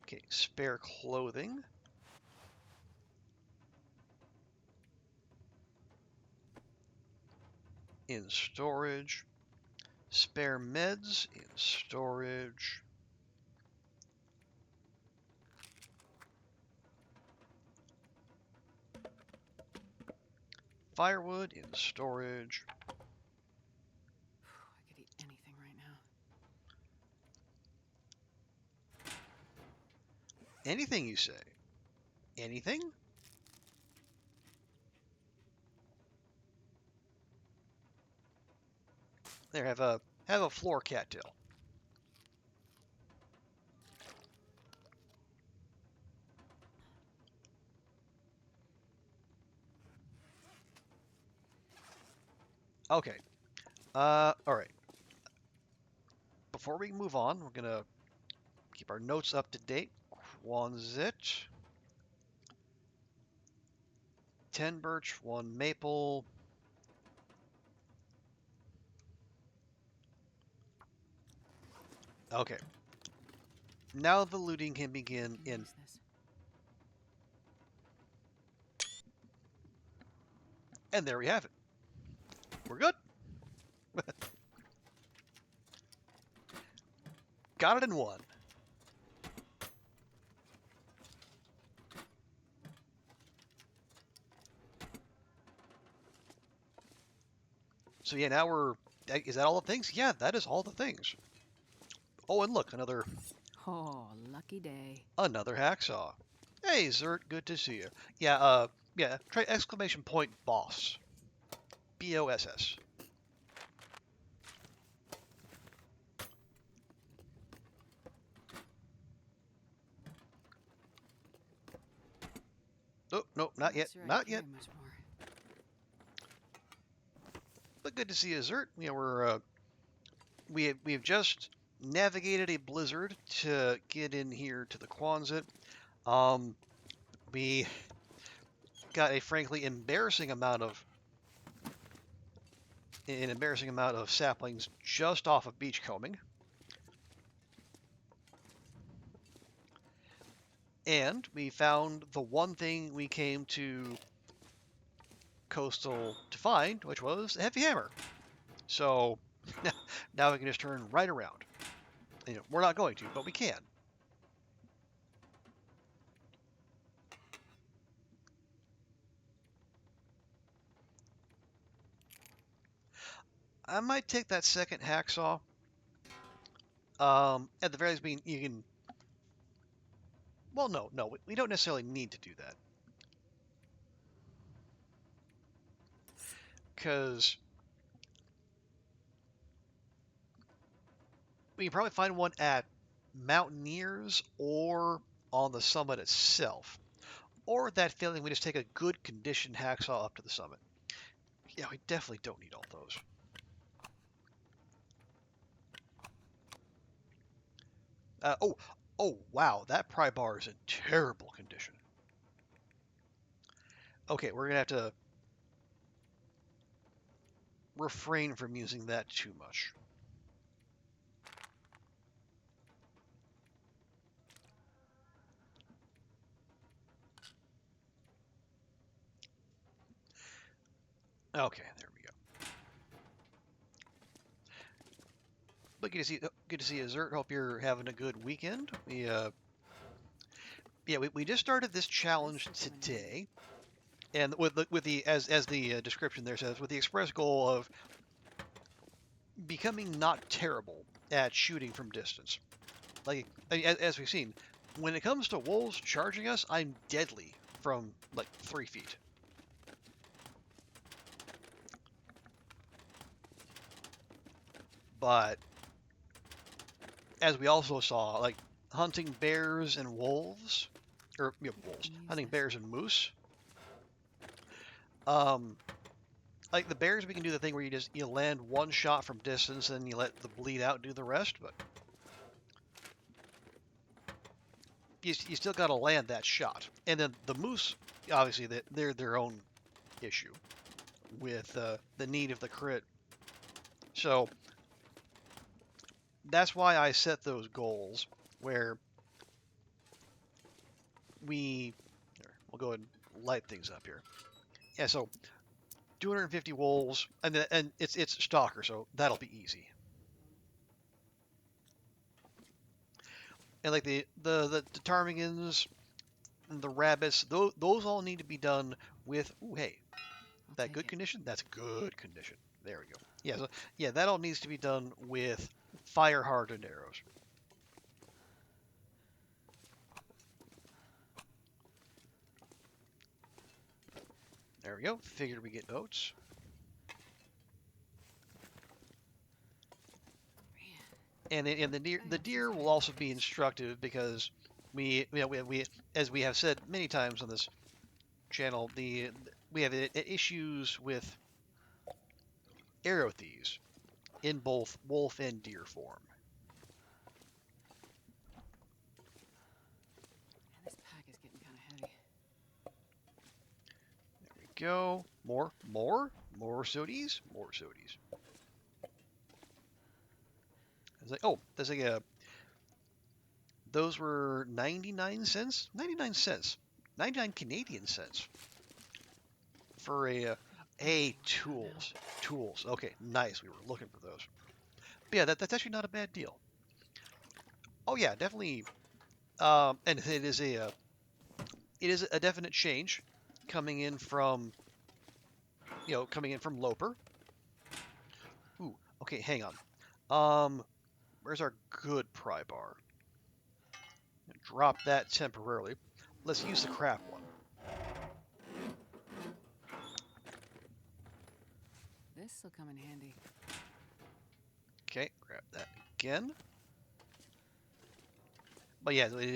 Okay, spare clothing. In storage. Spare meds in storage. Firewood in storage. I could eat anything right now. Anything you say. Anything? There, have a floor cattail. Okay. All right. Before we move on, we're gonna keep our notes up to date. Quonset. 10 birch, 1 maple. Okay. Now the looting can begin in. Use this. And there we have it. We're good. Got it in one. So yeah, now we're. Is that all the things? Yeah, that is all the things. Oh, and look, another Oh, lucky day. hacksaw. Hey, Zert, good to see you. Yeah, try exclamation point boss. BOSS. Oh, no, not yet. Sure I Not carry yet. much more. But good to see you, Zert. You know, we've just navigated a blizzard to get in here to the Quonset. We got a frankly embarrassing amount of saplings just off of beachcombing. And we found the one thing we came to coastal to find, which was a heavy hammer. So now we can just turn right around. You know, we're not going to, but we can. I might take that second hacksaw. At the very least, you can. Well, no, we don't necessarily need to do that. Because we can probably find one at Mountaineers or on the summit itself. Or that feeling we just take a good condition hacksaw up to the summit. Yeah, we definitely don't need all those. Oh, wow, that pry bar is in terrible condition. Okay, we're gonna have to refrain from using that too much. Okay, there we go. But good to see you, Zert. Hope you're having a good weekend. We just started this challenge today, and with the as the description there says, with the express goal of becoming not terrible at shooting from distance. Like as we've seen, when it comes to wolves charging us, I'm deadly from like 3 feet. But as we also saw, like hunting bears and wolves, or hunting bears and moose. Like the bears, we can do the thing where you land one shot from distance and you let the bleed out do the rest, but you still got to land that shot. And then the moose, obviously, they're their own issue with the need of the crit. So that's why I set those goals where we'll go ahead and light things up here. Yeah, so 250 wolves, and it's Stalker, so that'll be easy. And like the ptarmigans, and the rabbits, those all need to be done with. Ooh, hey, I'll that take good it. condition? That's good condition. There we go. Yeah, so, yeah, that all needs to be done with fire hardened arrows. There we go. Figured we get notes. And the deer will also be instructive because we as we have said many times on this channel, we have issues with arrow thieves in both wolf and deer form. Man, this pack is getting kind of heavy. There we go. More sodies, more sodies. It's like, oh, there's like a. Those were 99 cents. 99 cents. 99 Canadian cents for a tools. Tools. Okay, nice. We were looking for those. But yeah, that's actually not a bad deal. Oh yeah, definitely. And it is a definite change coming in from coming in from Loper. Ooh, okay, hang on. Where's our good pry bar? Drop that temporarily. Let's use the crap one. This'll come in handy. Okay, grab that again. But yeah, it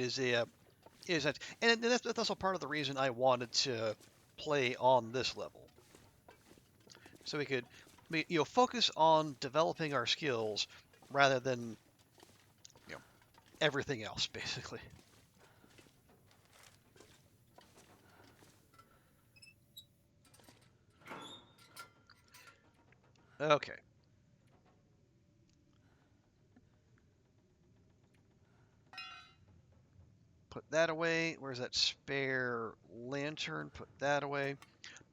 is and that's also part of the reason I wanted to play on this level, so we could focus on developing our skills rather than you know everything else basically. Okay. Put that away. Where's that spare lantern? Put that away.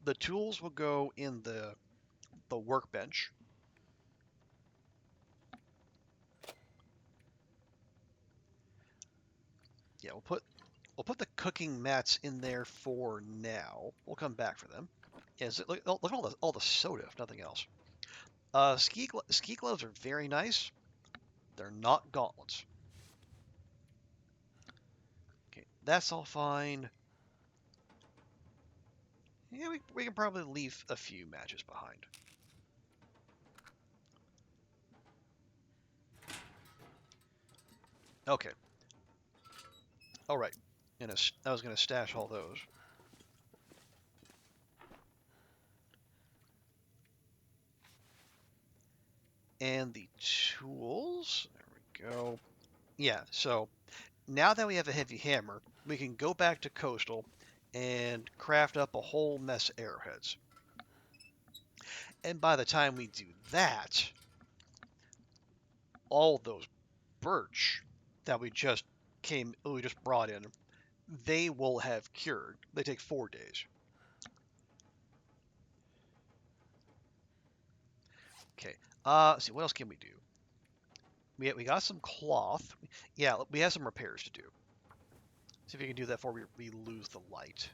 The tools will go in the workbench. Yeah, we'll put the cooking mats in there for now. We'll come back for them. Yeah, so look at all the soda, if nothing else. Ski gloves are very nice. They're not gauntlets. Okay, that's all fine. Yeah, we can probably leave a few matches behind. Okay. All right. I was gonna stash all those. And the tools. There we go. Yeah. So now that we have a heavy hammer, we can go back to coastal and craft up a whole mess of arrowheads. And by the time we do that, all those birch that we just brought in, they will have cured. They take 4 days. Okay. Let's see, what else can we do? We got some cloth. Yeah, we have some repairs to do. See if we can do that before we lose the light.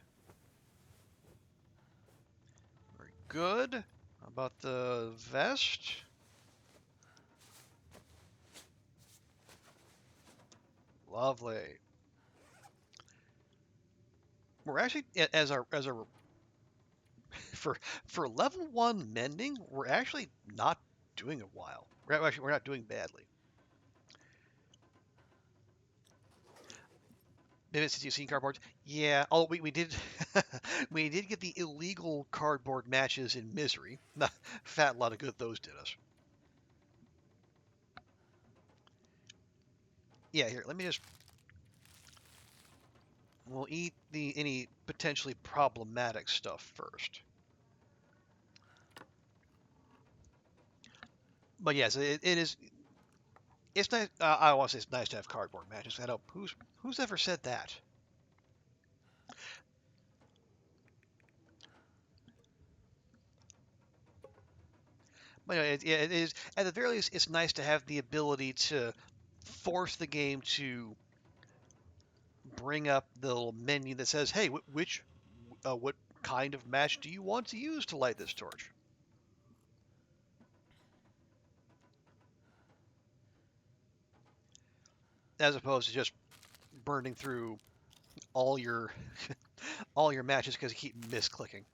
Very good. How about the vest? Lovely. We're actually as our for level 1 mending, we're actually not doing a while. We're not doing badly. Maybe since you've seen cardboard, yeah. Oh, we did we did get the illegal cardboard matches in Misery. Fat lot of good those did us. Yeah, here. Let me just. We'll eat any potentially problematic stuff first. But yes, it is. It's nice. I want to say it's nice to have cardboard matches. I know who's ever said that. But yeah, it is. At the very least, it's nice to have the ability to force the game to bring up the little menu that says, "Hey, what kind of match do you want to use to light this torch?" As opposed to just burning through all your all your matches because you keep misclicking.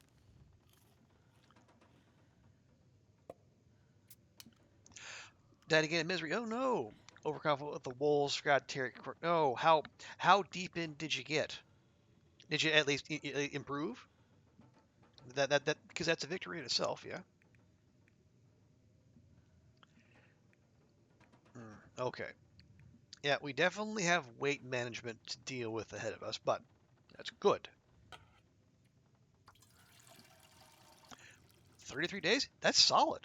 Dead again in misery. Oh no! Overconfident with the wolves. Forgot Terry. No. How deep in did you get? Did you at least improve? That because that's a victory in itself. Yeah. Okay. Yeah, we definitely have weight management to deal with ahead of us, but that's good. 33 days? That's solid.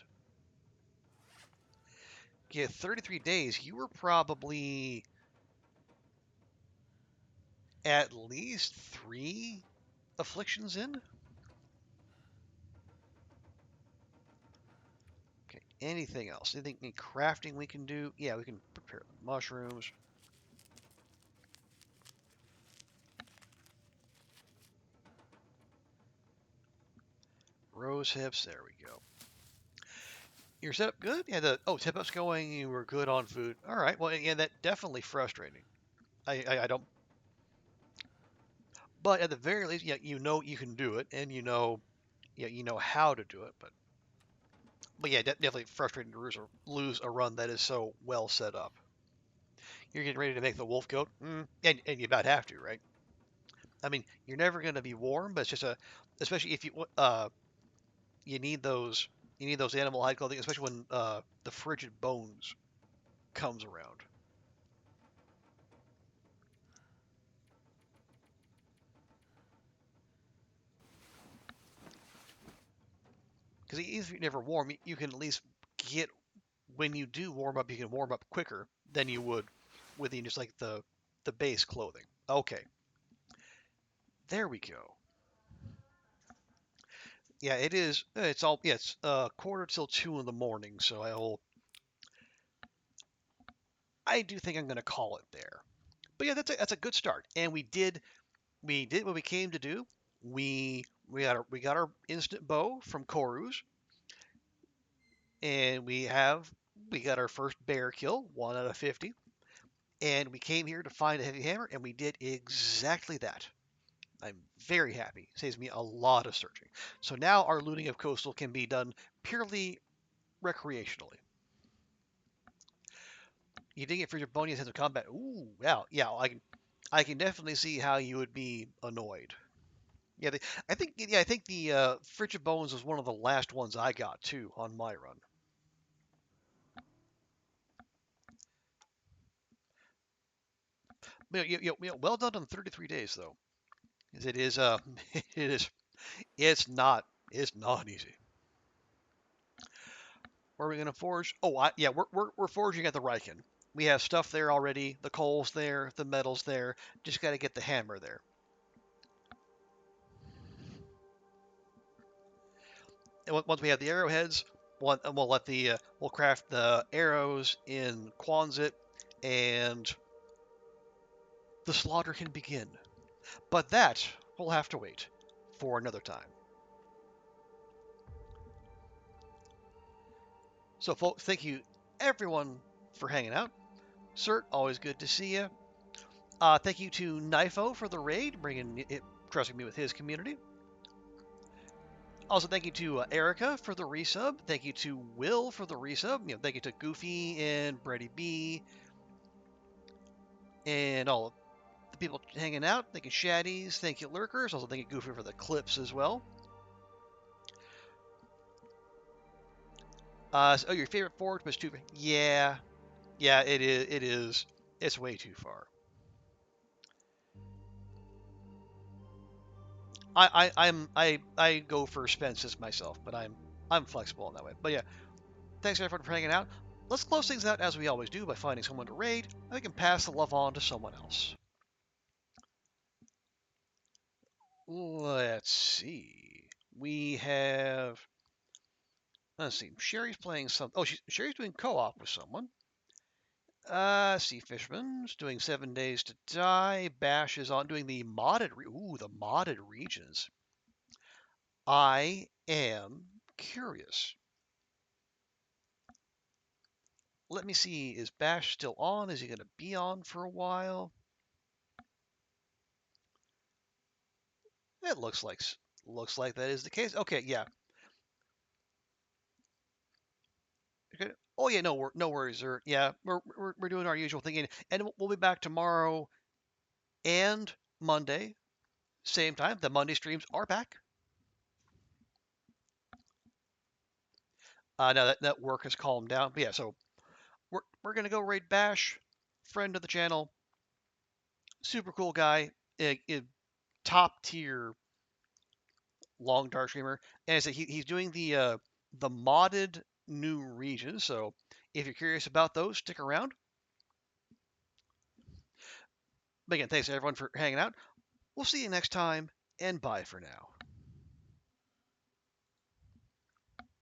Yeah, 33 days. You were probably at least 3 afflictions in. Okay, anything else? Anything, any crafting we can do? Yeah, we can prepare the mushrooms. Rose hips, there we go. Your setup good? Yeah, tip up's going, you were good on food. All right, well, yeah, that definitely frustrating. I don't, but at the very least, yeah, you know you can do it, and you know how to do it, but yeah, definitely frustrating to lose a run that is so well set up. You're getting ready to make the wolf goat, and you about have to, right? I mean, you're never going to be warm, but it's just especially if you need those animal hide clothing, especially when the frigid bones comes around. Because even if you're never warm, you can at least get when you do warm up, you can warm up quicker than you would with just like the base clothing. Okay, there we go. Yeah, it is. It's all. Yeah, it's quarter till 2 in the morning. So I do think I'm going to call it there. But yeah, that's a good start. And we did what we came to do. We got our instant bow from Koru's, and we got our first bear kill, 1 out of 50. And we came here to find a heavy hammer, and we did exactly that. I'm very happy. Saves me a lot of searching. So now our looting of coastal can be done purely recreationally. You didn't get for your bony sense of combat. Ooh, yeah. I can definitely see how you would be annoyed. Yeah, I think the frigid bones was one of the last ones I got too on my run. Well done on 33 days though. 'Cause it is it is it's not easy. Where are we gonna forge? Oh, yeah, we're forging at the Riken. We have stuff there already. The coal's there, the metal's there. Just got to get the hammer there. And once we have the arrowheads, we'll craft the arrows in Quonset, and the slaughter can begin. But that will have to wait for another time. So, folks, thank you everyone for hanging out. Cert, always good to see you. Thank you to Nifo for the raid, trusting me with his community. Also, thank you to Erica for the resub. Thank you to Will for the resub. Thank you to Goofy and Brady B and all the people hanging out. Thank you, Shaddies. Thank you, Lurkers. Also, thank you, Goofy, for the clips as well. Your favorite forge was too. Yeah, it is. It is. It's way too far. I go for Spence's myself, but I'm flexible in that way. But yeah, thanks everyone for hanging out. Let's close things out as we always do by finding someone to raid, and we can pass the love on to someone else. Let's see. We have. Let's see. Sherry's playing some. Oh, Sherry's doing co-op with someone. Sea Fisherman's doing 7 days to die. Bash is on doing the modded. The modded regions. I am curious. Let me see. Is Bash still on? Is he going to be on for a while? It looks like that is the case. Okay, yeah. Okay. Oh yeah, no worries. Yeah, we're doing our usual thing, and we'll be back tomorrow and Monday, same time. The Monday streams are back. Now that work has calmed down. But yeah, so we're gonna go raid Bash, friend of the channel, super cool guy, top tier long dark streamer, and I said he's doing the modded new regions. So if you're curious about those, stick around. But again, thanks everyone for hanging out. We'll see you next time, and bye for now.